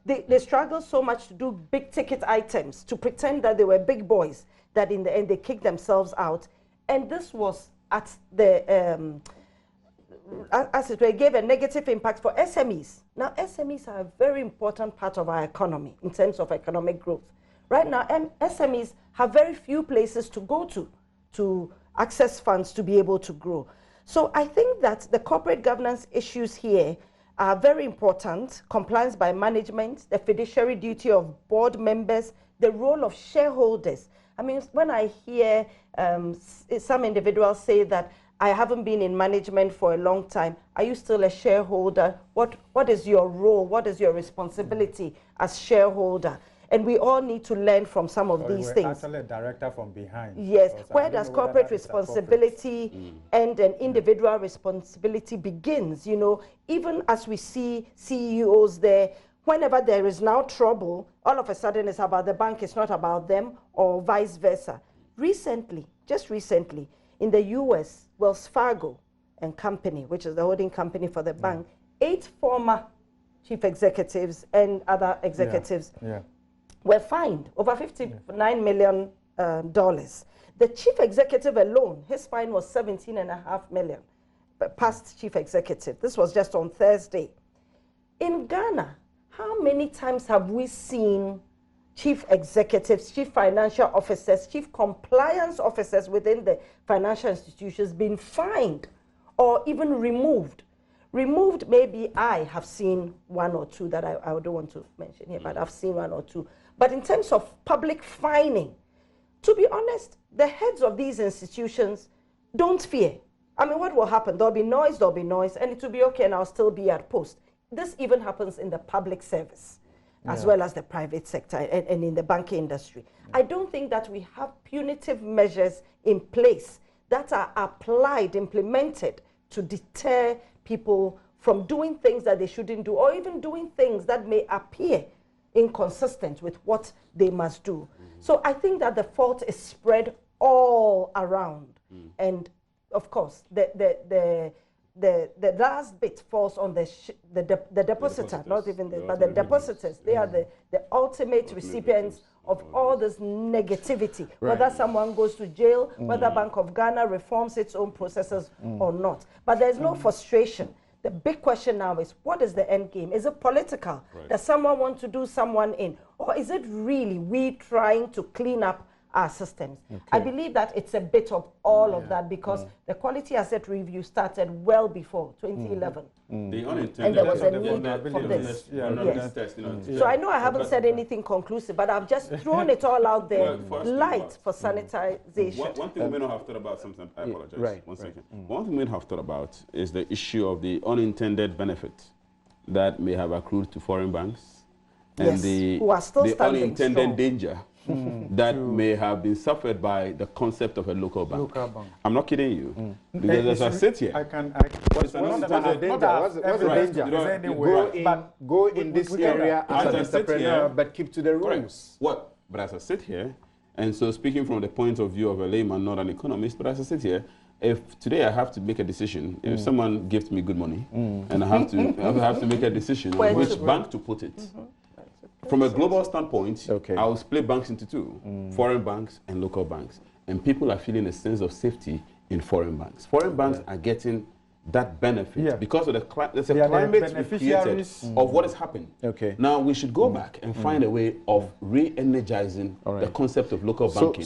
they struggled so much to do big ticket items, to pretend that they were big boys, that in the end they kicked themselves out. And this was at the, as it were, gave a negative impact for SMEs. Now, SMEs are a very important part of our economy in terms of economic growth. Right now, SMEs have very few places to go to access funds to be able to grow. So I think that the corporate governance issues here are very important. Compliance by management, the fiduciary duty of board members, the role of shareholders. I mean, when I hear some individuals say that I haven't been in management for a long time, are you still a shareholder? What is your role? What is your responsibility as shareholder? And we all need to learn from some of these things. Actually, a director from behind. Yes. Where does corporate responsibility and an individual responsibility begins? You know, even as we see CEOs there, whenever there is now trouble, all of a sudden it's about the bank, it's not about them, or vice versa. Recently, just recently, in the US, Wells Fargo and Company, which is the holding company for the bank, 8 former chief executives and other executives were fined over $59 million. The chief executive alone, his fine was $17.5 million, past chief executive. This was just on Thursday. In Ghana, how many times have we seen chief executives, chief financial officers, chief compliance officers within the financial institutions being fined or even removed? Removed, maybe I have seen 1 or 2 that I don't want to mention here, but I've seen 1 or 2. But in terms of public fining, to be honest, the heads of these institutions don't fear. I mean, what will happen? There'll be noise, and it will be okay, and I'll still be at post. This even happens in the public service, as well as the private sector and in the banking industry. I don't think that we have punitive measures in place that are applied, implemented to deter people from doing things that they shouldn't do, or even doing things that may appear inconsistent with what they must do. So I think that the fault is spread all around. And of course, the last bit falls on the depositor, not even but the depositors. They are the ultimate recipients of all this negativity, whether someone goes to jail, whether Bank of Ghana reforms its own processes or not. But there's no frustration. The big question now is, what is the end game? Is it political? Does someone want to do someone in? Or is it really we trying to clean up our systems? I believe that it's a bit of all of that, because the quality asset review started well before 2011. The unintended, and there was a need for this. So I know I haven't said anything conclusive, but I've just thrown it all out there, light for sanitization. One thing we may not have thought about sometimes, I apologize, one second. One thing we may not have thought about is the issue of the unintended benefit that may have accrued to foreign banks, and the unintended danger that may have been suffered by the concept of a local bank. I'm not kidding you. Because as I sit here, what's the danger? Go in this area as an entrepreneur, but keep to the rules. What? But as I sit here, and so speaking from the point of view of a layman, not an economist, but as I sit here, if today I have to make a decision, if someone gives me good money, and I have to make a decision on which bank to put it. From a global standpoint, I will split banks into 2, foreign banks and local banks. And people are feeling a sense of safety in foreign banks. Foreign banks are getting that benefit because of there's a climate we've created of what has happened. Now we should go back and find a way of re-energizing the concept of local banking.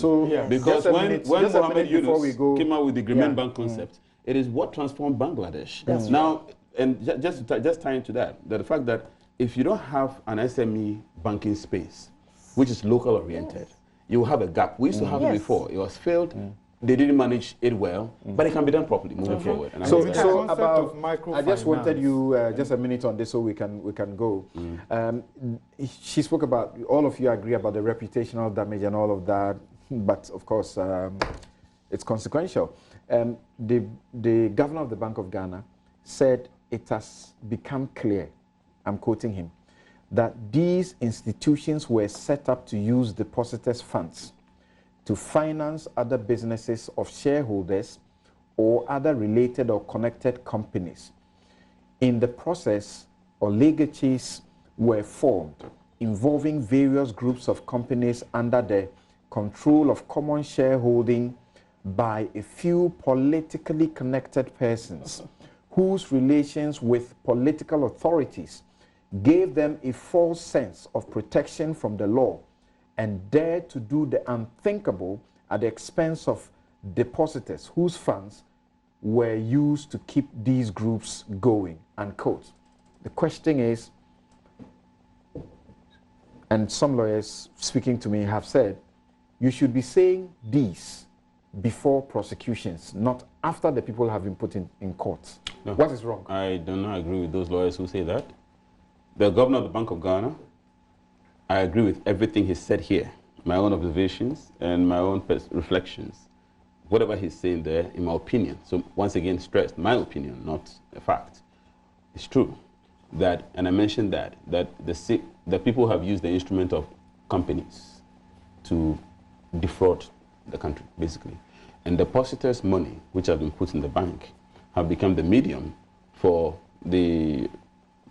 Because when Mohammed Yunus came out with the Agreement Bank concept, it is what transformed Bangladesh. Now, and just tying to that, the fact that if you don't have an SME banking space, which is local oriented, you have a gap. We used to have it before. It was failed. They didn't manage it well, but it can be done properly moving forward. And So, I so concept about, of microfinance. I just wanted you just a minute on this so we can go. She spoke about, all of you agree about the reputational damage and all of that, but of course it's consequential. The governor of the Bank of Ghana said it has become clear, I'm quoting him, that these institutions were set up to use depositors' funds to finance other businesses of shareholders or other related or connected companies. In the process, oligarchies were formed involving various groups of companies under the control of common shareholding by a few politically connected persons whose relations with political authorities gave them a false sense of protection from the law and dared to do the unthinkable at the expense of depositors whose funds were used to keep these groups going, unquote. The question is, and some lawyers speaking to me have said, you should be saying these before prosecutions, not after the people have been put in court. No, what is wrong? I do not agree with those lawyers who say that. The governor of the Bank of Ghana, I agree with everything he said here, my own observations and my own reflections. Whatever he's saying there, in my opinion, so once again stressed, my opinion, not a fact. It's true that, and I mentioned that the people have used the instrument of companies to defraud the country, basically. And depositors' money, which have been put in the bank, have become the medium for the,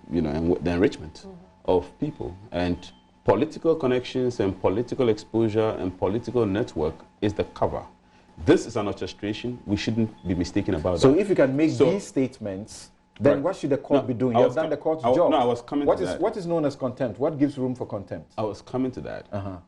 the enrichment of people. And political connections and political exposure and political network is the cover. This is an orchestration. We shouldn't be mistaken about that. So if you can make these statements, then what should the court be doing? You have done the court's job. No, I was coming to that. What is known as contempt? What gives room for contempt? I was coming to that.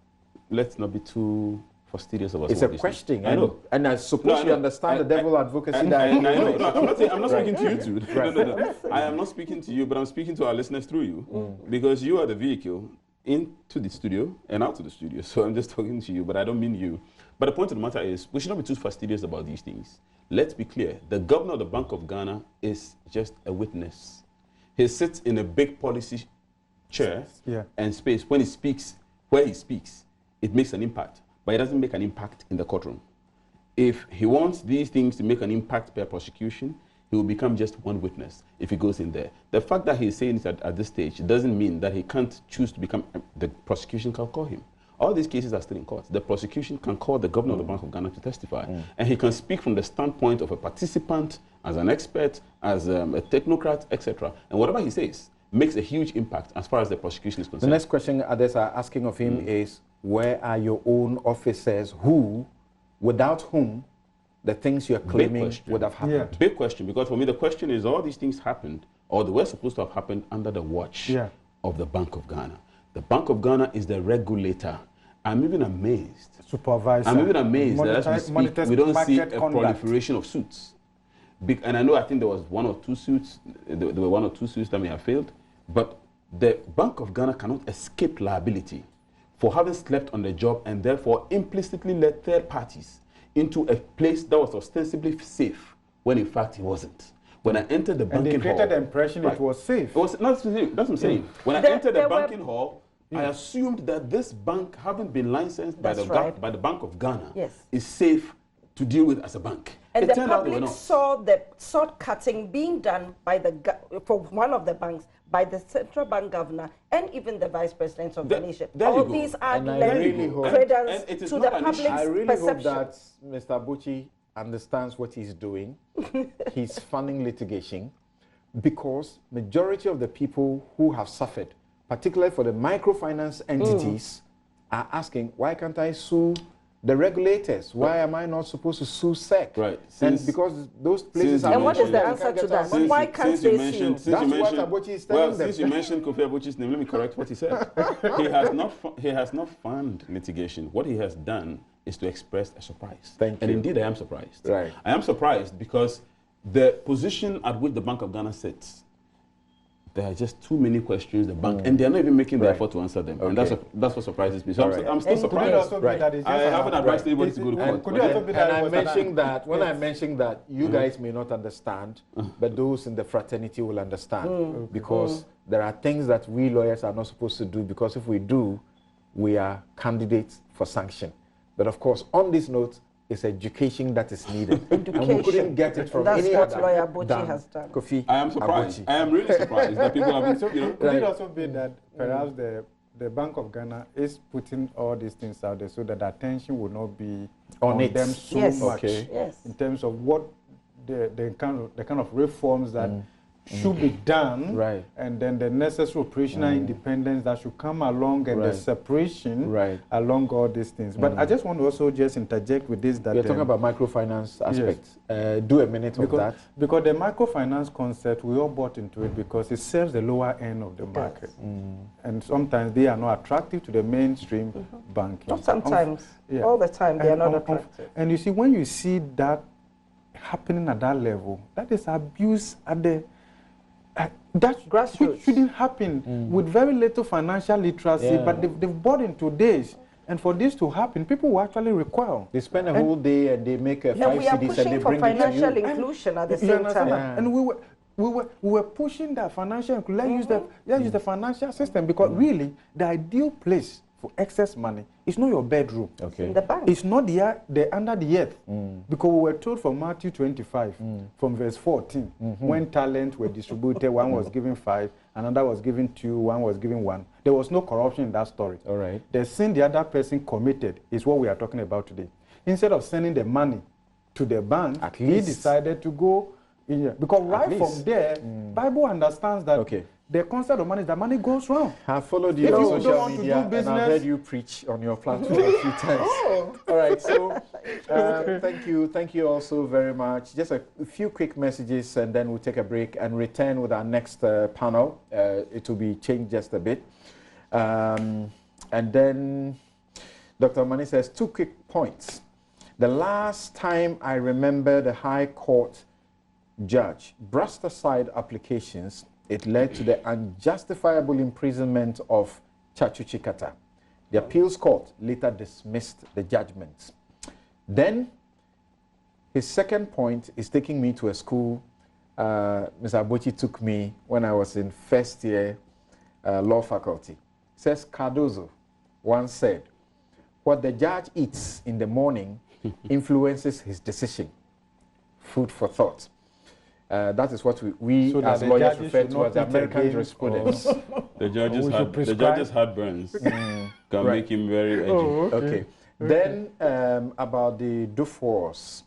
Let's not be too fastidious about it's a question. I know. And I suppose you understand the devil advocacy that I'm not speaking to you two. No. I am not speaking to you, but I'm speaking to our listeners through you. Because you are the vehicle into the studio and out of the studio. So I'm just talking to you, but I don't mean you. But the point of the matter is, we should not be too fastidious about these things. Let's be clear. The governor of the Bank of Ghana is just a witness. He sits in a big policy chair and space. When he speaks, where he speaks, it makes an impact. But it doesn't make an impact in the courtroom. If he wants these things to make an impact per prosecution, he will become just one witness if he goes in there. The fact that he's saying it at this stage doesn't mean that he can't choose to become, the prosecution can call him. All these cases are still in court. The prosecution can call the governor of the Bank of Ghana to testify. And he can speak from the standpoint of a participant, as an expert, as a technocrat, etc. And whatever he says makes a huge impact as far as the prosecution is concerned. The next question others are asking of him is, where are your own officers who, without whom, the things you're claiming would have happened? Big question, because for me the question is, all these things happened, or they were supposed to have happened under the watch of the Bank of Ghana. The Bank of Ghana is the regulator. I'm even amazed. Supervisor. I'm even amazed that as we speak, we don't see a proliferation of suits. And I know, I think there was one or two suits, there were one or two suits that may have failed, but the Bank of Ghana cannot escape liability for having slept on the job and therefore implicitly led third parties into a place that was ostensibly safe when in fact it wasn't. When I entered the banking hall, they created the impression it was safe. It was not safe. That's what I'm saying. When I entered the banking hall, I assumed that this bank, having been licensed by the Bank of Ghana, is safe to deal with as a bank. And the public saw the sword cutting being done by for one of the banks by the central bank governor and even the vice president of the nation. All these are lending credence to the public's perception. I really hope that Mr. Abuchi understands what he's doing. He's funding litigation because majority of the people who have suffered, particularly for the microfinance entities, are asking, why can't I sue the regulators? Why am I not supposed to sue SEC? Right. And because those places are... And what is the answer to that? Why can't they sue? That's what Abuchi is telling them. Since you mentioned Kofi Abuchi's name, let me correct what he said. He has not funded litigation. What he has done is to express a surprise. Thank you. And indeed, I am surprised. Right. I am surprised because the position at which the Bank of Ghana sits, there are just too many questions the bank, and they're not even making the Right. effort to answer them. Okay. And that's what surprises me. So All right. I'm still And Could it surprised. also be Right. that it's I just haven't advised anybody to go to court. Could it also be that And it I was mentioned that when I Yes. mentioned that you guys may not understand, but those in the fraternity will understand because there are things that we lawyers are not supposed to do, because if we do, we are candidates for sanction. But of course, on this note, it's education that is needed. And we couldn't Education. get it from That's any what other Lawyer Bochi than has done. Kofi I am surprised. Abochi. I am really surprised that people haven't. You know, Could it also be that perhaps the Bank of Ghana is putting all these things out there so that the attention will not be On it. them so Yes. much Okay. Yes. in terms of what the kind of reforms that should be done, Right. and then the necessary operational independence that should come along, and the Right. separation Right. along all these things. But I just want to also just interject with this that We're talking about microfinance aspect. Yes. Do a minute of because, that. because the microfinance concept, we all bought into it because it serves the lower end of the market. And sometimes they are not attractive to the mainstream banking. Not sometimes. Yeah. All the time, they are And not attractive. And you see, when you see that happening at that level, that is abuse at the that Grassroots. which shouldn't happen with very little financial literacy, Yeah. but they've bought into this. And for this to happen, people will actually recoil. They spend a whole day and they make a Yeah, 5 we are CDs and they pushing for bring it to financial you. inclusion at the You same understand time. that? And we were pushing that financial inclusion. Let's use the financial system, because really the ideal place for excess money is not your bedroom. Okay. In the bank. It's not the under the earth, because we were told from Matthew 25, from verse 14, when talents were distributed, one was given 5, another was given 2, one was given 1. There was no corruption in that story. All right. The sin the other person committed is what we are talking about today. Instead of sending the money to the bank, At he least. decided to go in here. Because right least. from there, Bible understands that Okay. the concept of money is that money goes round. I've followed If you on you don't social want to media do and I've business- heard you preach on your platform a few times. All right, so thank you also very much. Just a few quick messages and then we'll take a break and return with our next panel. It will be changed just a bit. And then Dr. Mani says 2 quick points. The last time I remember the High Court judge brushed aside applications, it led to the unjustifiable imprisonment of Chachu Chikata. The appeals court later dismissed the judgment. Then, his second point is taking me to a school Mr. Abochi took me when I was in first year law faculty. Says Cardozo once said, what the judge eats in the morning influences his decision. Food for thought. That is what we So that as the lawyers judges refer should to not as eat American again, jurisprudence. The judge's we should prescribe- heartburns can Right. make him very edgy. Okay. Then about the Dufors,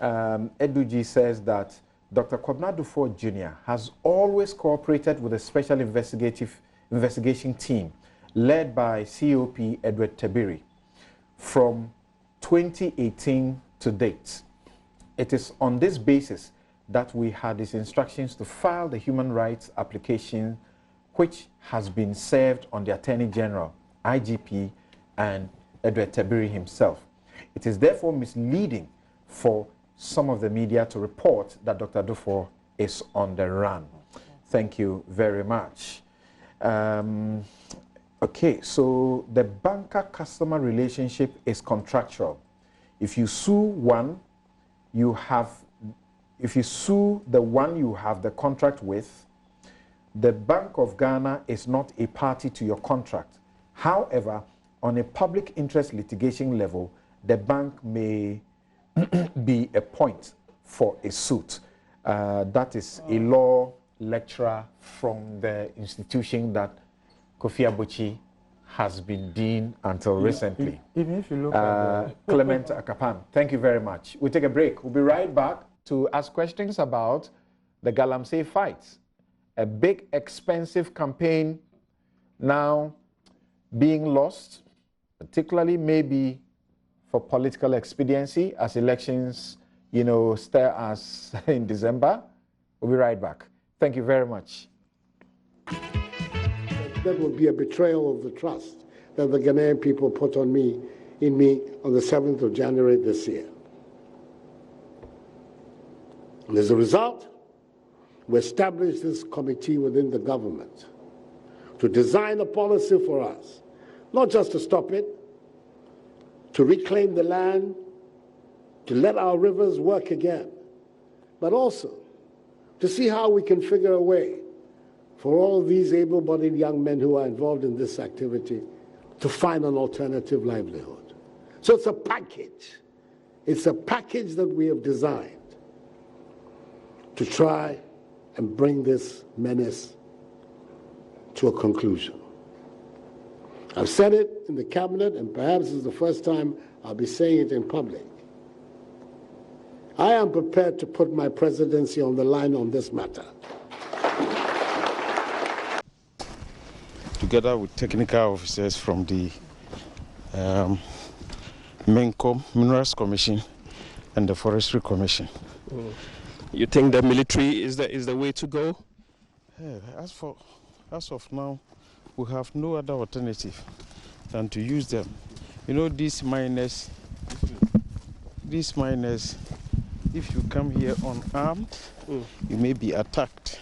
Eduji says that Dr. Kwabena Dufour Jr. has always cooperated with a special investigation team led by COP Edward Tabiri from 2018 to date. It is on this basis that we had his instructions to file the human rights application, which has been served on the Attorney General, IGP, and Edward Tabiri himself. It is therefore misleading for some of the media to report that Dr. Dufour is on the run. Thank you very much. Okay, so the banker-customer relationship is contractual. If you sue one, if you sue the one you have the contract with, the Bank of Ghana is not a party to your contract. However, on a public interest litigation level, the bank may be a point for a suit. That is a law lecturer from the institution that Kofi Abochi has been dean until recently. Even if you look at Clement Akapan, thank you very much. We'll take a break. We'll be right back to ask questions about the Galamsey fights. A big, expensive campaign now being lost, particularly maybe for political expediency as elections, stir us in December. We'll be right back. Thank you very much. That would be a betrayal of the trust that the Ghanaian people put in me on the 7th of January this year. And as a result, we established this committee within the government to design a policy for us, not just to stop it, to reclaim the land, to let our rivers work again, but also to see how we can figure a way for all these able-bodied young men who are involved in this activity to find an alternative livelihood. So it's a package. It's a package that we have designed to try and bring this menace to a conclusion. I've said it in the cabinet, and perhaps it's the first time I'll be saying it in public. I am prepared to put my presidency on the line on this matter. Together with technical officers from the MINCOM, Minerals Commission, and the Forestry Commission. You think the military is the way to go? Yeah, as of now, we have no other alternative than to use them. You know, these miners, if you come here unarmed, you may be attacked.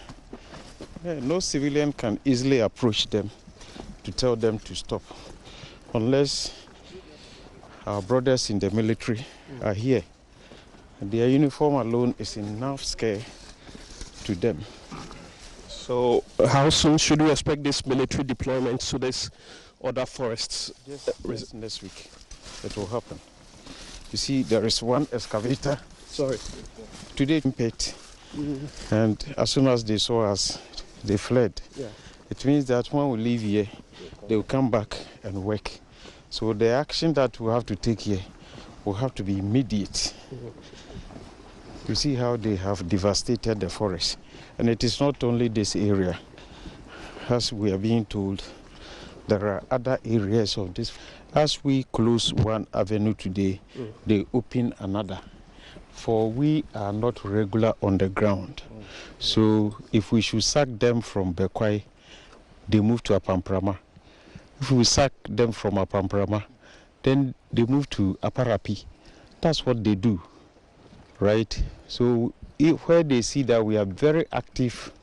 Yeah, no civilian can easily approach them to tell them to stop, unless our brothers in the military are here. Their uniform alone is enough scare to them. So how soon should we expect this military deployment to this other forests? Just next week, it will happen. You see, there is one excavator. Sorry. Today, pit, and as soon as they saw us, they fled. Yeah. It means that when we leave here, they will come back and work. So the action that we have to take here will have to be immediate. You see how they have devastated the forest. And it is not only this area. As we are being told, there are other areas of this. As we close one avenue today, they open another. For we are not regular on the ground. So if we should sack them from Bekwai, they move to Apamprama. If we sack them from Apamprama, then they move to Aparapi. That's what they do, right? So where they see that we are very active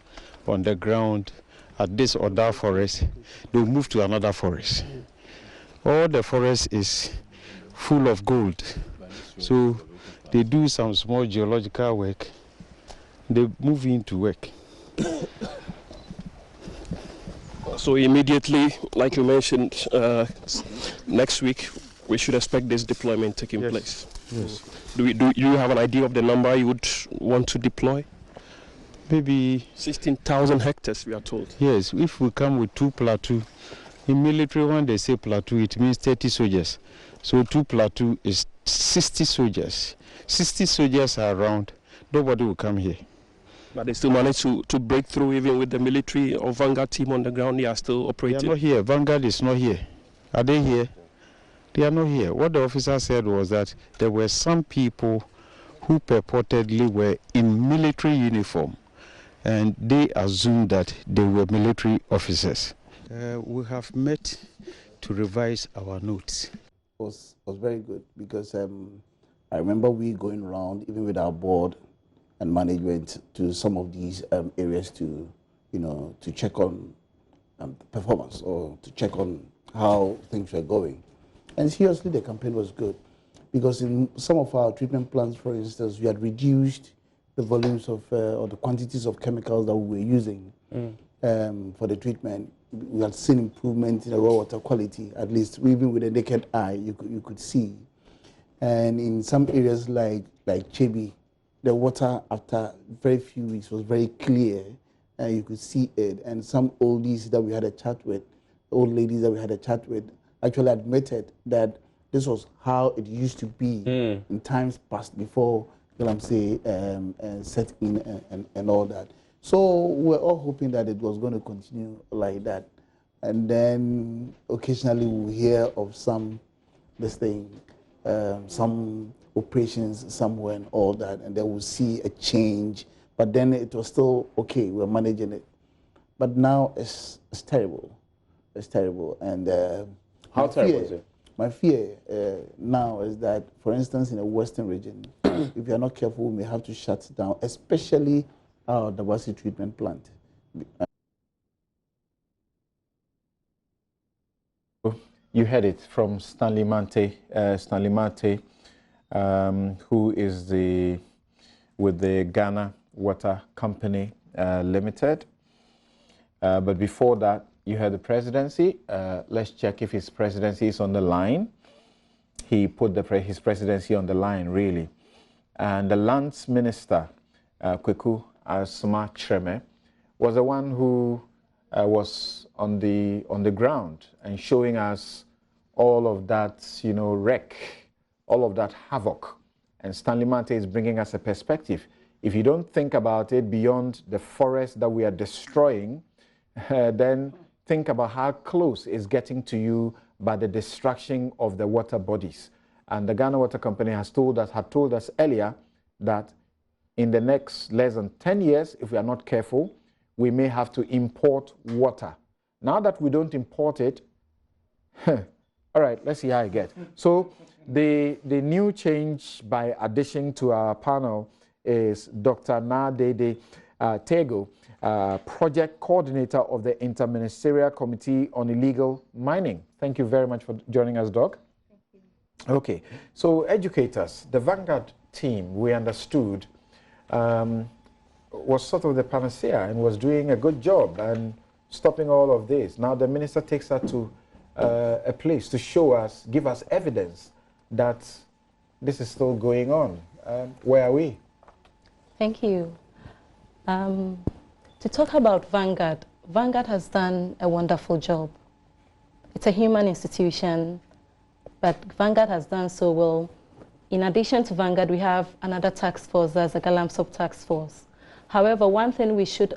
on the ground at this or that forest, they'll move to another forest. All the forest is full of gold. So they do some small geological work, they move into work. So immediately, like you mentioned, next week, we should expect this deployment taking place. Yes. Do you have an idea of the number you would want to deploy? Maybe 16,000 hectares, we are told. yes, if we come with 2 platoon, in military when they say platoon, it means 30 soldiers. So 2 platoon is 60 soldiers. 60 soldiers are around, nobody will come here. But they still manage to break through even with the military or Vanguard team on the ground. They are still They operating. are not here. Vanguard is not here. Are they here? They are not here. What the officer said was that there were some people who purportedly were in military uniform, and they assumed that they were military officers. We have met to revise our notes. Was very good because I remember we going around even with our board and management to some of these areas to, to check on performance or to check on how things were going. And seriously, the campaign was good because in some of our treatment plants, for instance, we had reduced the volumes of or the quantities of chemicals that we were using for the treatment. We had seen improvement in the raw water quality, at least even with a naked eye, you could see. And in some areas like Chebi, the water after very few weeks was very clear, and you could see it. And some oldies that we had a chat with, old ladies that we had a chat with, actually admitted that this was how it used to be in times past before, set in and all that. So we're all hoping that it was going to continue like that. And then occasionally we'll hear of some operations somewhere and all that, and then we'll see a change. But then it was still okay, we're managing it. But now it's terrible. It's terrible. And how terrible is it? My fear now is that, for instance, in the western region, if you are not careful, we may have to shut down, especially The waste treatment plant. You heard it from Stanley Mante, who is with the Ghana Water Company Limited. But before that, you heard the presidency. Let's check if his presidency is on the line. He put his presidency on the line, really. And the lands minister, Kweku Asma Treme, was the one who was on the ground and showing us all of that, wreck, all of that havoc. And Stanley Mante is bringing us a perspective. If you don't think about it beyond the forest that we are destroying, then think about how close it's getting to you by the destruction of the water bodies. And the Ghana Water Company had told us earlier that in the next less than 10 years, if we are not careful, we may have to import water. Now that we don't import it, all right, let's see how it gets. So the new change by addition to our panel is Dr. Nadede Tego, Project Coordinator of the Interministerial Committee on Illegal Mining. Thank you very much for joining us, Doc. Thank you. Okay, so educators, the Vanguard team, we understood, was sort of the panacea and was doing a good job and stopping all of this. Now the minister takes us to a place to show us, give us evidence that this is still going on. Where are we? Thank you. To talk about Vanguard, Vanguard has done a wonderful job. It's a human institution, but Vanguard has done so well. In addition to Vanguard, we have another task force, that's a Galamsey task force. However, one thing we should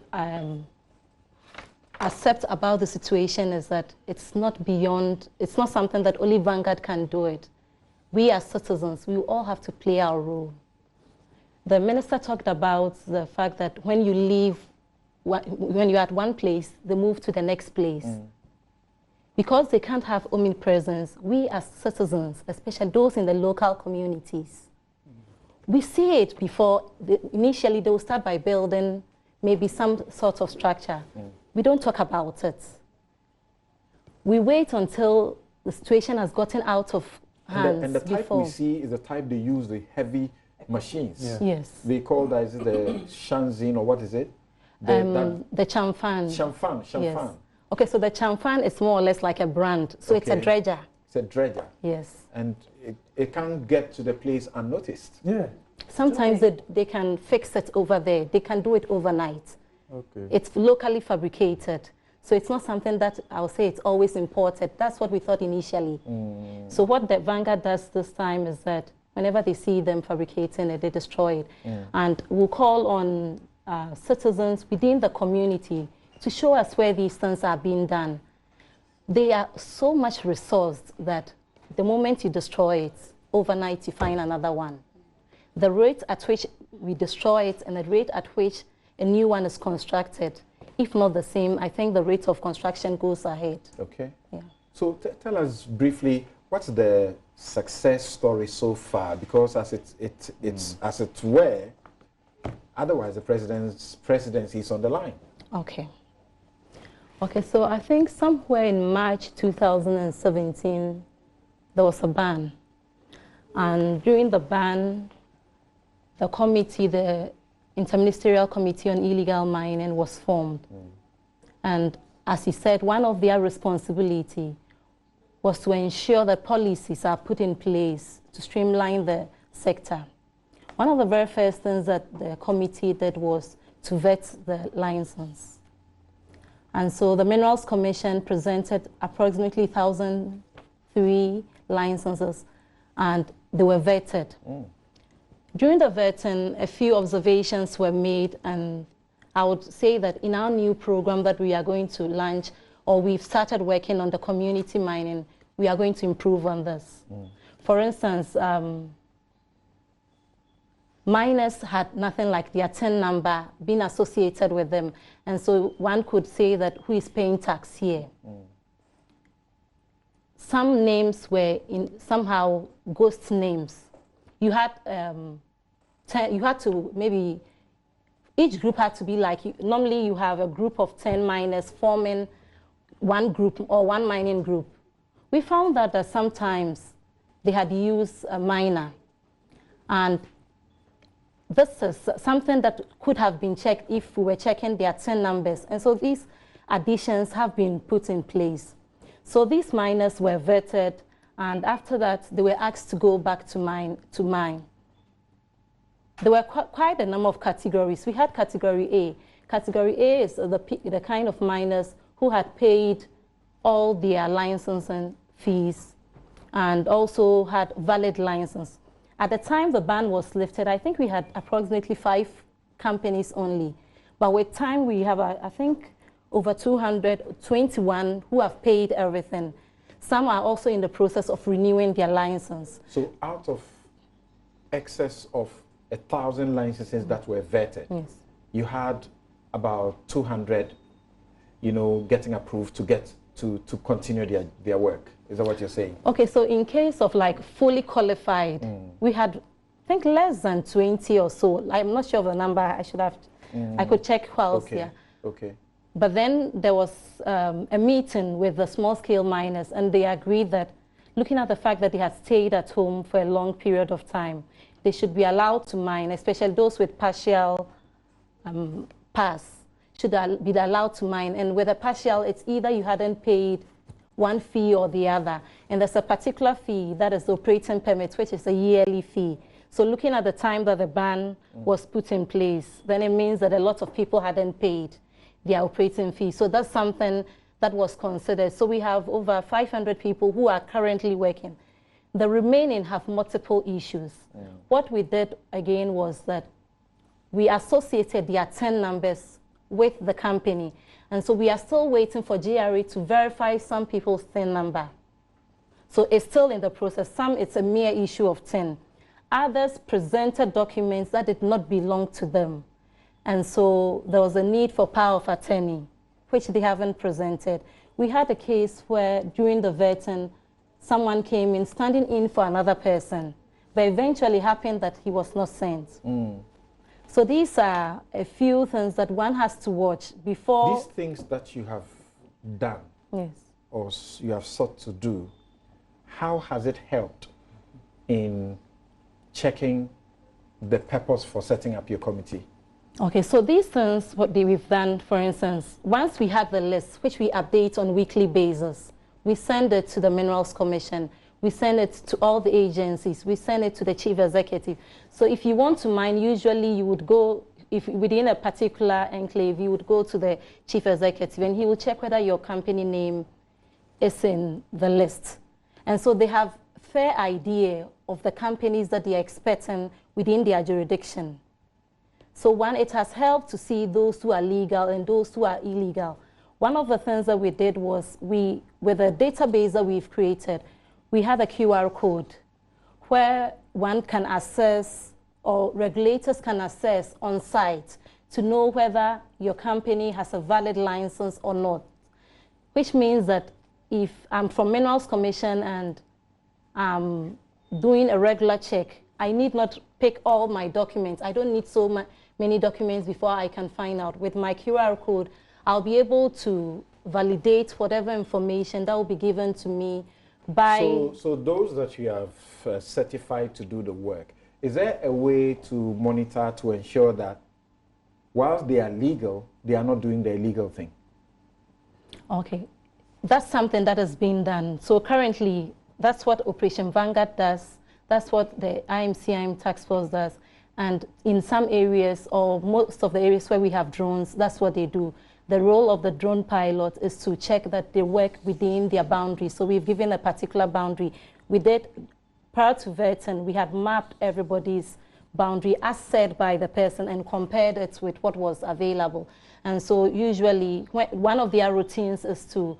accept about the situation is that it's not something that only Vanguard can do it. We as citizens, we all have to play our role. The minister talked about the fact that when you leave, when you're at one place, they move to the next place. Because they can't have omnipresence, we as citizens, especially those in the local communities, we see it before. Initially, they will start by building maybe some sort of structure. We don't talk about it. We wait until the situation has gotten out of hands. And the type we see is the type they use, the heavy machines. Yeah. Yes. They call that, is it the Shanzin, or what is it? The Chamfan. Chamfan. Yes. Okay, so the Chamfan is more or less like a brand. So it's a dredger. It's a dredger. Yes. And it can't get to the place unnoticed. Yeah. Sometimes they can fix it over there. They can do it overnight. Okay. It's locally fabricated. So it's not something that I'll say it's always imported. That's what we thought initially. So what the Vanguard does this time is that whenever they see them fabricating it, they destroy it. And we'll call on citizens within the community to show us where these things are being done. They are so much resourced that the moment you destroy it, overnight you find another one. The rate at which we destroy it and the rate at which a new one is constructed, if not the same, I think the rate of construction goes ahead. Okay. Yeah. So tell us briefly, what's the success story so far? Because as it were, otherwise the presidency is on the line. Okay. Okay, so I think somewhere in March 2017, there was a ban. And during the ban, the committee, the Interministerial Committee on Illegal Mining was formed. And as he said, one of their responsibility was to ensure that policies are put in place to streamline the sector. One of the very first things that the committee did was to vet the license. And so the Minerals Commission presented approximately 1,003 licenses, and they were vetted. During the vetting, a few observations were made, and I would say that in our new program that we are going to launch, or we've started working on the community mining, we are going to improve on this. For instance, miners had nothing like their TIN number being associated with them. And so one could say that who is paying tax here? Some names were somehow ghost names. You had to maybe each group had to be like, normally you have a group of 10 miners forming one group or one mining group. We found that sometimes they had used a miner, and this is something that could have been checked if we were checking their 10 numbers. And so these additions have been put in place. So these miners were vetted, and after that, they were asked to go back to mine. There were quite a number of categories. We had category A. Category A is the kind of miners who had paid all their licensing fees and also had valid license. At the time the ban was lifted, I think we had approximately 5 companies only. But with time, we have, I think, over 221 who have paid everything. Some are also in the process of renewing their license. So out of excess of 1,000 licenses that were vetted, yes, you had about 200, getting approved to get to continue their work. Is that what you're saying? Okay, so in case of like fully qualified, we had, I think, less than 20 or so. I'm not sure of the number. I should have, I could check whilst here. Okay. But then there was a meeting with the small-scale miners, and they agreed that, looking at the fact that they had stayed at home for a long period of time, they should be allowed to mine, especially those with partial pass, should be allowed to mine. And with a partial, it's either you hadn't paid one fee or the other. And there's a particular fee, that is the operating permit, which is a yearly fee. So looking at the time that the ban was put in place, then it means that a lot of people hadn't paid their operating fee. So that's something that was considered. So we have over 500 people who are currently working. The remaining have multiple issues. What we did again was that we associated their 10 numbers with the company. And so we are still waiting for GRA to verify some people's 10 number. So it's still in the process. Some, it's a mere issue of 10. Others presented documents that did not belong to them. And so there was a need for power of attorney, which they haven't presented. We had a case where during the vetting, someone came in standing in for another person, but eventually happened that he was not sent. So these are a few things that one has to watch before. These things that you have done, yes, or you have sought to do, how has it helped in checking the purpose for setting up your committee? Okay, so these things, what we've done, for instance, once we have the list, which we update on a weekly basis, we send it to the Minerals Commission, we send it to all the agencies, we send it to the Chief Executive. So if you want to mine, usually you would go, if within a particular enclave, you would go to the Chief Executive and he will check whether your company name is in the list. And so they have a fair idea of the companies that they are expecting within their jurisdiction. So one, it has helped to see those who are legal and those who are illegal. One of the things that we did was with the database that we've created, we have a QR code where one can access, or regulators can access on site to know whether your company has a valid license or not. Which means that if I'm from Minerals Commission and I'm doing a regular check, I need not pick all my documents. I don't need so many documents before I can find out. With my QR code, I'll be able to validate whatever information that will be given to me by... So those that you have certified to do the work, is there a way to monitor to ensure that whilst they are legal, they are not doing the illegal thing? Okay, that's something that has been done. So currently, that's what Operation Vanguard does. That's what the IMCIM task force does. And in some areas, or most of the areas where we have drones, that's what they do. The role of the drone pilot is to check that they work within their boundaries. So we've given a particular boundary. We did, prior to vetting, we had mapped everybody's boundary as said by the person and compared it with what was available. And so usually, one of their routines is to,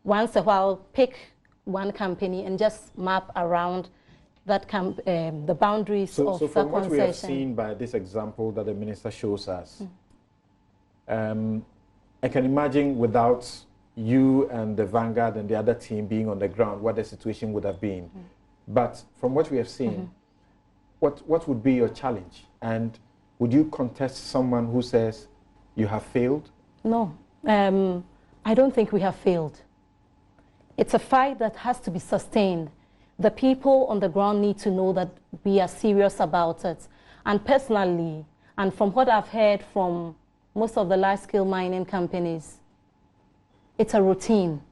once a while, pick one company and just map around that the boundaries of the concession. So from what we have seen by this example that the minister shows us, I can imagine without you and the Vanguard and the other team being on the ground, what the situation would have been. But from what we have seen, what would be your challenge? And would you contest someone who says you have failed? No, I don't think we have failed. It's a fight that has to be sustained. The people on the ground need to know that we are serious about it. And personally, and from what I've heard from most of the large-scale mining companies, it's a routine.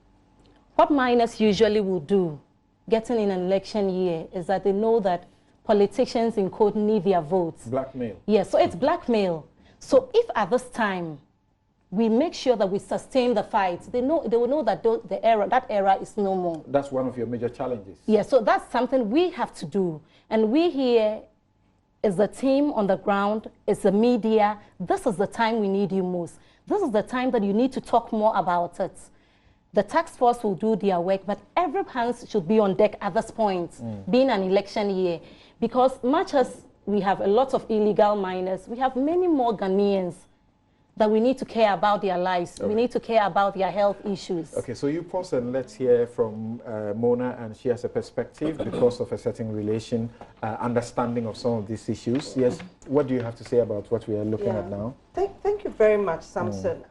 What miners usually will do, getting in an election year, is that they know that politicians in quote need their votes. Blackmail. Yes, so it's blackmail. So if at this time we make sure that we sustain the fight, they will know that that era is no more. That's one of your major challenges. Yes, so that's something we have to do. And we here is the team on the ground, is the media. This is the time we need you most. This is the time that you need to talk more about it. The task force will do their work, but every hands should be on deck at this point, being an election year. Because much as we have a lot of illegal miners, we have many more Ghanaians that we need to care about their lives. Okay. We need to care about their health issues. Okay, so you pause and let's hear from Mona, and she has a perspective because of a certain understanding of some of these issues. Yes, what do you have to say about what we are looking at now? Thank you very much, Samson.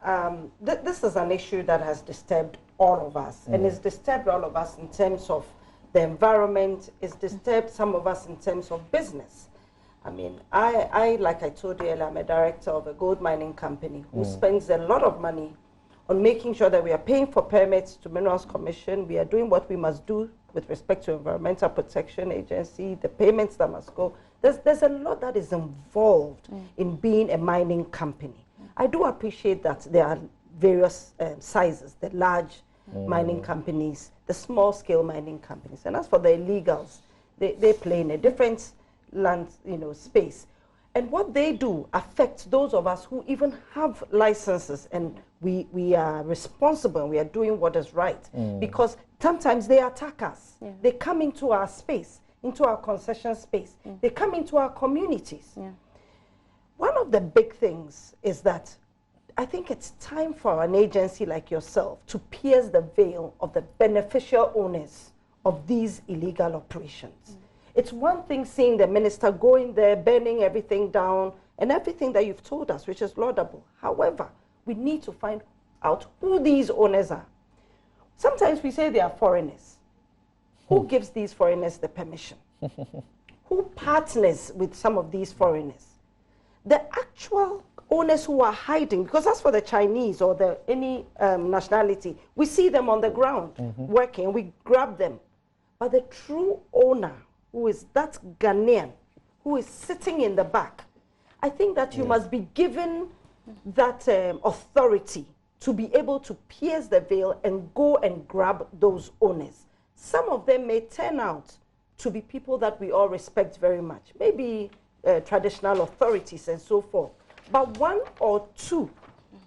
This is an issue that has disturbed all of us, and it's disturbed all of us in terms of the environment, it's disturbed some of us in terms of business. I mean, like I told you earlier, I'm a director of a gold mining company who spends a lot of money on making sure that we are paying for permits to Minerals Commission. We are doing what we must do with respect to Environmental Protection Agency, the payments that must go. There's a lot that is involved in being a mining company. I do appreciate that there are various sizes, the large mining companies, the small-scale mining companies. And as for the illegals, they play in a different land, space. And what they do affects those of us who even have licenses, and we are responsible and we are doing what is right. Because sometimes they attack us. Yeah. They come into our space, into our concession space. They come into our communities. Yeah. One of the big things is that I think it's time for an agency like yourself to pierce the veil of the beneficial owners of these illegal operations. It's one thing seeing the minister going there, burning everything down, and everything that you've told us, which is laudable. However, we need to find out who these owners are. Sometimes we say they are foreigners. Who gives these foreigners the permission? Who partners with some of these foreigners? The actual owners who are hiding, because as for the Chinese or any nationality, we see them on the ground working, we grab them. But the true owner, who is that Ghanaian, who is sitting in the back, I think that you must be given that authority to be able to pierce the veil and go and grab those owners. Some of them may turn out to be people that we all respect very much, maybe traditional authorities and so forth. But one or two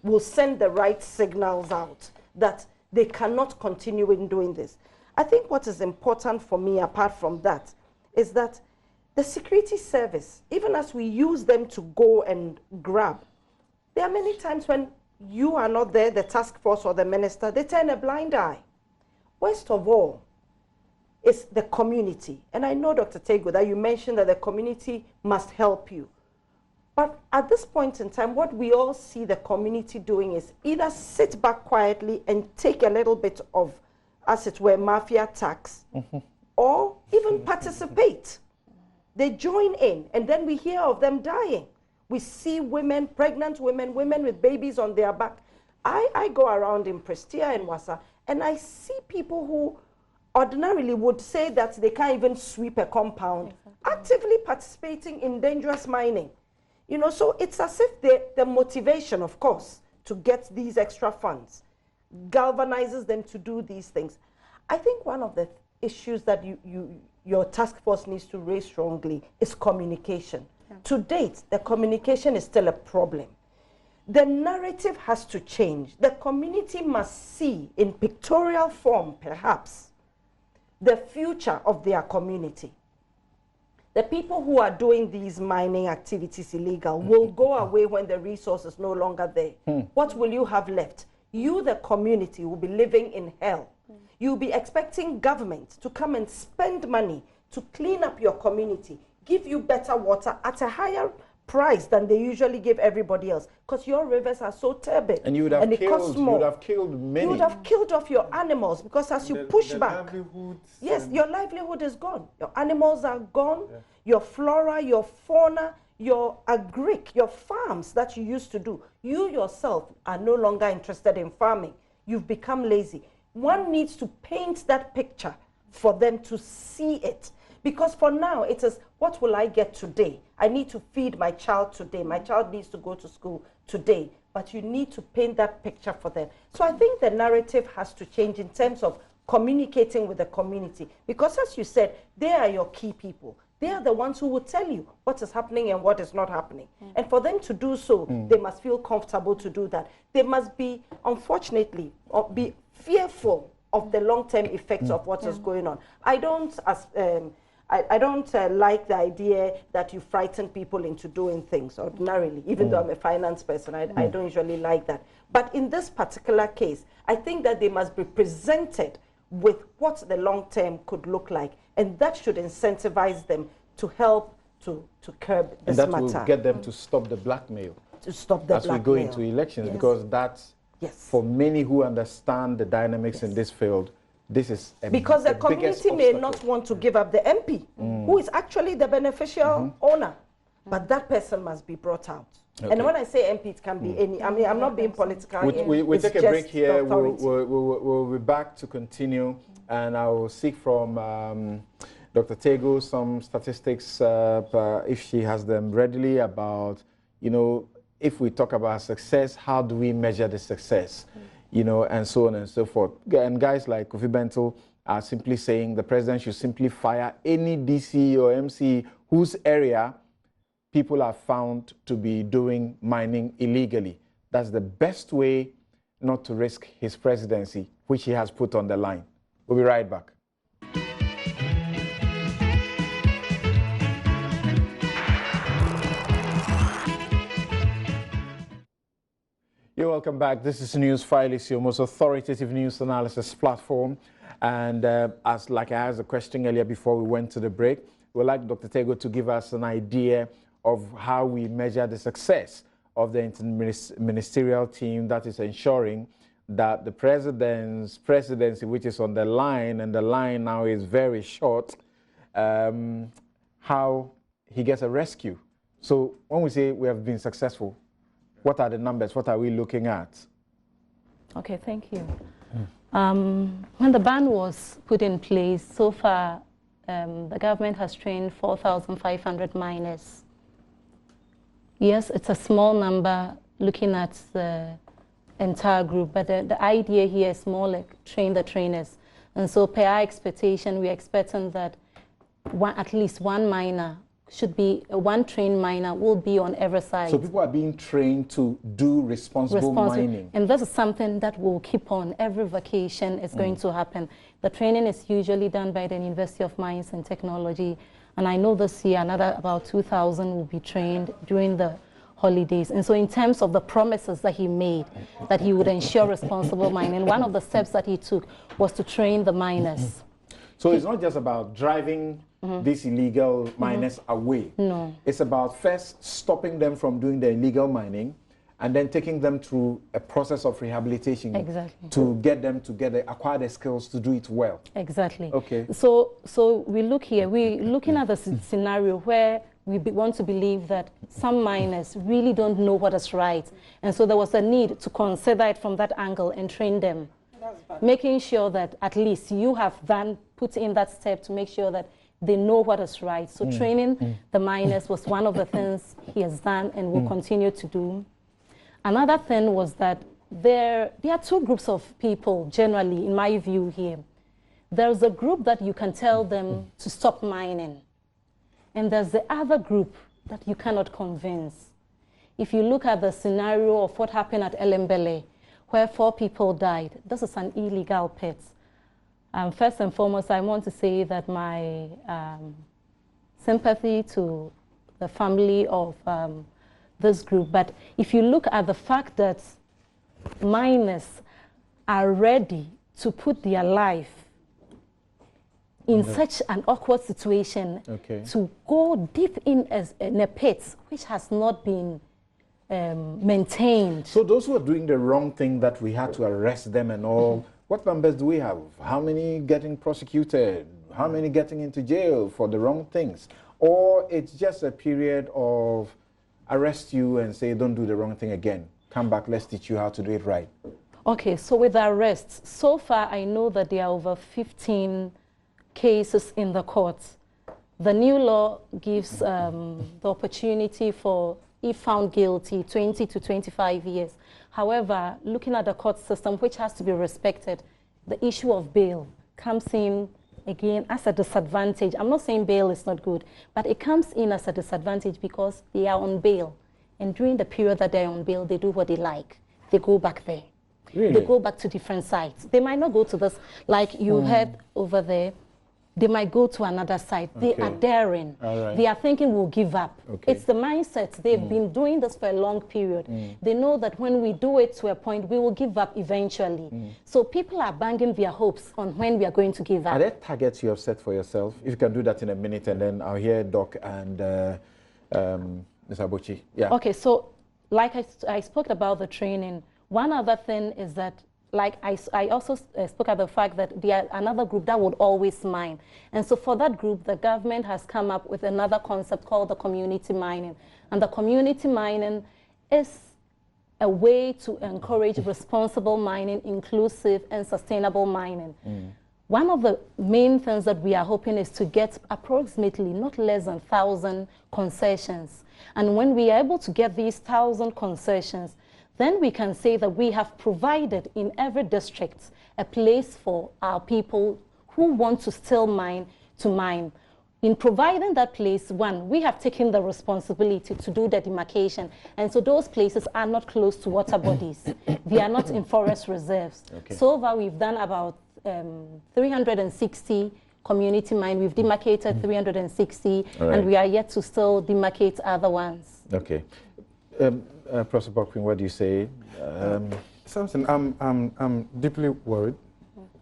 will send the right signals out that they cannot continue in doing this. I think what is important for me, apart from that, is that the security service, even as we use them to go and grab, there are many times when you are not there, the task force or the minister, they turn a blind eye. Worst of all is the community. And I know, Dr. Tego, that you mentioned that the community must help you. But at this point in time, what we all see the community doing is either sit back quietly and take a little bit of, as it were, mafia tax, or even participate. They join in, and then we hear of them dying. We see women, pregnant women, women with babies on their back. I go around in Prestia and Wassa, and I see people who ordinarily would say that they can't even sweep a compound, actively participating in dangerous mining. So it's as if the motivation, of course, to get these extra funds galvanizes them to do these things. I think one of the issues that your task force needs to raise strongly is communication. Yeah. To date, the communication is still a problem. The narrative has to change. The community must see in pictorial form, perhaps, the future of their community. The people who are doing these mining activities illegal will go away when the resource is no longer there. What will you have left? You, the community, will be living in hell. You'll be expecting government to come and spend money to clean up your community, give you better water at a higher price than they usually give everybody else, because your rivers are so turbid. And you would have it killed, costs more. You would have killed many. You would have killed off your animals, because as you push the back, livelihoods yes, your livelihood is gone. Your animals are gone. Yeah. Your flora, your fauna, your agric, your farms that you used to do. You yourself are no longer interested in farming. You've become lazy. One needs to paint that picture for them to see it. Because for now, it is, what will I get today? I need to feed my child today. My child needs to go to school today. But you need to paint that picture for them. So I think the narrative has to change in terms of communicating with the community. Because as you said, they are your key people. They are the ones who will tell you what is happening and what is not happening. And for them to do so, they must feel comfortable to do that. They must be, unfortunately, be fearful of the long-term effects of what is going on. I don't like the idea that you frighten people into doing things ordinarily, even though I'm a finance person. I don't usually like that. But in this particular case, I think that they must be presented with what the long term could look like, and that should incentivize them to help to curb this matter. And that will get them to stop the blackmail. To stop the blackmail. As we go into elections, because that's, for many who understand the dynamics in this field, this is because the community may not want to give up the MP, who is actually the beneficial owner, but that person must be brought out. Okay. And when I say MP, it can be any. I mean, I'm not being political. We take a break here. We'll be back to continue, and I will seek from Dr. Tego some statistics, if she has them readily, about, you know, if we talk about success, how do we measure the success? You know, and so on and so forth. And guys like Kofi Bentil are simply saying the president should simply fire any DC or MC whose area people are found to be doing mining illegally. That's the best way not to risk his presidency, which he has put on the line. We'll be right back. You're welcome back. This is Newsfile. It's your most authoritative news analysis platform. And as like I asked a question earlier before we went to the break, we'd like Dr. Tego to give us an idea of how we measure the success of the interministerial team that is ensuring that the president's presidency, which is on the line, and the line now is very short, how he gets a rescue. So when we say we have been successful, what are the numbers? What are we looking at? Okay, thank you. When the ban was put in place, so far the government has trained 4,500 miners. Yes, it's a small number looking at the entire group, but the idea here is more like train the trainers. And so per our expectation, we're expecting that at least one miner should be, one trained miner will be on every side. So people are being trained to do responsible mining. And this is something that will keep on. Every vacation is going to happen. The training is usually done by the University of Mines and Technology. And I know this year another about 2,000 will be trained during the holidays. And so in terms of the promises that he made, that he would ensure responsible mining, one of the steps that he took was to train the miners. So it's not just about driving these illegal miners away. No. It's about first stopping them from doing the illegal mining and then taking them through a process of rehabilitation to get them to acquire the skills to do it well. Exactly. Okay. So we look here, we're looking at the scenario where we want to believe that some miners really don't know what is right. And so there was a need to consider it from that angle and train them. Making sure that at least you have then put in that step to make sure that they know what is right. So training the miners was one of the things he has done and will continue to do. Another thing was that there are two groups of people generally, in my view here. There's a group that you can tell them to stop mining. And there's the other group that you cannot convince. If you look at the scenario of what happened at Elembele, where 4 people died, this is an illegal pit. First and foremost, I want to say that my sympathy to the family of this group. But if you look at the fact that miners are ready to put their life in such an awkward situation to go deep in a pit which has not been maintained. So those who are doing the wrong thing that we had to arrest them and all, what numbers do we have? How many getting prosecuted? How many getting into jail for the wrong things? Or it's just a period of arrest you and say, don't do the wrong thing again. Come back, let's teach you how to do it right. Okay, so with the arrests, so far I know that there are over 15 cases in the courts. The new law gives the opportunity for, if found guilty, 20 to 25 years. However, looking at the court system, which has to be respected, the issue of bail comes in again as a disadvantage. I'm not saying bail is not good, but it comes in as a disadvantage because they are on bail. And during the period that they're on bail, they do what they like. They go back there. Really? They go back to different sites. They might not go to this, like you heard over there. They might go to another site. They are daring. They are thinking we'll give up. It's the mindset. They've been doing this for a long period. They know that when we do it to a point, we will give up eventually. So people are banging their hopes on when we are going to give up. Are there targets you have set for yourself? If you can do that in a minute, and then I'll hear Doc and Ms. Abochi. Yeah. Okay, so like I spoke about the training. One other thing is that, like I also spoke about the fact that there are another group that would always mine. And so for that group, the government has come up with another concept called the community mining. And the community mining is a way to encourage responsible mining, inclusive and sustainable mining. One of the main things that we are hoping is to get approximately not less than 1,000 concessions. And when we are able to get these 1,000 concessions, then we can say that we have provided in every district a place for our people who want to still mine to mine. In providing that place, one, we have taken the responsibility to do the demarcation. And so those places are not close to water bodies. They are not in forest reserves. So far, we've done about 360 community mine. We've demarcated 360, and we are yet to still demarcate other ones. Okay. Professor Bokwin, what do you say? Something I'm deeply worried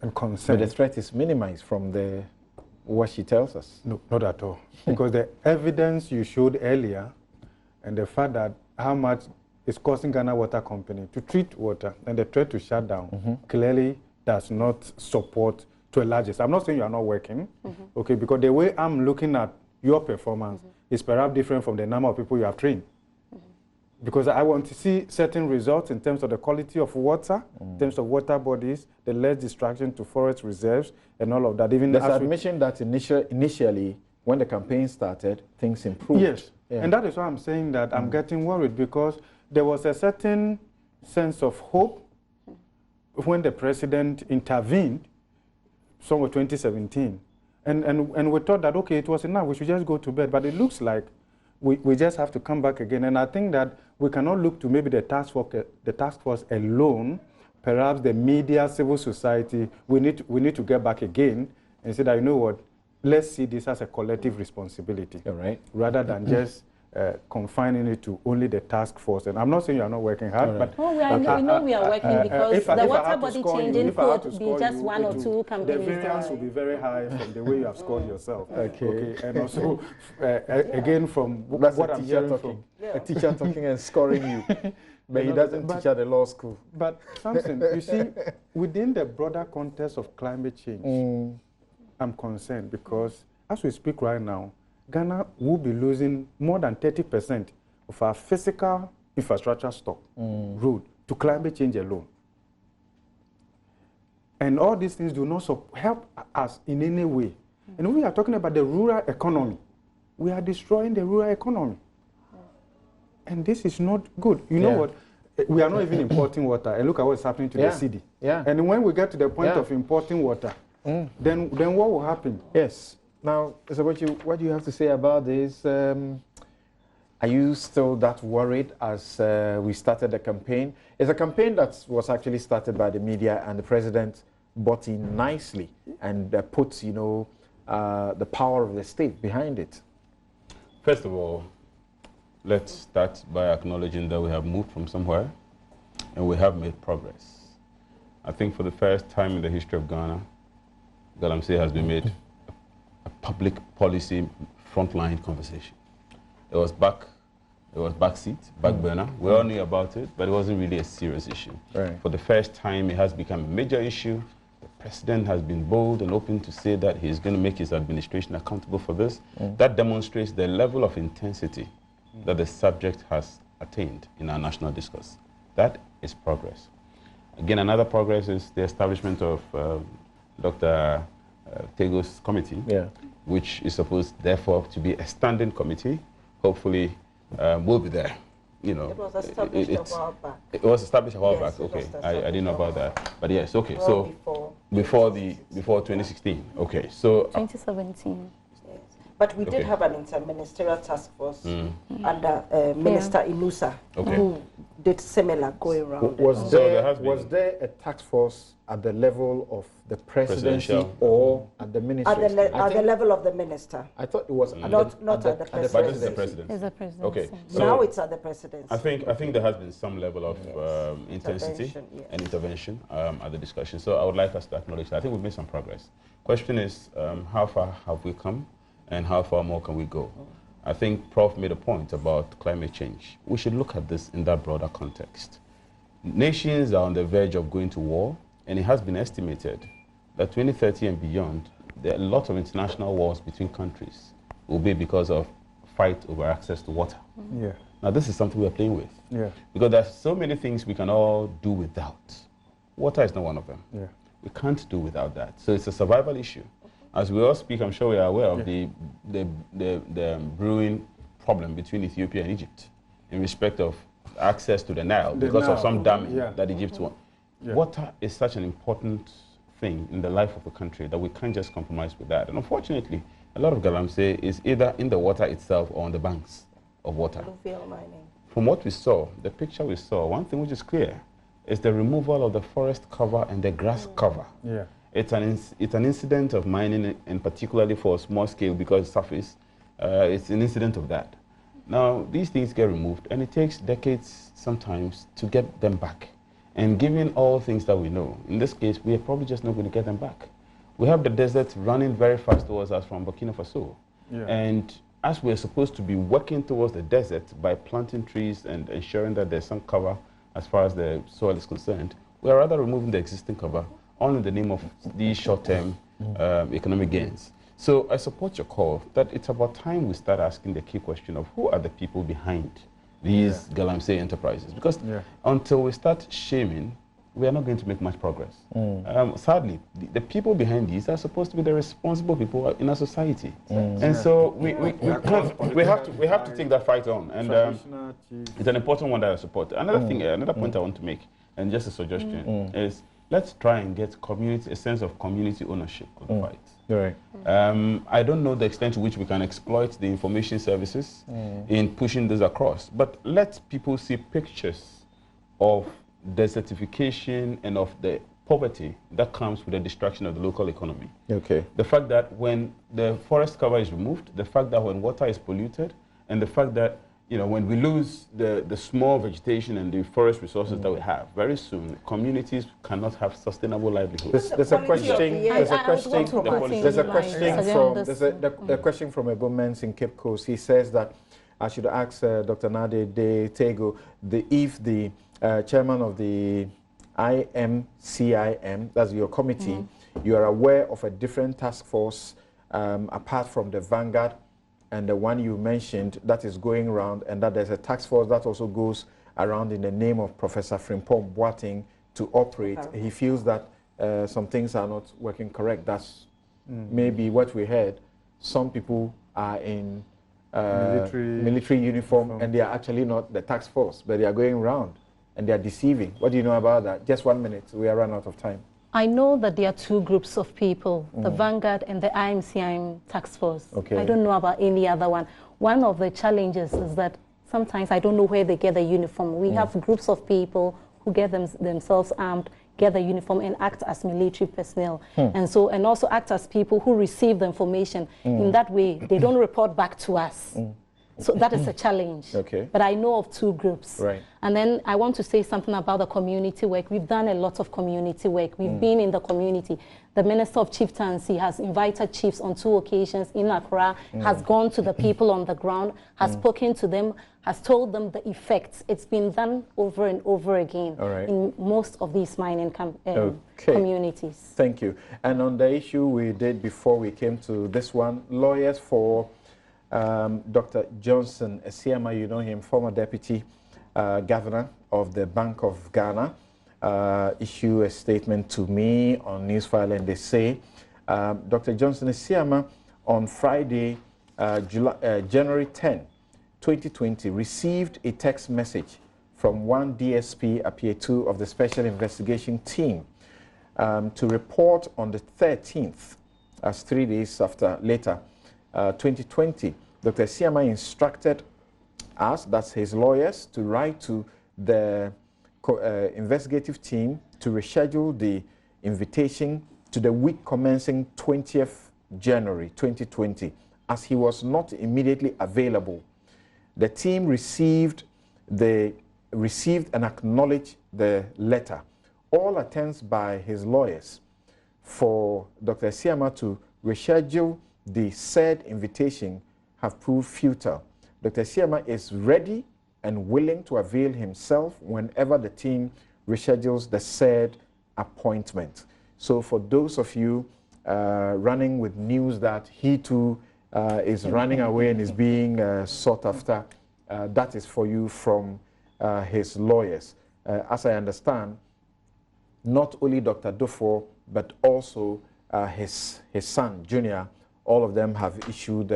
and concerned. But the threat is minimized from what she tells us. No, not at all. Because the evidence you showed earlier and the fact that how much it's costing Ghana Water Company to treat water and the threat to shut down clearly does not support to a large extent. I'm not saying you are not working, okay, because the way I'm looking at your performance is perhaps different from the number of people you have trained. Because I want to see certain results in terms of the quality of water, in terms of water bodies, the less distraction to forest reserves, and all of that. Even there's admission that initially, when the campaign started, things improved. Yes, and that is why I'm saying that I'm getting worried, because there was a certain sense of hope when the president intervened, somewhere 2017, and we thought that, okay, it was enough, we should just go to bed. But it looks like we just have to come back again. And I think that we cannot look to maybe the task force alone, perhaps the media, civil society. We need to get back again and say that, you know what, let's see this as a collective responsibility, rather than just confining it to only the task force. And I'm not saying you are not working hard, but we know we are working, because the water body changing could be just one or two companies. The variance will be very high from the way you have scored yourself. Okay. And also, again, from what I'm hearing from a teacher talking and scoring you. But he doesn't teach at the law school. But something, you see, within the broader context of climate change, I'm concerned, because as we speak right now, Ghana will be losing more than 30% of our physical infrastructure stock, road, to climate change alone. And all these things do not help us in any way. And we are talking about the rural economy. We are destroying the rural economy. And this is not good. You know what? We are not even importing water. And look at what's happening to the city. And when we get to the point of importing water, then what will happen? Yes. Now, so what do you have to say about this? Are you still that worried as we started the campaign? It's a campaign that was actually started by the media, and the president bought in nicely and put, the power of the state behind it. First of all, let's start by acknowledging that we have moved from somewhere and we have made progress. I think for the first time in the history of Ghana, Galamsey has been made a public policy frontline conversation. It was backseat, back burner. We all knew about it, but it wasn't really a serious issue. Right. For the first time, it has become a major issue. The president has been bold and open to say that he's going to make his administration accountable for this. That demonstrates the level of intensity that the subject has attained in our national discourse. That is progress. Again, another progress is the establishment of Dr. Tego's committee, which is supposed, therefore, to be a standing committee. Hopefully, we'll be there. You know, it was established a while back. It was established a while Yes, back. it was Okay, established I didn't know about that. But yes, okay. Well, So before 2016. Okay, so 2017. But we did Okay. have an interministerial task force under Minister Inusa, Okay. who did similar going around. Was So there, there has was been- there a task force at the level of the presidency Presidential. or at the ministry? At the level of the minister. I thought it was at Not the, at the but this is the presidency. president. Is the president. Okay, so Now it's at the presidency. I think there has been some level of intensity Intervention, yes. and intervention at the discussion. So I would like us to acknowledge that. I think we've made some progress. Question is, how far have we come, and how far more can we go? I think Prof made a point about climate change. We should look at this in that broader context. Nations are on the verge of going to war, and it has been estimated that 2030 and beyond, there are a lot of international wars between countries will be because of fight over access to water. Yeah. Now, this is something we're playing with. Yeah. Because there's so many things we can all do without. Water is not one of them. Yeah. We can't do without that. So it's a survival issue. As we all speak, I'm sure we are aware of the brewing problem between Ethiopia and Egypt in respect of access to the Nile because of some damming that Egypt wants. Yeah. Water is such an important thing in the life of a country that we can't just compromise with that. And unfortunately, a lot of Galamsey is either in the water itself or on the banks of water. Alluvial mining. From what we saw, the picture we saw, one thing which is clear is the removal of the forest cover and the grass cover. Yeah. It's an incident of mining, and particularly for small scale because it's surface, it's an incident of that. Now, these things get removed, and it takes decades sometimes to get them back. And given all things that we know, in this case, we are probably just not going to get them back. We have the desert running very fast towards us from Burkina Faso. Yeah. And as we're supposed to be working towards the desert by planting trees and ensuring that there's some cover as far as the soil is concerned, we are rather removing the existing cover all in the name of these short-term economic gains. So I support your call that it's about time we start asking the key question of who are the people behind these Galamsey enterprises. Because until we start shaming, we are not going to make much progress. Sadly, the people behind these are supposed to be the responsible people in our society. And so we have to take that fight on. And it's an important one that I support. Another thing, another point I want to make, and just a suggestion, is let's try and get a sense of community ownership of the fight. Right. I don't know the extent to which we can exploit the information services in pushing this across, but let people see pictures of desertification and of the poverty that comes with the destruction of the local economy. Okay. The fact that when the forest cover is removed, the fact that when water is polluted, and the fact that when we lose the small vegetation and the forest resources that we have, very soon communities cannot have sustainable livelihoods. There's a question. There's a question. There's a question from. There's a question from Ebomens in Cape Coast. He says that I should ask Dr. Nade De Tego if the chairman of the IMCIM, that's your committee, you are aware of a different task force apart from the Vanguard and the one you mentioned that is going around, and that there's a task force that also goes around in the name of Professor Frimpong Boateng to operate. He feels that some things are not working correct. That's maybe what we heard. Some people are in military uniform and they are actually not the task force, but they are going around and they are deceiving. What do you know about that? Just 1 minute, we are run out of time. I know that there are two groups of people, the Vanguard and the IMCIM task force. Okay. I don't know about any other one. One of the challenges is that sometimes I don't know where they get the uniform. We have groups of people who get themselves armed, get the uniform and act as military personnel. And also act as people who receive the information. In that way, they don't report back to us. So that is a challenge. Okay. But I know of 2 groups. Right. And then I want to say something about the community work. We've done a lot of community work. We've been in the community. The Minister of Chieftaincy has invited chiefs on 2 occasions in Accra, has gone to the people on the ground, has spoken to them, has told them the effects. It's been done over and over again in most of these mining communities. Thank you. And on the issue we did before we came to this one, lawyers for Dr. Johnson Esiama, you know him, former deputy governor of the Bank of Ghana, issue a statement to me on Newsfile, and they say Dr. Johnson Esiama on Friday, January 10, 2020, received a text message from one DSP Apietu of the Special Investigation Team to report on the 13th, as 3 days later, 2020, Dr. Esiama instructed us, that's his lawyers, to write to the investigative team to reschedule the invitation to the week commencing 20th January 2020, as he was not immediately available. The team received and acknowledged the letter. All attempts by his lawyers for Dr. Esiama to reschedule the said invitation have proved futile. Dr. Esiama is ready and willing to avail himself whenever the team reschedules the said appointment. So for those of you running with news that he too is running away and is being sought after, that is for you from his lawyers. As I understand, not only Dr. Dufo, but also his son, Junior, all of them have issued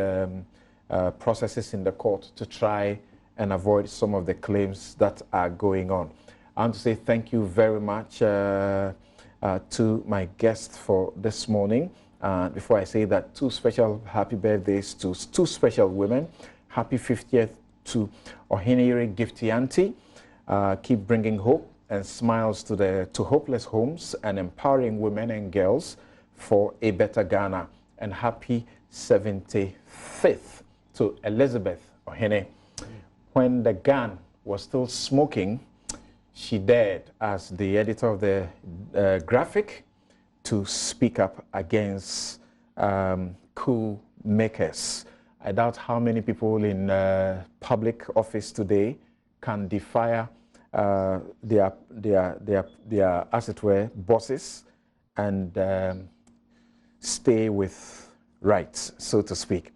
processes in the court to try and avoid some of the claims that are going on. I want to say thank you very much to my guests for this morning. Before I say that, 2 special happy birthdays to 2 special women. Happy 50th to Ohenere Gifty Auntie. Keep bringing hope and smiles to hopeless homes and empowering women and girls for a better Ghana. And happy 75th to Elizabeth Ohene. When the gun was still smoking, she dared, as the editor of the graphic, to speak up against coup makers. I doubt how many people in public office today can defy their, as it were, bosses and stay with rights, so to speak.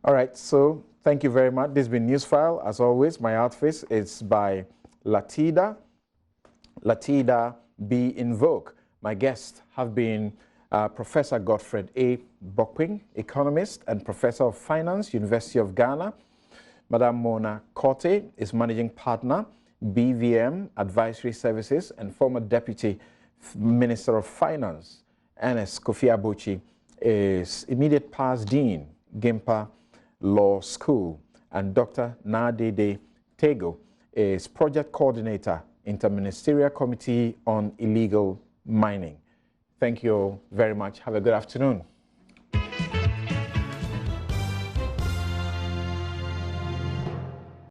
All right, so thank you very much. This has been Newsfile. As always, my outfit is by Latida B. in Vogue. My guests have been Professor Godfred A. Bokwing, economist and professor of finance, University of Ghana. Madam Mona Korte is managing partner, BVM Advisory Services, and former deputy minister of finance. Ernest Kofi Abuchi is immediate past dean, Gimpa Law School, and Dr. Nadede Tego is project coordinator, Interministerial Committee on Illegal Mining. Thank you all very much. Have a good afternoon.